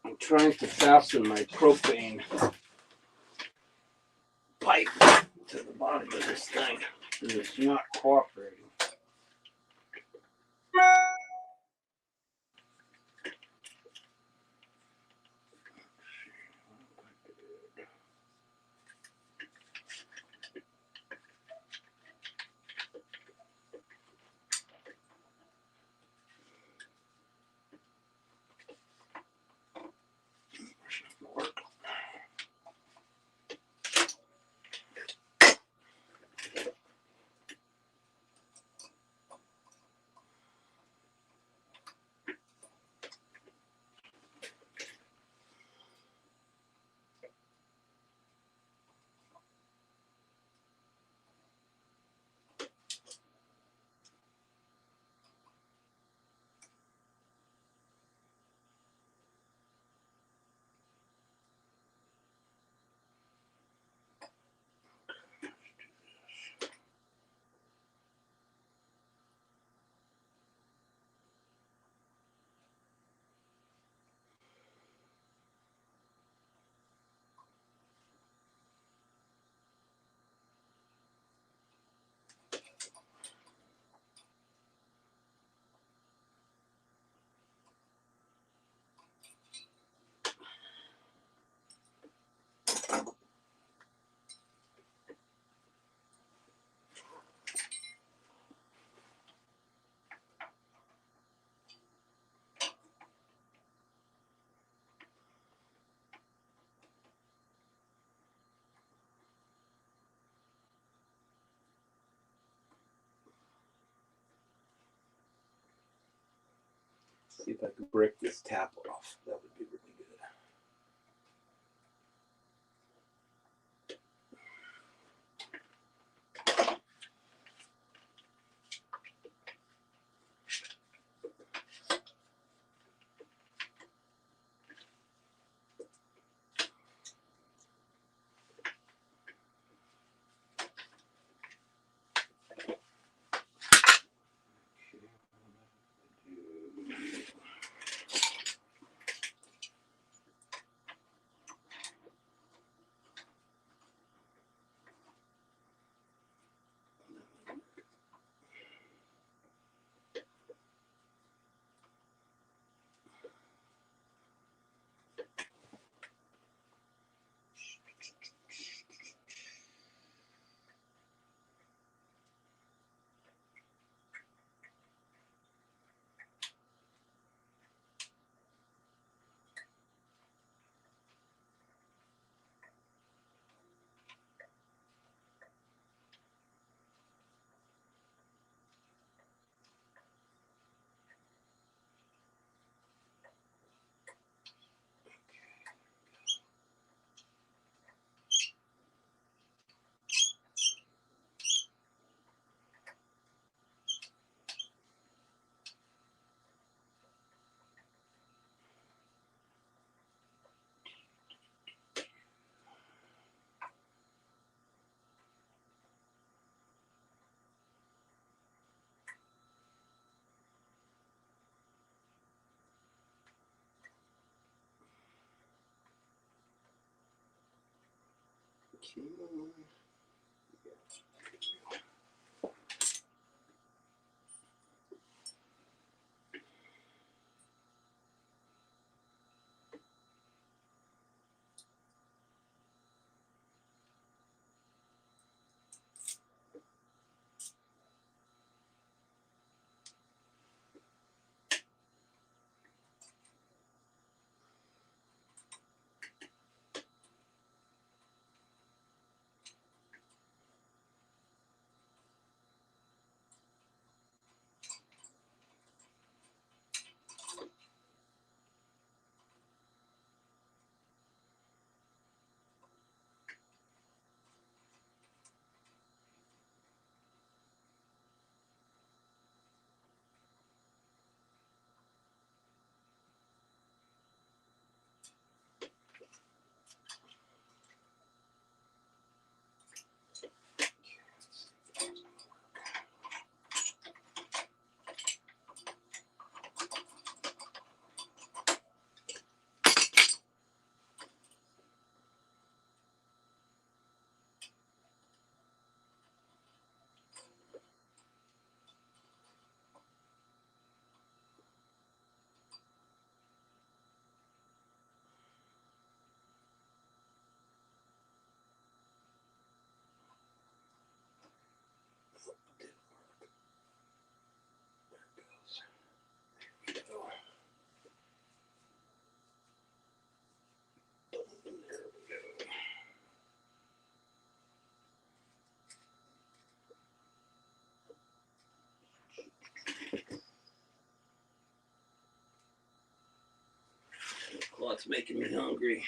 I'm trying to fasten my propane pipe to the bottom of this thing, and it's not cooperating. See if I can break this tap off. That would be really good. it's making me hungry.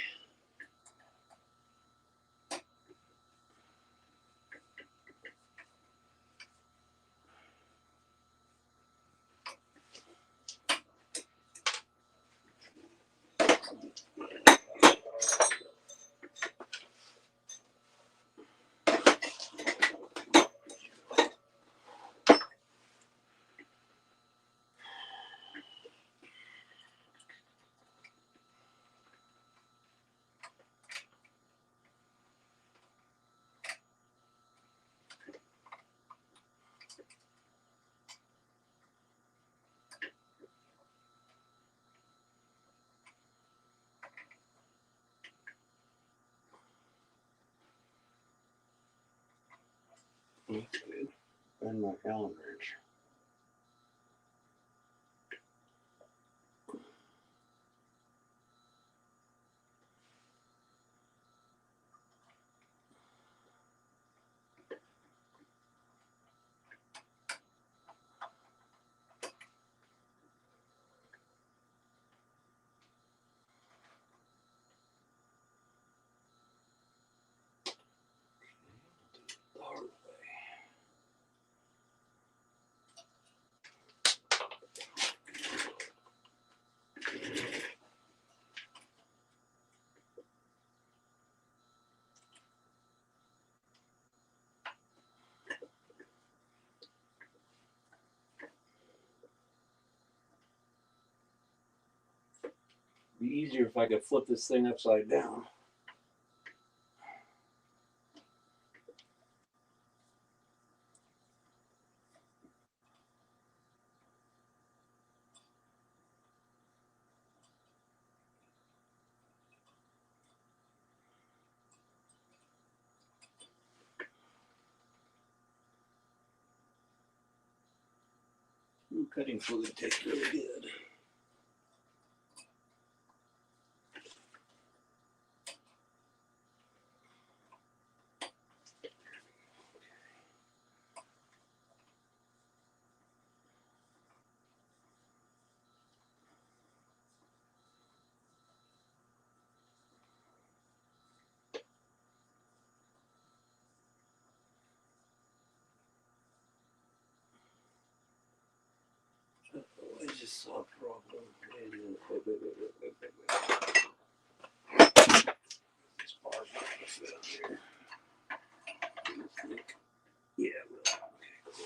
That's good. And my Allen wrench. Hard way. Be easier if I could flip this thing upside down. Ooh, cutting fluid tastes really good. Oh, I just saw a problem. Wait a minute. Wait. This bar's not gonna fit on here. Yeah, it will. Okay, cool.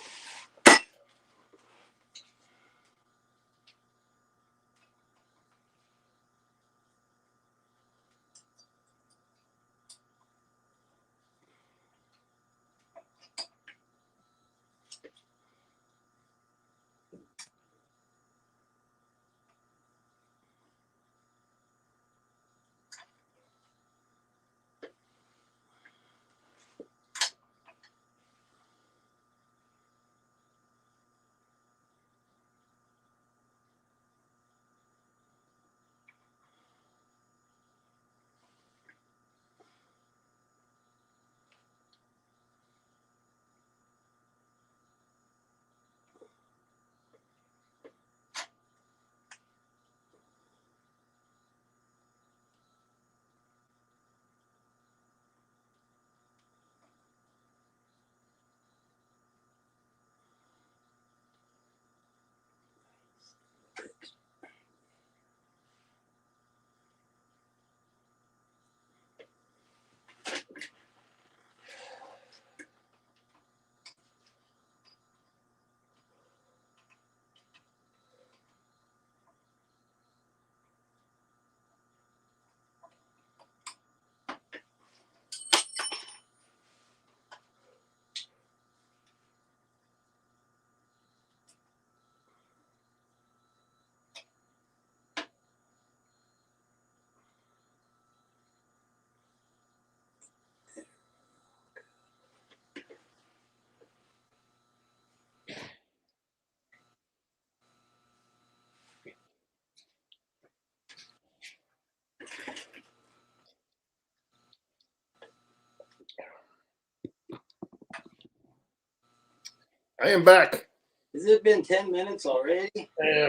I am back. Has it been 10 minutes already?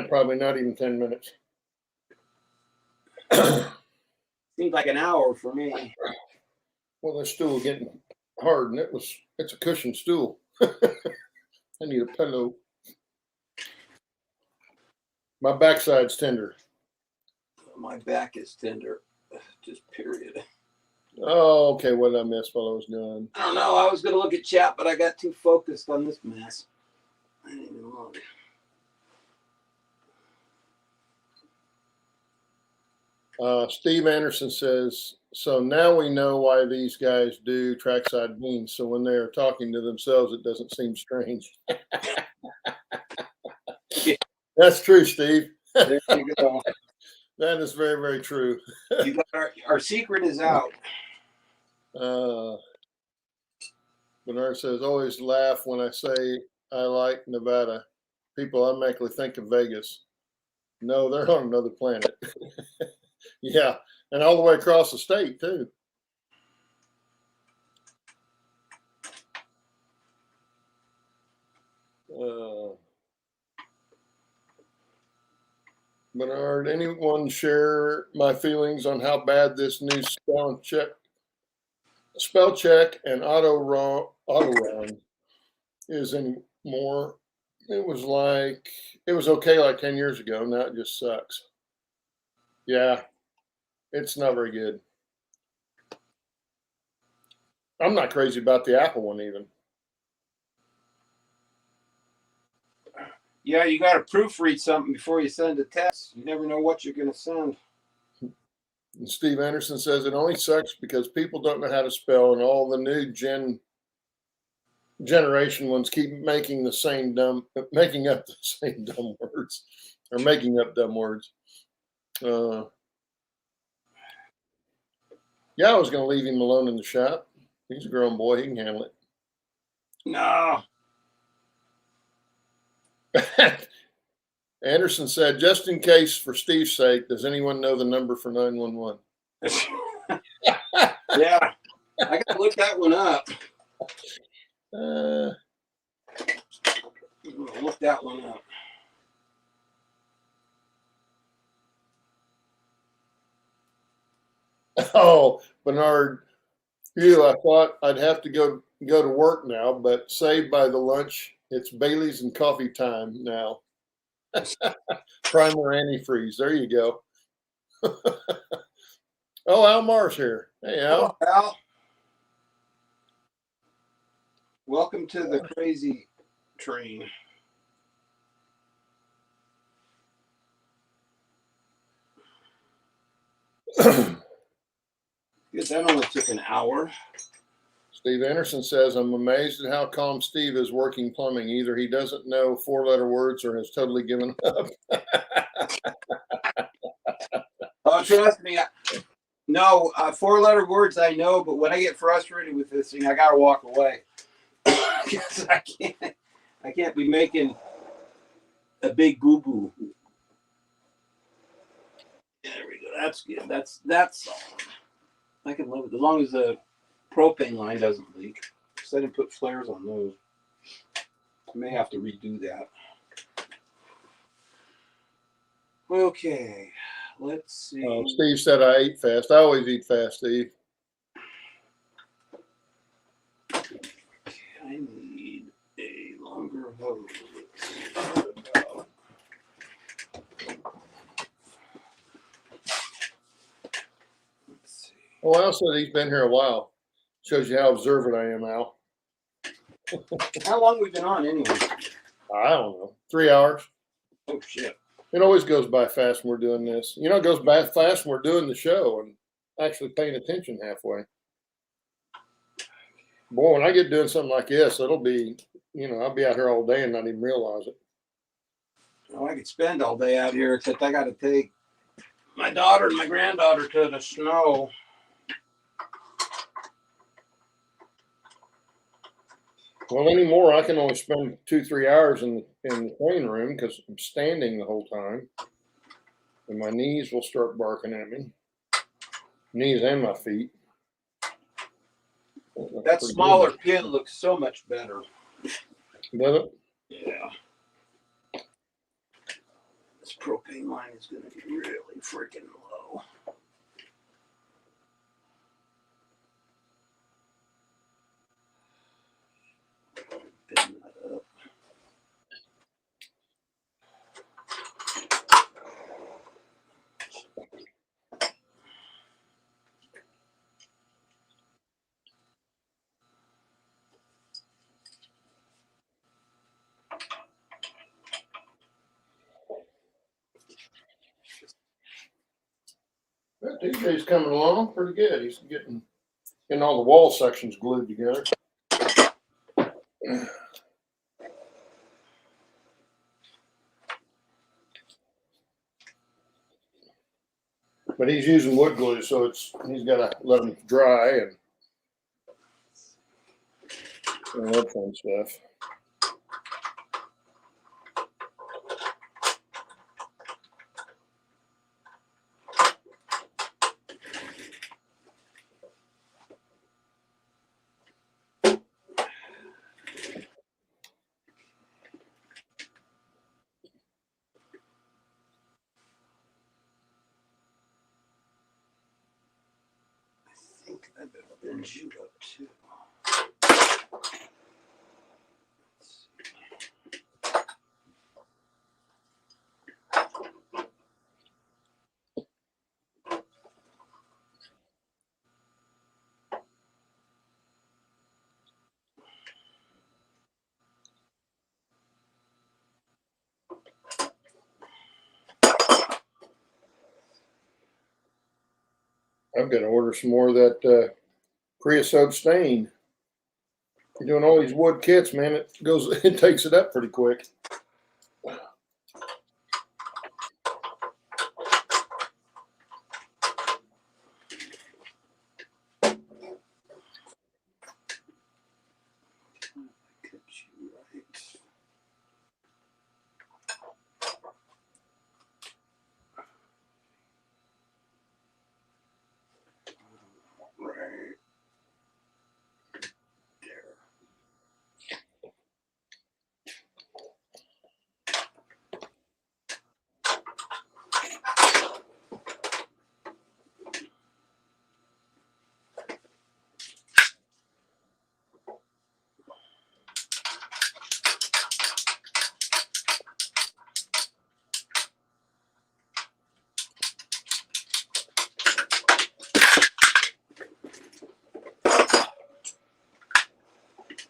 Probably not even 10 minutes. Seems like an hour for me. Well, the stool getting hard, and it's a cushioned stool. I need a pillow. My backside's tender. My back is tender. Just period. Oh, okay. What did I miss while I was gone? I don't know. I was going to look at chat, but I got too focused on this mess. I didn't even look. Steve Anderson says, so now we know why these guys do Trackside Beans. So when they're talking to themselves, it doesn't seem strange. That's true, Steve. There you go. That is very, very true. You got our secret is out. Bernard says, always laugh when I say I like Nevada. People automatically think of Vegas. No, they're on another planet. Yeah, and all the way across the state, too. Bernard, anyone share my feelings on how bad this new spell check and auto run is anymore? It was okay like 10 years ago. Now it just sucks. Yeah, it's not very good. I'm not crazy about the Apple one even. Yeah, you got to proofread something before you send a text. You never know what you're going to send. And Steve Anderson says it only sucks because people don't know how to spell, and all the new generation ones keep making up the same dumb words, or making up dumb words. Yeah, I was going to leave him alone in the shop. He's a grown boy; he can handle it. No. Anderson said, just in case, for Steve's sake, does anyone know the number for 911? Yeah, I got to look that one up. Look that one up. Oh, Bernard, I thought I'd have to go to work now, but saved by the lunch. It's Bailey's and coffee time now. Primer antifreeze. There you go. Oh, Al Mar's here. Hey, Al. Hello, Al. Welcome to the crazy train. Good, that only took an hour. Steve Anderson says, I'm amazed at how calm Steve is working plumbing. Either he doesn't know 4-letter words or has totally given up. Oh, trust me. No, 4-letter words I know, but when I get frustrated with this thing, I got to walk away. Because I can't be making a big boo-boo. There we go. That's good. That's all. I can live with it as long as the propane line doesn't leak. Because I didn't put flares on those. I may have to redo that. Okay, let's see. Steve said I ate fast. I always eat fast, Steve. I need a longer hose. Let's see. Oh, Al said he's been here a while. Shows you how observant I am, Al. How long we been on anyway? I don't know. 3 hours. Oh shit. It always goes by fast when we're doing this. You know, it goes by fast when we're doing the show and actually paying attention halfway. Boy, when I get doing something like this, it'll be, I'll be out here all day and not even realize it. Oh, I could spend all day out here, except I got to take my daughter and my granddaughter to the snow. Well, anymore, I can only spend 2-3 hours in the training room because I'm standing the whole time. And my knees will start barking at me. Knees and my feet. That smaller pin looks so much better. Does it? Yeah. This propane line is going to be really freaking low. DJ's coming along pretty good. He's getting all the wall sections glued together. But he's using wood glue, so he's got to let them dry and all that fun stuff. I think I better bend you up too. I've got to order some more of that creosote stain. You're doing all these wood kits, man. It takes it up pretty quick. Get you right. Right there.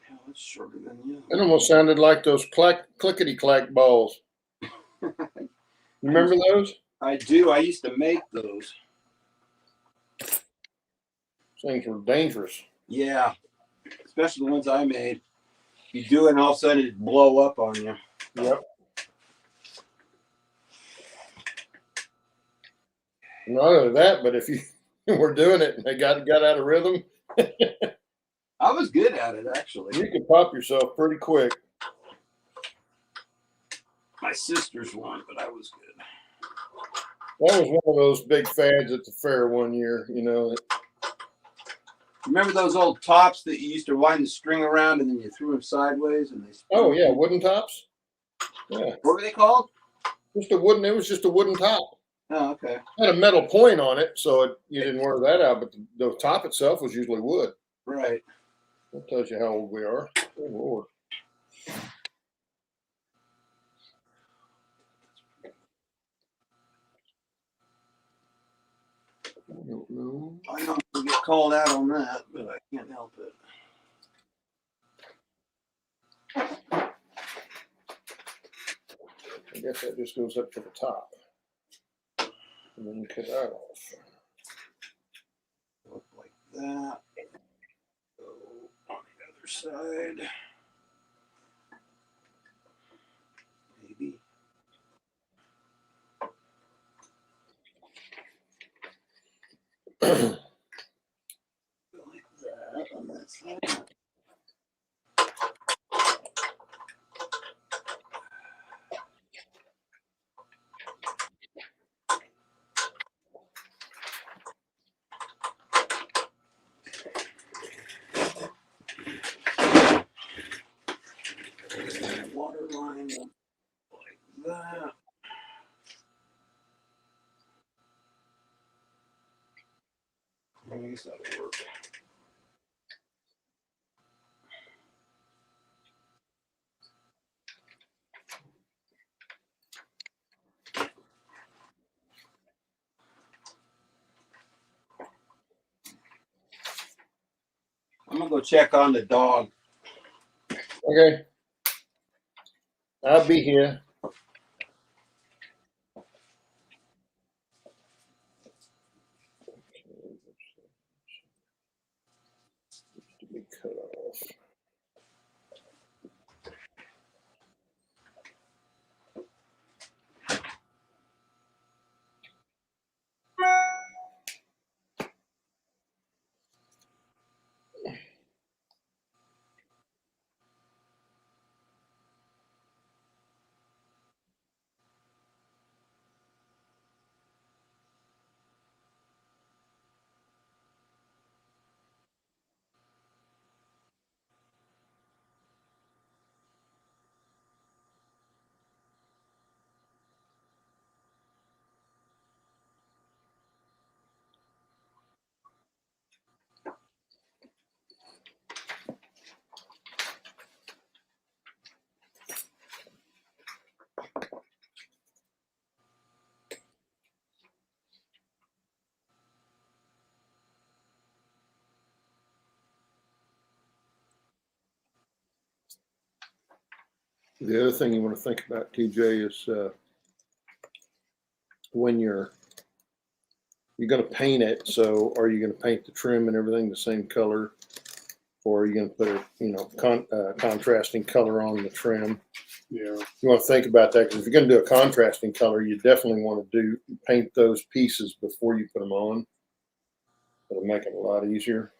Hell, it's shorter than you. It almost sounded like those clickety clack balls. You remember those? I do. I used to make those. Things were dangerous. Yeah, especially the ones I made. You do it, and all of a sudden it blow up on you. Yep. Not only that, but if you were doing it and they got out of rhythm, I was good at it, actually. you could pop yourself pretty quick. My sister's one, but I was good. That was one of those big fads at the fair one year, you know. Remember those old tops that you used to wind the string around and then you threw them sideways and they spun? Oh yeah, wooden tops. Yeah, What were they called? it was just a wooden top. Oh, okay. It had a metal point on it, so you didn't wear that out, but the top itself was usually wood. Right. That tells you how old we are. Oh Lord. I don't know. I don't get called out on that, but I can't help it. I guess that just goes up to the top. And then you cut that off. Look like that. Go on the other side. Maybe. Go like that on that side. Water line like that. I guess that'll work. I'm gonna go check on the dog. Okay. I'll be here. The other thing you want to think about, TJ, is when you're going to paint it. So are you going to paint the trim and everything the same color, or are you going to put a contrasting color on the trim? Yeah. You want to think about that, because if you're going to do a contrasting color, you definitely want to paint those pieces before you put them on. It'll make it a lot easier.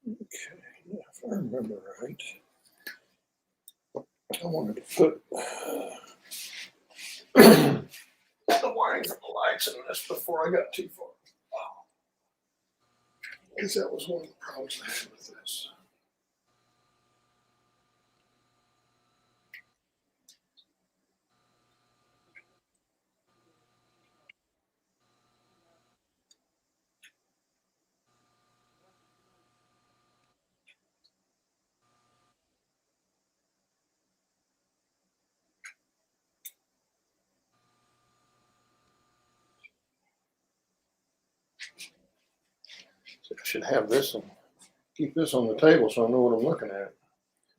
Okay, if I remember right, I wanted to put the wiring for the lights in this before I got too far. Because that was one of the problems I had with this. So I should have this and keep this on the table so I know what I'm looking at.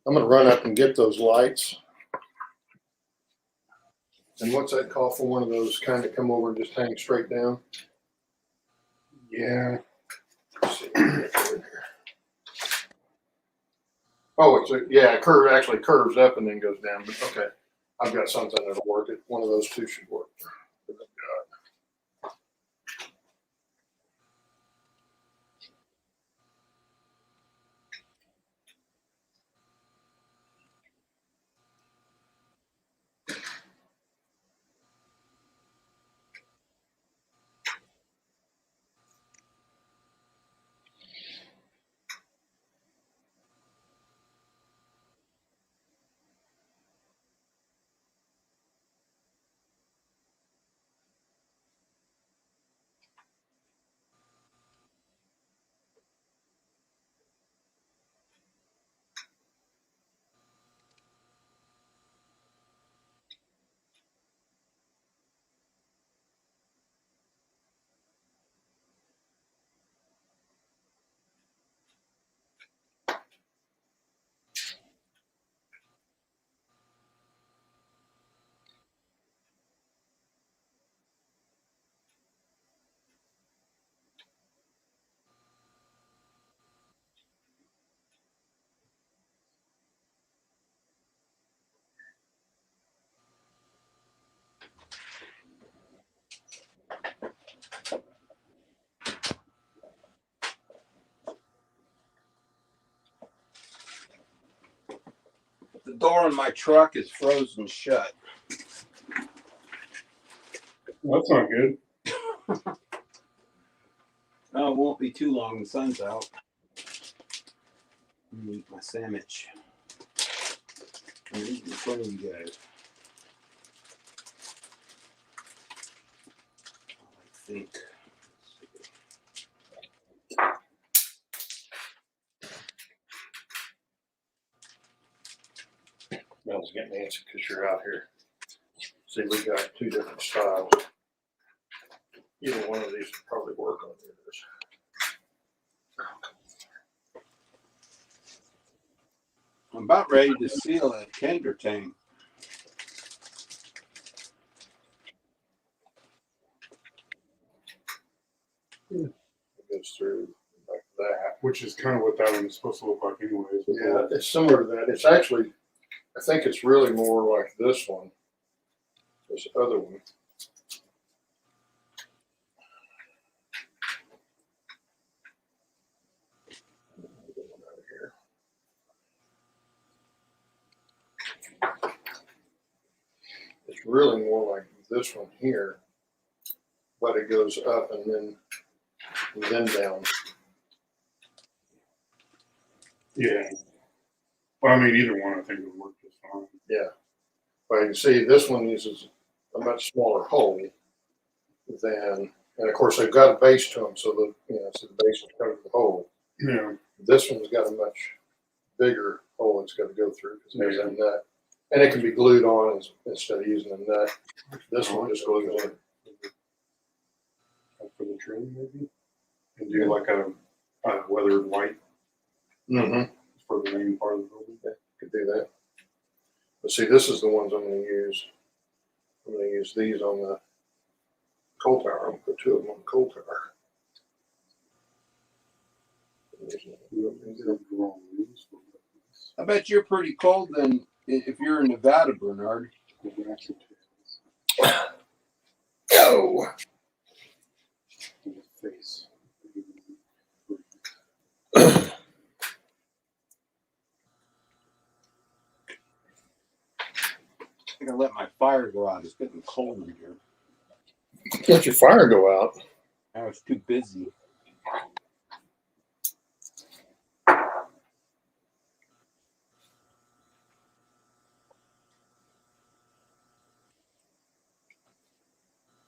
I'm going to run up and get those lights. And what's that called for one of those kind of come over and just hang straight down? Yeah. Let's see. Oh, it actually curves up and then goes down. But okay, I've got something that'll work. One of those two should work. The door in my truck is frozen shut. Well, that's not good. Oh, it won't be too long. The sun's out. I'm gonna eat my sandwich. I'm eating in front of you guys. I think. Mel's getting antsy because you're out here. See, we got two different styles. Either one of these would probably work on yours. I'm about ready to seal a tender tank. It goes through like that. Which is kind of what that one is supposed to look like anyways. Yeah, it's similar to that. It's actually, I think it's really more like this one, this other one. really more like this one here, but it goes up and then down. Yeah. Well, I mean, either one I think would work just fine. Yeah. But you can see this one uses a much smaller hole than, and of course they've got a base to them, so so the base will cover the hole. Yeah. This one's got a much bigger hole it's got to go through because it has a nut, and it can be glued on instead of using a nut. This one just glues in. For the trim, maybe, and do like a weathered white Mm-hmm. for the main part of the building. Yeah, could do that. But see, this is the ones I'm going to use. I'm going to use these on the coal tower. I'm going to put two of them on the coal tower. I bet you're pretty cold then if you're in Nevada, Bernard. Go! Face. I think I let my fire go out. It's getting cold in here. Let your fire go out. I was too busy.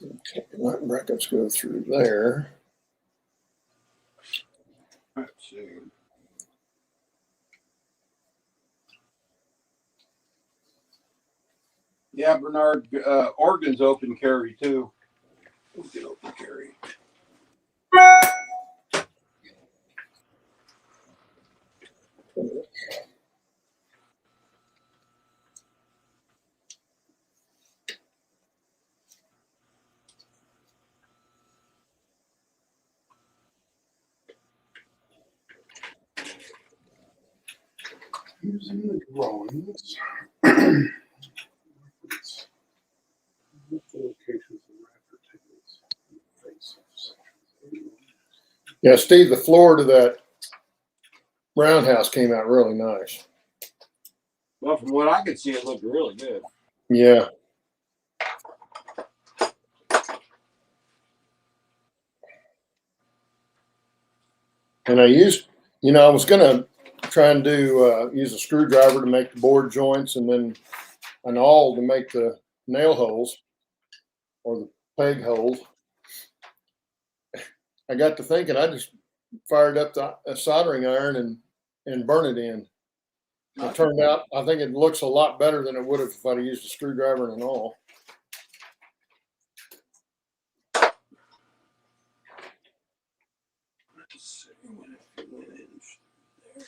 Okay, let brackets go through there. Let's see. Yeah, Bernard, Oregon's open carry too. We'll get open carry. Using the drawings. Yeah, Steve, the floor to that roundhouse came out really nice. Well, from what I could see, it looked really good. Yeah. And I used, I was going to try and use a screwdriver to make the board joints and then an awl to make the nail holes or the peg holes. I got to thinking, I just fired up a soldering iron and burn it in. It turned out, I think it looks a lot better than it would have if I'd have used a screwdriver and an awl. Let's see what it is there.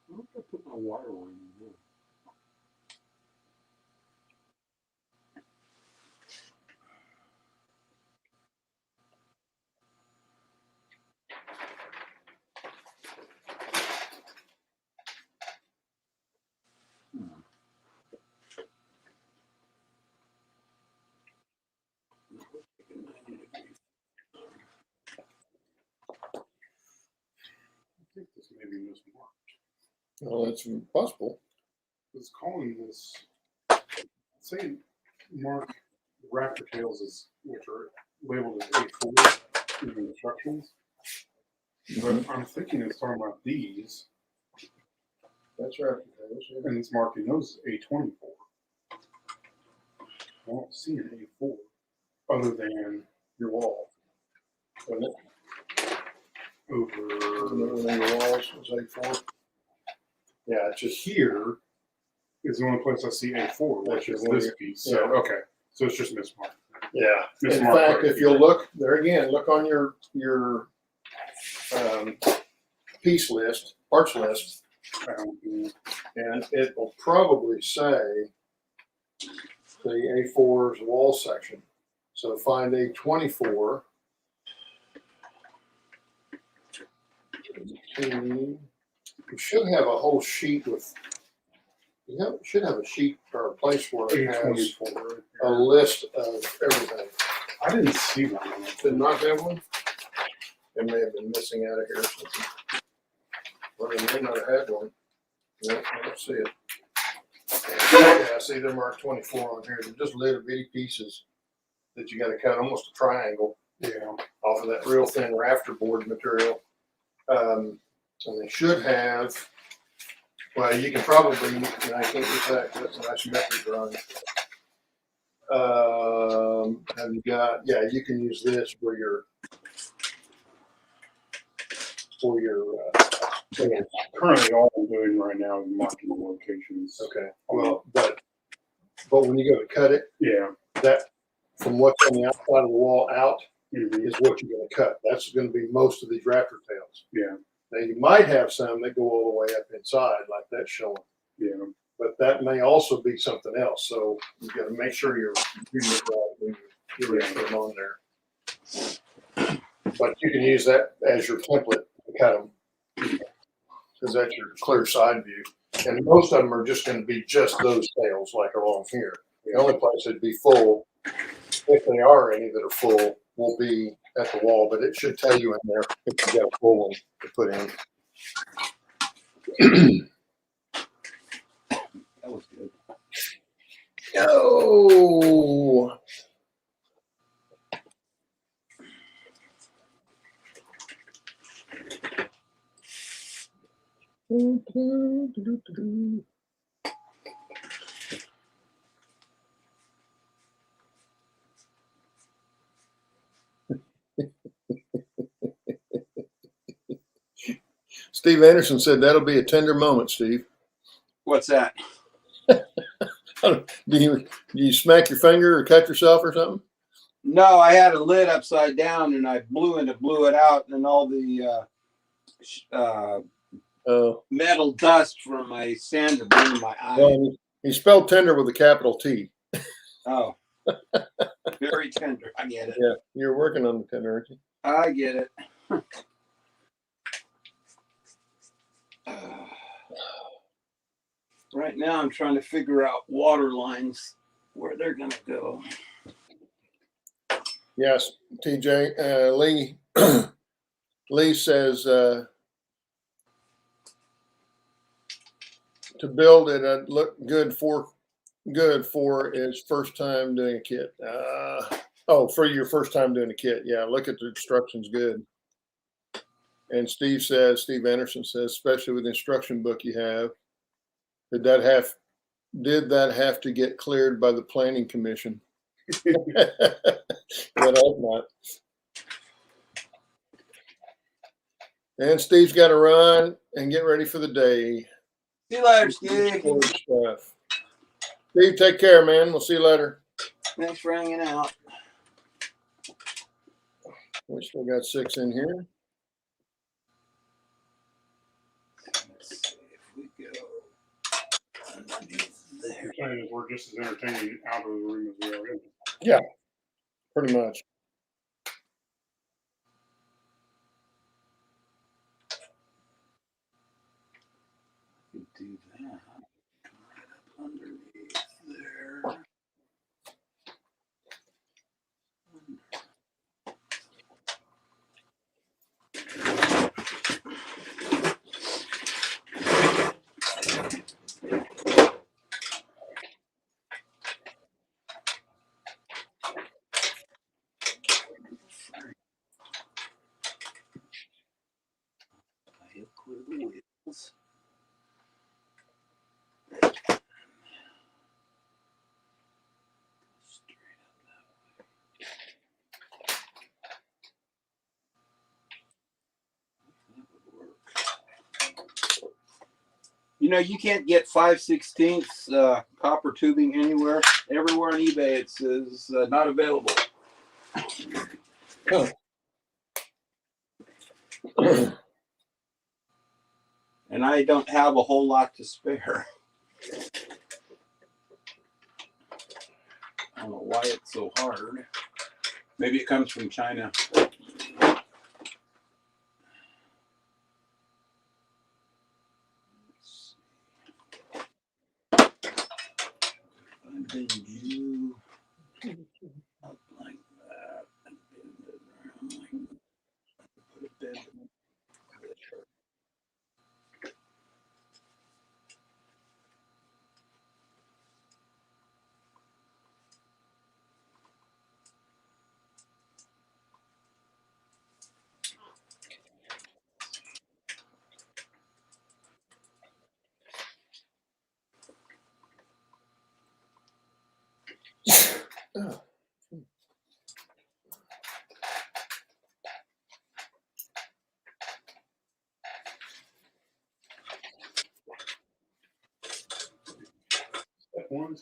Where did I put my wire line in there? I think this may be mismarked. Well, that's possible. It's calling this, say, mark raptor tails as which are labeled as A4 in the instructions. But I'm thinking it's talking about these, That's right. and it's marking those as A24. I don't see an A4 other than Your wall. Wasn't it? over Your walls was A4. Yeah, it's just here is the only place I see A4, which is this piece. So, okay. So it's just mismarked. yeah. In Mismarked fact, right if here. you'll look there again, look on your piece list, parts list, and it will probably say the A4's wall section. So find A24. You should have a whole sheet with should have a sheet or a place where it has 824 right a there. list of everything. I didn't see that one. Did not have one? It may have been missing out of here or something. Well, they may not have had one. No, I don't see it. Yeah, I see them marked 24 on here. They're just little bitty pieces that you got to cut, almost a triangle Yeah. off of that real thin rafter board material. And they should have, well, you can probably, I can't get that, that's a nice metric drawing. Have you got, yeah, you can use this for your Currently, all I'm doing right now is marking the locations. okay. Well, but when you go to cut it, Yeah. that from what's on the outside of the wall out Mhm. is what you're going to cut. That's going to be most of these rafter tails. Yeah. Now you might have some that go all the way up inside, like that's showing, Yeah. but that may also be something else. So you got to make sure you're doing it right when you put them on there. But you can use that as your template to cut them, because that's your clear side view. And most of them are just going to be just those tails, like along here. The only place it'd be full, if they are any that are full, will be at the wall, but it should tell you in there if you got a full one to put in. That was good. Oh, Steve Anderson said that'll be a tender moment, Steve. What's that? Do you smack your finger or cut yourself or something? No, I had a lid upside down and I blew it out, and all the Oh, metal dust from my sander blew in my eye. well, he spelled tender with a capital T. Oh, very tender. I get it. Yeah, you're working on the tender, aren't you? I get it. Right now, I'm trying to figure out water lines where they're gonna go. Yes, TJ. Lee Lee says to build it look good for his first time doing a kit. For your first time doing a kit, yeah. Look at the instructions, good. And Steve Anderson says, especially with the instruction book you have, did that have to get cleared by the planning commission? But I hope not. And Steve's got to run and get ready for the day. See you later, Steve. Stuff. Steve, take care, man. We'll see you later. Thanks for hanging out. We still got 6 in here. Let's see if we go underneath there. You're saying that we're just as entertaining out of the room as we are in. Yeah, pretty much. We do that. Right up underneath there. I'll clear the wheels. Straight up that way. That would work. You know, you can't get 5/16 copper tubing anywhere. Everywhere on eBay it says not available. Oh. And I don't have a whole lot to spare. I don't know why it's so hard. Maybe it comes from China. you up like that and bend it around like that. Put a bend in it. Step one.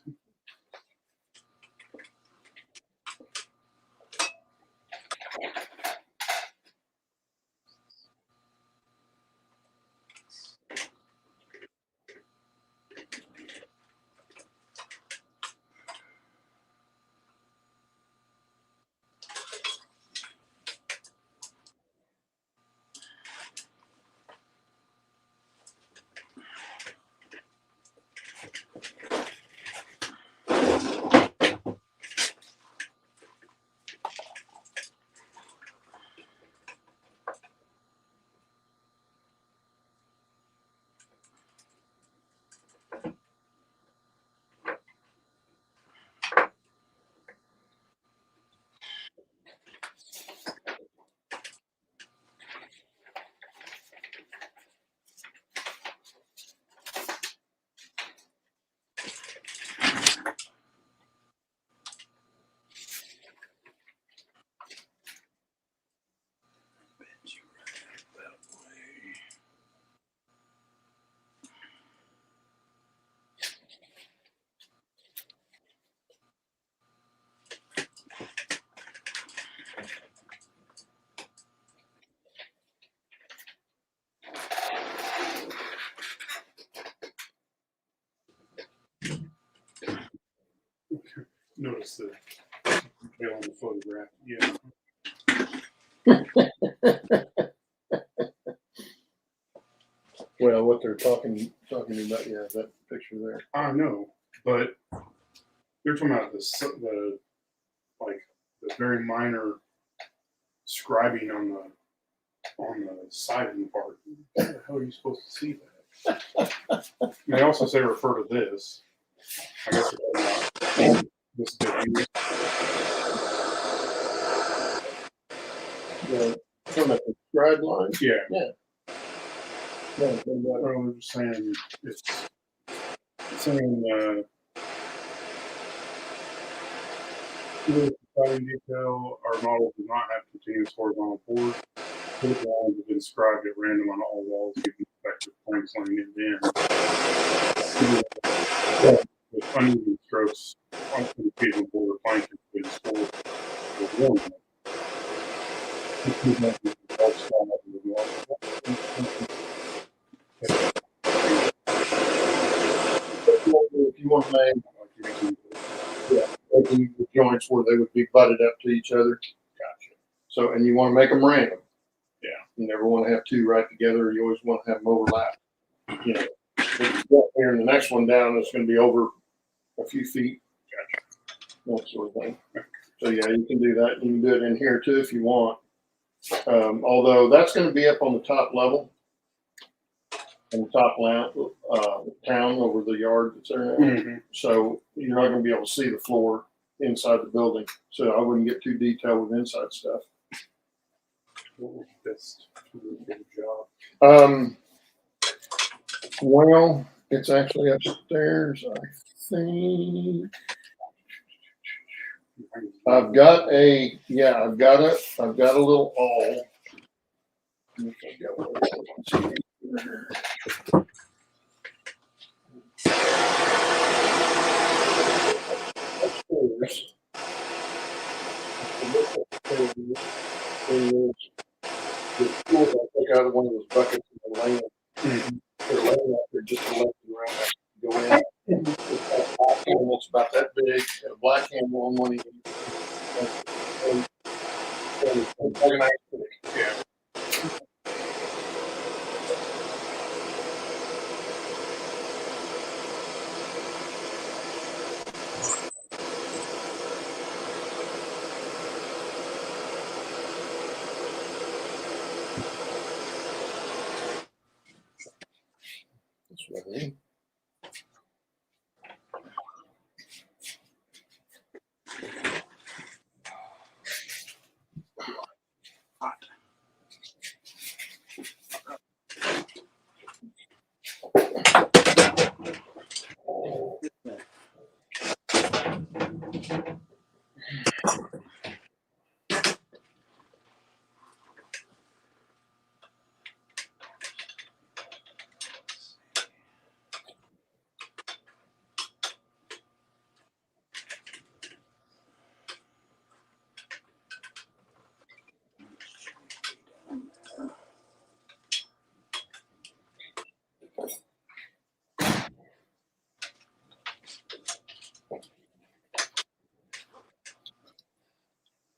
Bend you right that way. Notice the detail on the photograph. Yeah. Well, what they're talking about, yeah, that picture there. I know, but they're talking about the very minor scribing on the siding part. How the hell are you supposed to see that? And they also say refer to this. I guess they're talking about this big. Yeah, talking about the scribe line. Yeah. Yeah. Yeah, Well, they're just saying it's saying siding detail, our model does not have continuous horizontal pours. Vertical lines have been inscribed at random on all walls, giving effective planks laying it in. With uneven strokes on the occasional border plank has been scored with warning. if you want to make, yeah, making the joints where they would be butted up to each other. Gotcha. So, and you want to make them random. Yeah. You never want to have two right together. You always want to have them overlap. You know, if you go here and the next one down, it's going to be over a few feet. Gotcha. That sort of thing. So yeah, you can do that. You can do it in here too if you want. Although that's going to be up on the top level, on the top town over the yard that's there now. Mm-hmm. So you're not going to be able to see the floor inside the building. So I wouldn't get too detailed with inside stuff. That's a really good job. Well, it's actually upstairs, I think. I've got a little awl. Upstairs. The tools I took out of one of those buckets in the land. They're laying out there just to let you go in. It's got a black handle, it's about that big, and a black handle on one end. Yeah.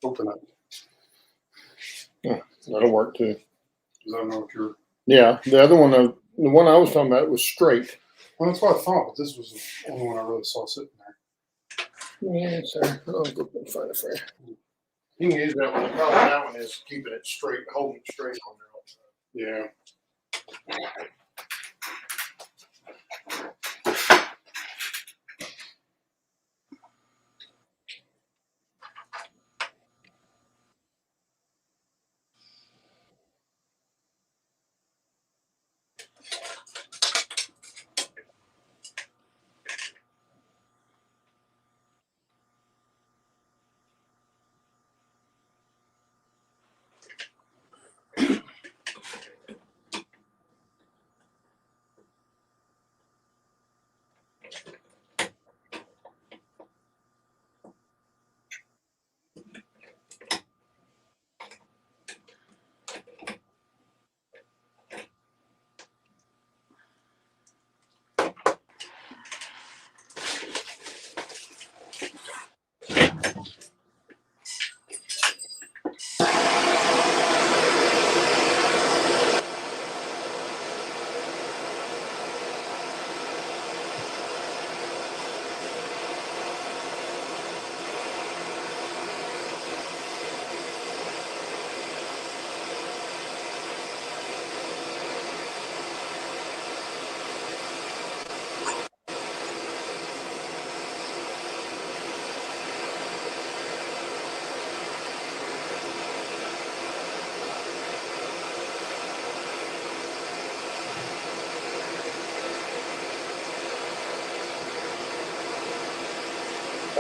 Open up. That'll work too. Because I don't know if you're. Yeah, the other one, the one I was talking about was straight. Well, that's what I thought, but this was the only one I really saw sitting there. Yeah, sorry. I'll go find it for you. You can use that one. The problem with that one is keeping it straight, holding it straight on there. Yeah.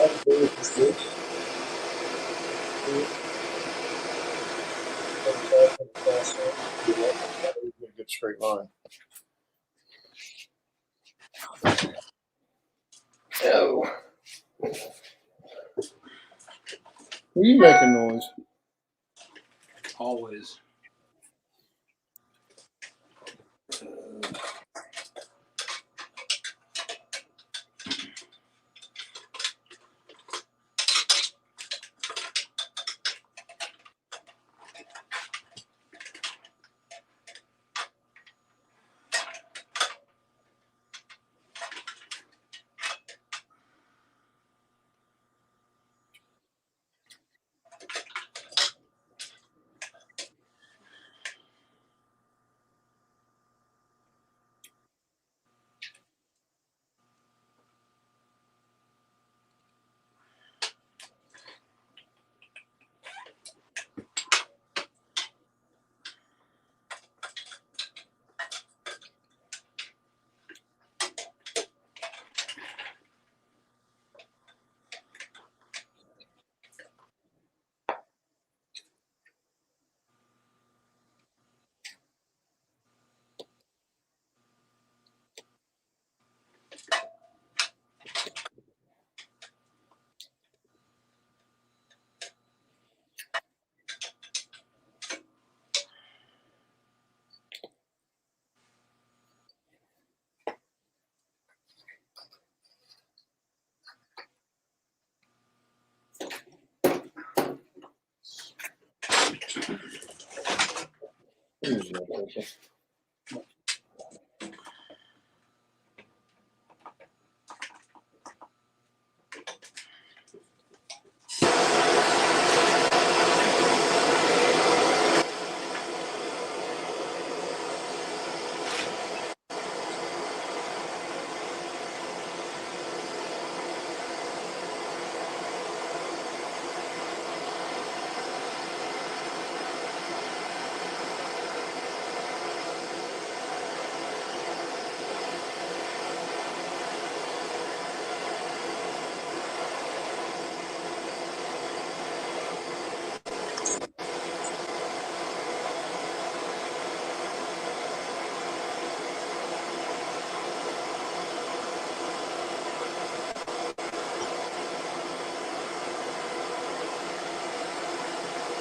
A good straight line. Oh. What are you making noise? Always.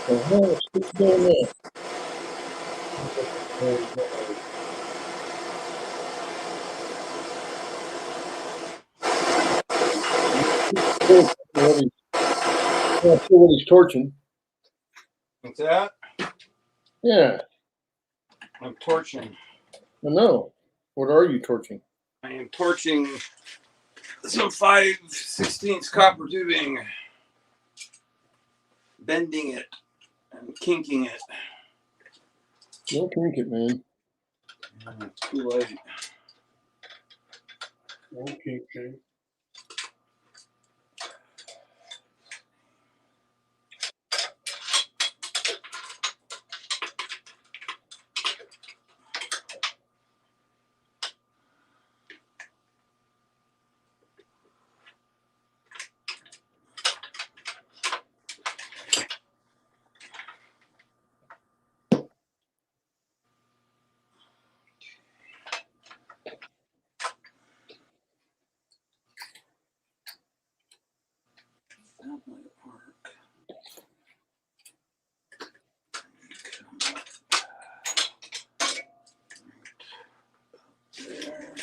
What's going on? Not sure what he's torching. What's that? Yeah, I'm torching. I know. What are you torching? I am torching some 5/16 copper tubing, bending it and kinking it. Don't drink it, man. It's too late. Okay. That might work. There.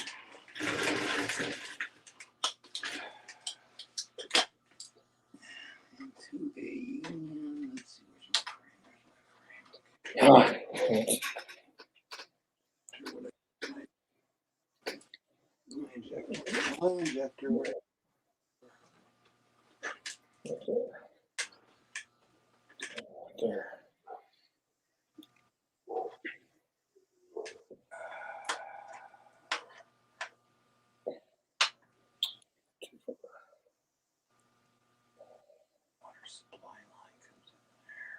Into a union. Let's see where's my frame. My injector. There. Water supply line comes in there.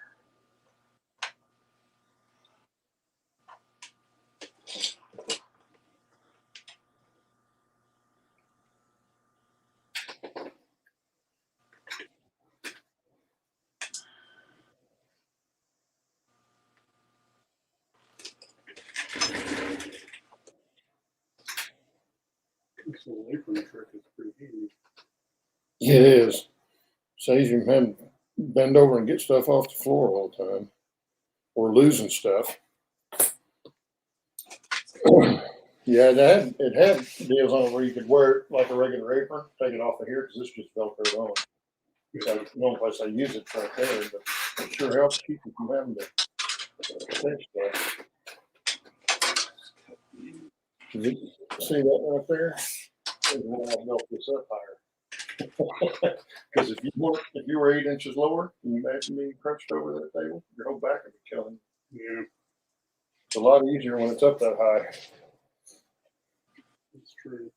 This little apron trick is pretty easy. It is. Saves him having to bend over and get stuff off the floor all the time. Or losing stuff. Yeah, it had deals on it where you could wear it like a regular apron, take it off of here, because this just velcroed on. So the only place I use it's right there, but it sure helps keep you from having to take stuff. See that right there? Is why I built this up higher. Because if you were 8 inches lower and you imagine being crunched over that table, your whole back would be killing you. Yeah, It's a lot easier when it's up that high. it's true.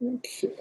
Okay.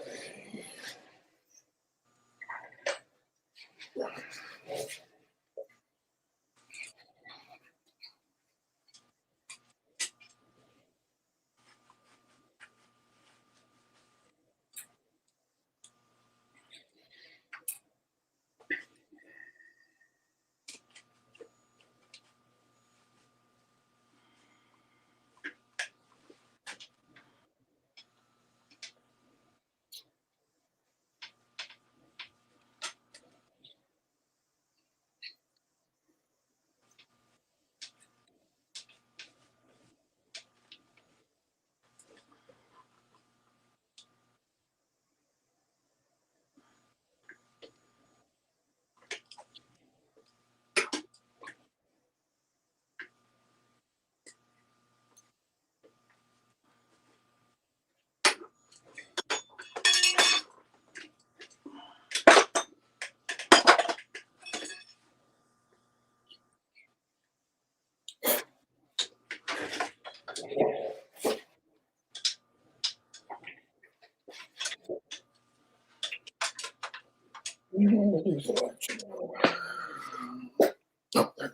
Oh, there.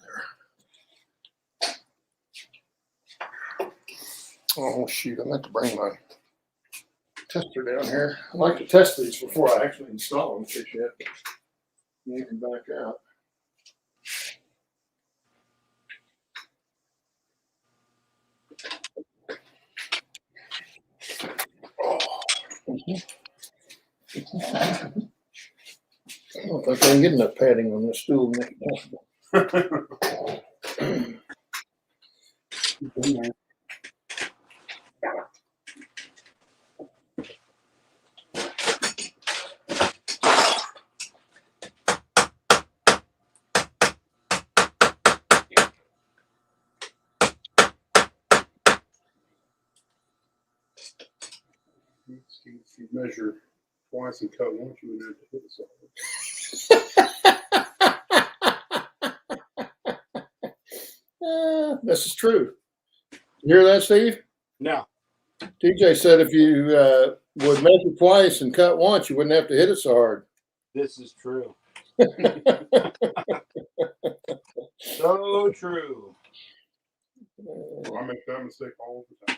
Oh shoot! I meant to bring my tester down here. I like to test these before I actually install them. Fish yet. You can back out. I don't think I can get enough padding on this stool to make it possible. If you measure twice and cut once, you would have to hit us all. This is true. You hear that, Steve? No. TJ said if you would measure twice and cut once, you wouldn't have to hit it so hard. This is true. So true. Well, I make that mistake all the time.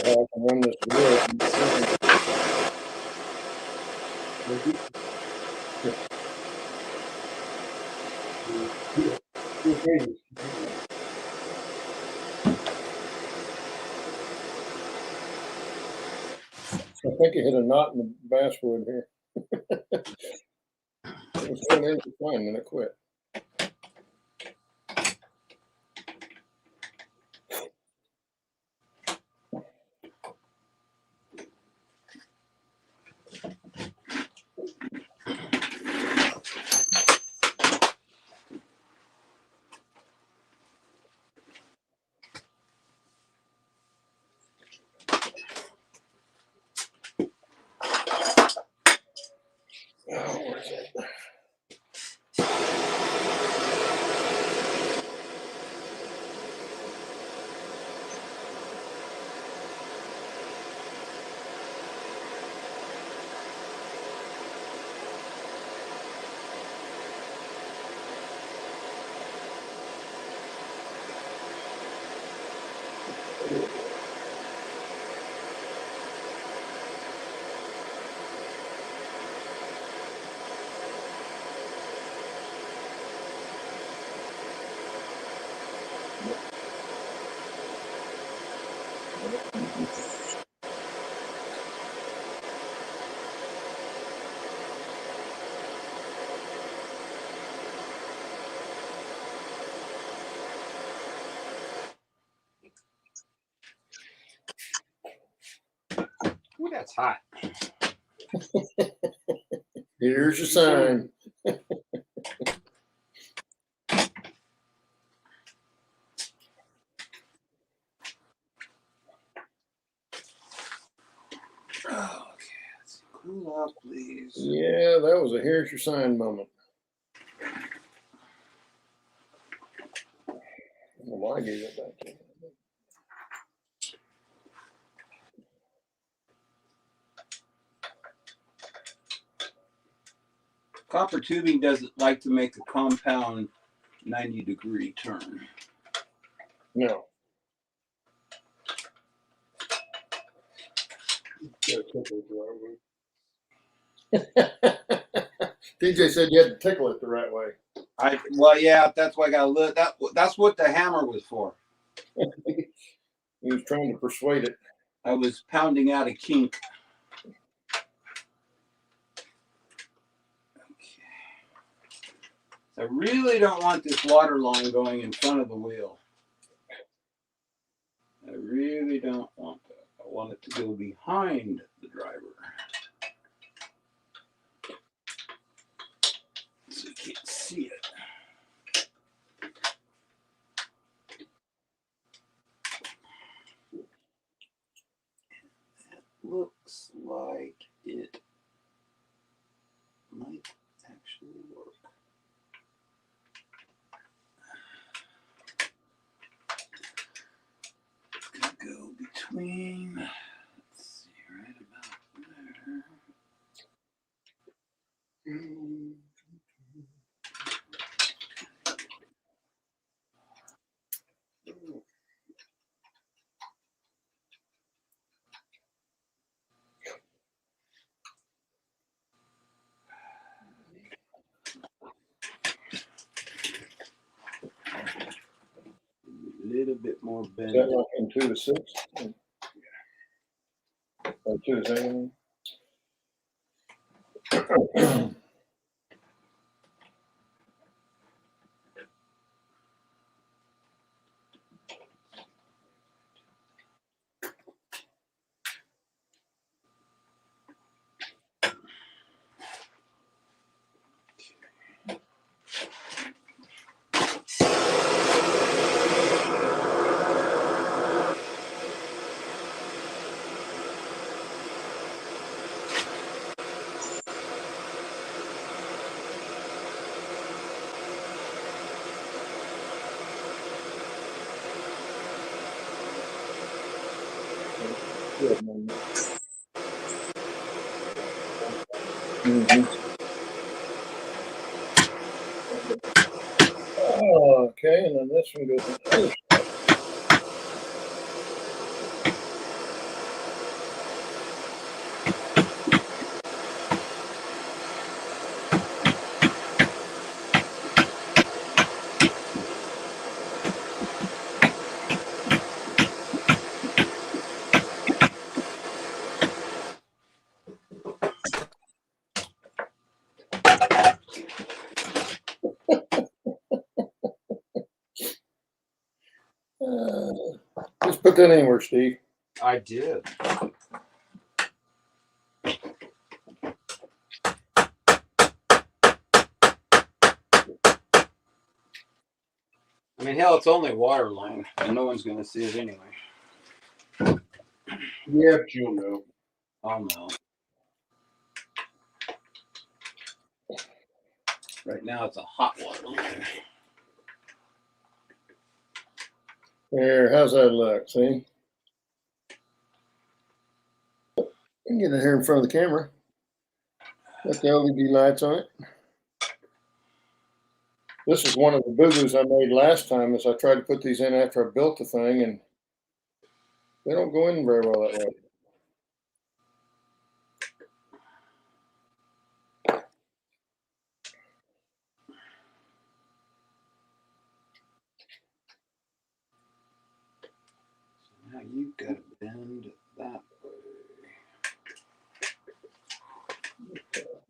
I can run this wood. I think it hit a knot in the basswood here. It was going in fine, and it quit. Oh, where's it? Ooh, that's hot. Here's your sign. Okay, let's cool up, please. Yeah, that was a here's your sign moment. I don't know why I gave it back to you. Copper tubing doesn't like to make a compound 90-degree turn. No. Yeah, tickle it the right way. TJ said you had to tickle it the right way. Well, yeah, that's why I got to look. That's what the hammer was for. He was trying to persuade it. I was pounding out a kink. Okay. I really don't want this water line going in front of the wheel. I really don't want that. I want it to go behind the driver. So you can't see it. Looks like it might actually work. It's gonna go between, let's see, right about there. little bit more Is bend. that like in 2 to 6? Or 2 to 7? Mm-hmm. Oh, okay, and then this one goes on the other side. Just put that anywhere, Steve. I did. I mean, hell, it's only water line, and no one's gonna see it anyway. Yeah, but you'll know. Oh no. Right now, it's a hot water line. There, how's that look? See? I can get it here in front of the camera. Got the LED lights on it. This is one of the boo-boos I made last time is I tried to put these in after I built the thing, and they don't go in very well that way. So now you've got to bend that way.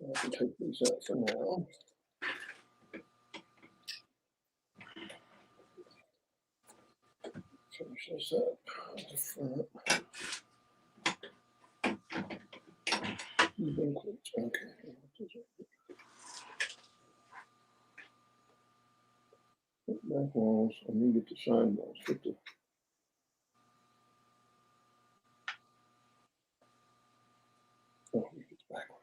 I can take these out for now. Finish this up at the front. Okay. Back walls. I need to get the shine walls. Put the oh, get the back one.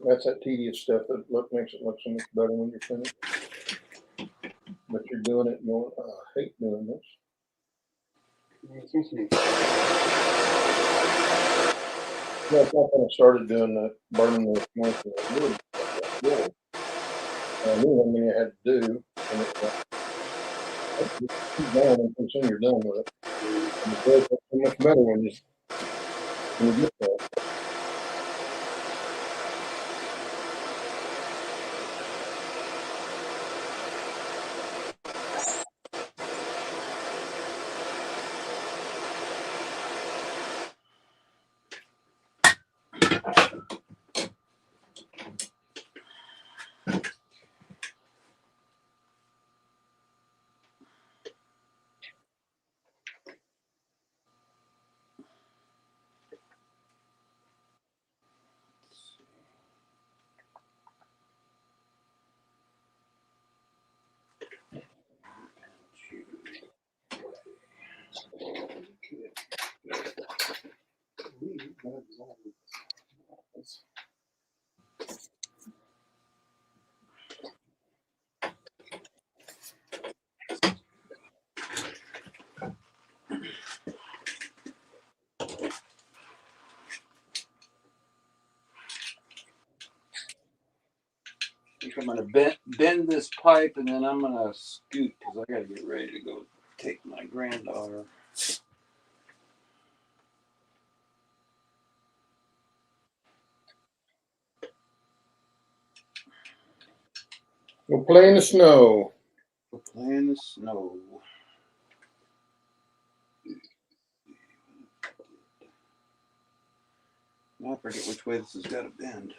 That's that tedious stuff that makes it look so much better when you're finished. But you're doing it going, oh, I hate doing this. Yeah, I thought when I started doing that, burning the commercial wood, I knew how many I had to do, and it's like, keep going and pretty soon you're done with it. And it does look so much better when you get there. gonna bend this pipe, and then I'm gonna scoot because I gotta get ready to go take my granddaughter. We'll play in the snow. We'll play in the snow. Now I forget which way this has got to bend.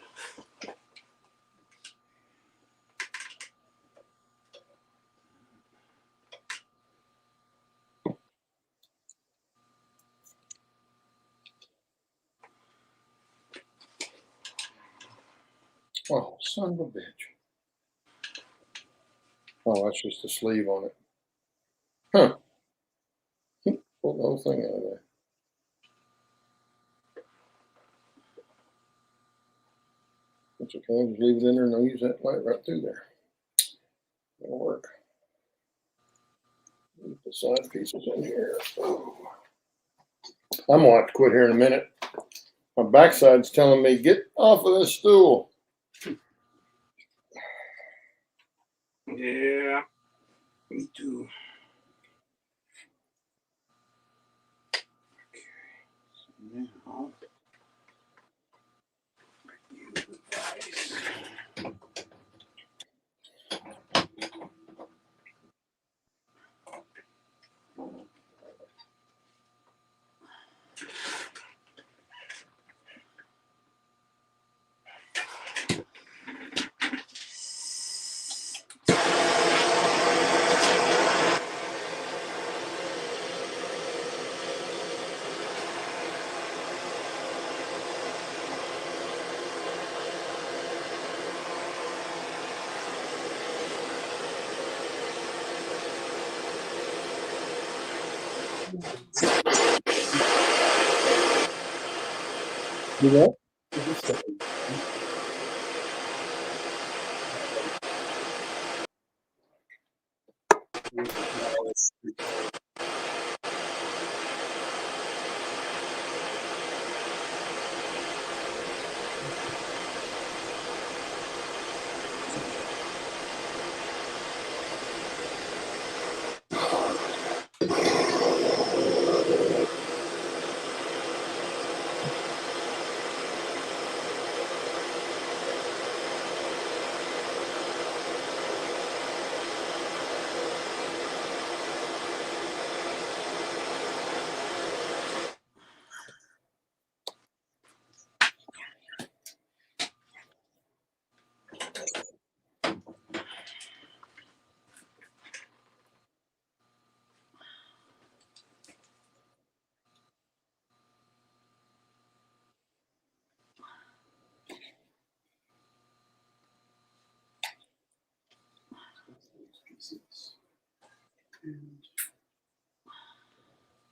Oh, son of a bitch. Oh, that's just a sleeve on it. Huh. Pull the whole thing out of there. That's okay. Just leave it in there and I'll use that light right through there. That'll work. Leave the side pieces in here. Oh. I'm gonna have to quit here in a minute. My backside's telling me, get off of this stool. Yeah, me too. Okay, so now review the vise. You know? Pieces. And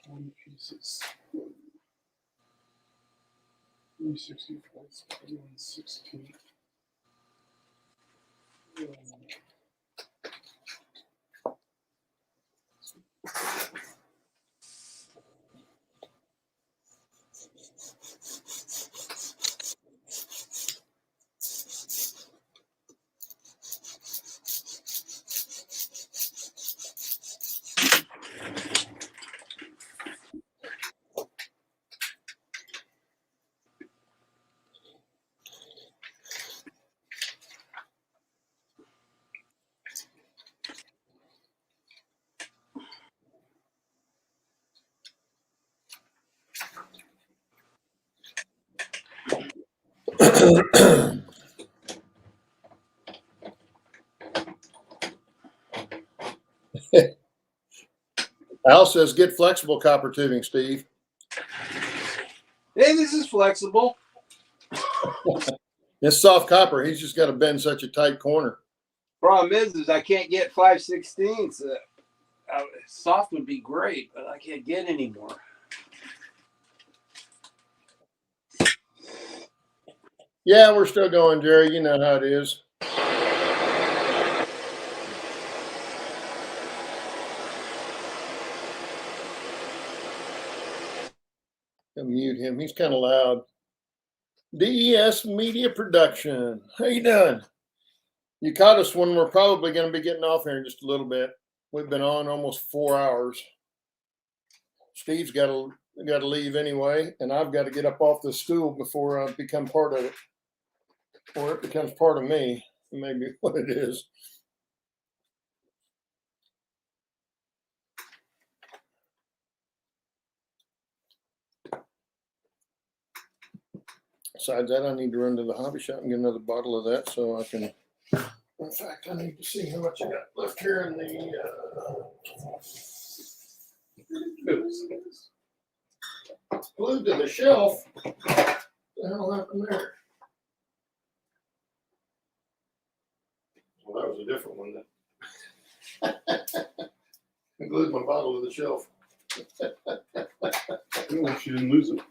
1 pieces. 364, 116. Al says, get flexible copper tubing, Steve. Hey, this is flexible. It's soft copper. He's just got to bend such a tight corner. Problem is I can't get 5/16. Soft would be great, but I can't get any more. Yeah, we're still going, Jerry. You know how it is. I'll mute him. He's kind of loud. DES Media Production. How you doing? You caught us when we're probably going to be getting off here in just a little bit. We've been on almost 4 hours. Steve's got to leave anyway, and I've got to get up off the stool before I become part of it, or it becomes part of me. Maybe what it is. Besides that, I need to run to the hobby shop and get another bottle of that so I can. In fact, I need to see how much I got left here in the. Glued to the shelf. What the hell happened there? Well, that was a different one then. I glued my bottle to the shelf. Well, she didn't lose it. Of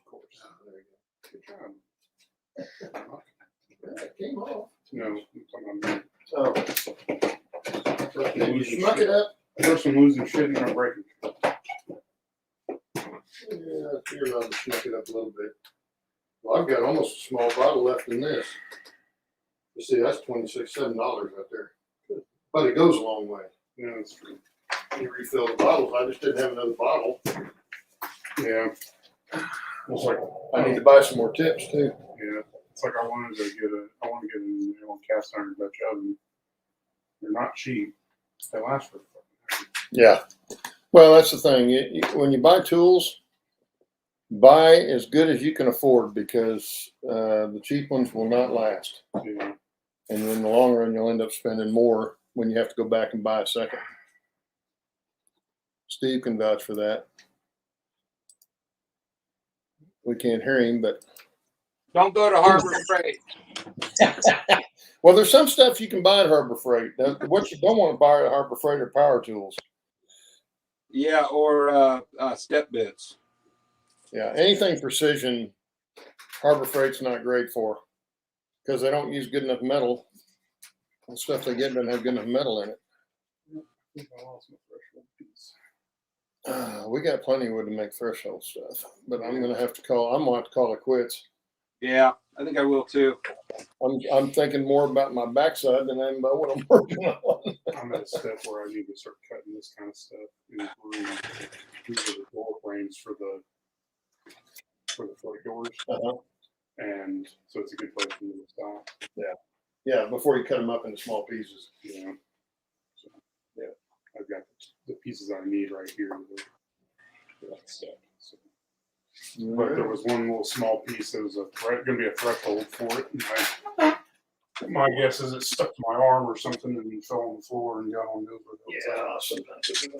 course. There you go. Good job. Yeah, it came off. No, I'm talking about Oh. You smuck it up. person losing shit and not breaking. Yeah, you're allowed to smuck it up a little bit. Well, I've got almost a small bottle left in this. You see, that's $27 right there. But it goes a long way. Yeah, that's true. You refill the bottles. I just didn't have another bottle. Yeah. It's like I need to buy some more tips too. yeah. It's like I want to get a cast iron Dutch oven. They're not cheap. They last for Yeah. Well, that's the thing. When you buy tools, buy as good as you can afford because the cheap ones will not last. yeah. And in the long run, you'll end up spending more when you have to go back and buy a second. Steve can vouch for that. We can't hear him, but. Don't go to Harbor Freight. Well, there's some stuff you can buy at Harbor Freight. What you don't want to buy at Harbor Freight are power tools. Yeah, or step bits. Yeah, anything precision, Harbor Freight's not great for because they don't use good enough metal. The stuff they get doesn't have good enough metal in it. I think I lost my threshold piece. We got plenty of wood to make threshold stuff, but I'm gonna have to call it quits. Yeah, I think I will too. I'm thinking more about my backside than I am about what I'm working on. I'm at a step where I need to start cutting this kind of stuff in the room. These are the door frames for the front doors, and so it's a good place for me to stop. Yeah, before you cut them up into small pieces. Yeah. So, yeah, I've got the pieces I need right here for that step. So. But there was one little small piece that was going to be a threshold for it. And my guess is it stuck to my arm or something and fell on the floor and got on over. Yeah, sometimes it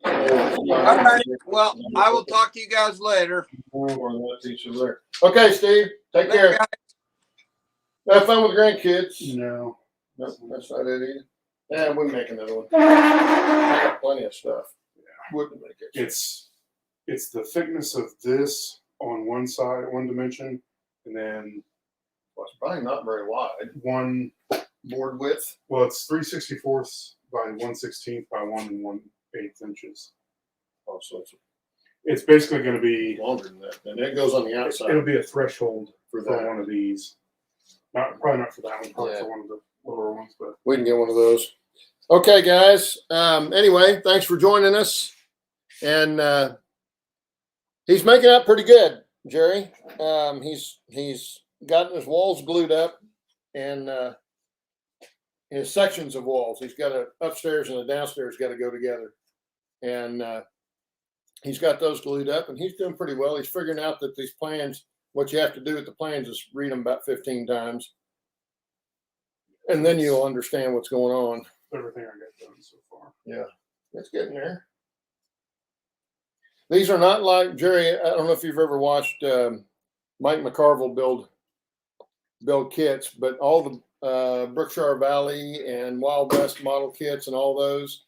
All right. Well, I will talk to you guys later. Okay, Steve. Take care. Have fun with the grandkids. No. No, that's not it either. Yeah, we'll make another one. I got plenty of stuff. Yeah, wouldn't make it. It's the thickness of this on one side, one dimension, and then Well, it's probably not very wide. one Board width. Well, it's 3/64 by 1/16 by 1 1/8 inches. Oh, so It's basically going to be longer than that. And it goes on the outside. It'll be a threshold for for that. one of these. Probably not for that one. Probably Yeah. for one of the lower ones, but We can get one of those. Okay, guys. Anyway, thanks for joining us. And he's making out pretty good, Jerry. He's gotten his walls glued up and his sections of walls. He's got a upstairs and a downstairs got to go together. And he's got those glued up and he's doing pretty well. He's figuring out that these plans, what you have to do with the plans is read them about 15 times. And then you'll understand what's going on. everything I got done so far. Yeah, it's getting there. These are not like Jerry. I don't know if you've ever watched Mike McCarville build kits, but all the Brookshire Valley and Wild West model kits and all those,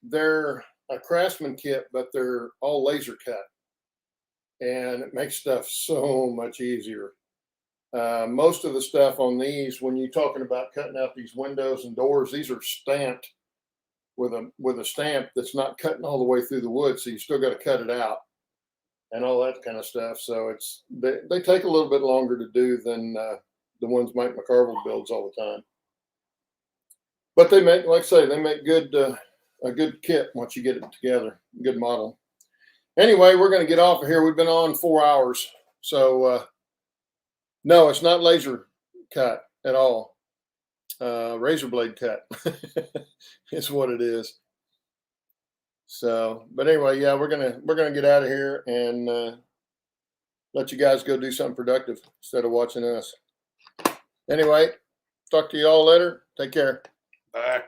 they're a Craftsman kit, but they're all laser cut, and it makes stuff so much easier. Most of the stuff on these, when you're talking about cutting out these windows and doors, these are stamped with a stamp that's not cutting all the way through the wood, so you still got to cut it out. and all that kind of stuff. So they take a little bit longer to do than the ones Mike McCarville builds all the time. But they make, like I say, they make a good kit once you get it together, good model. Anyway, we're going to get off of here. We've been on 4 hours. So, no, it's not laser cut at all. Razor blade cut is what it is. So, but anyway, yeah, we're gonna get out of here and let you guys go do something productive instead of watching us. Anyway, talk to you all later. Take care. Bye.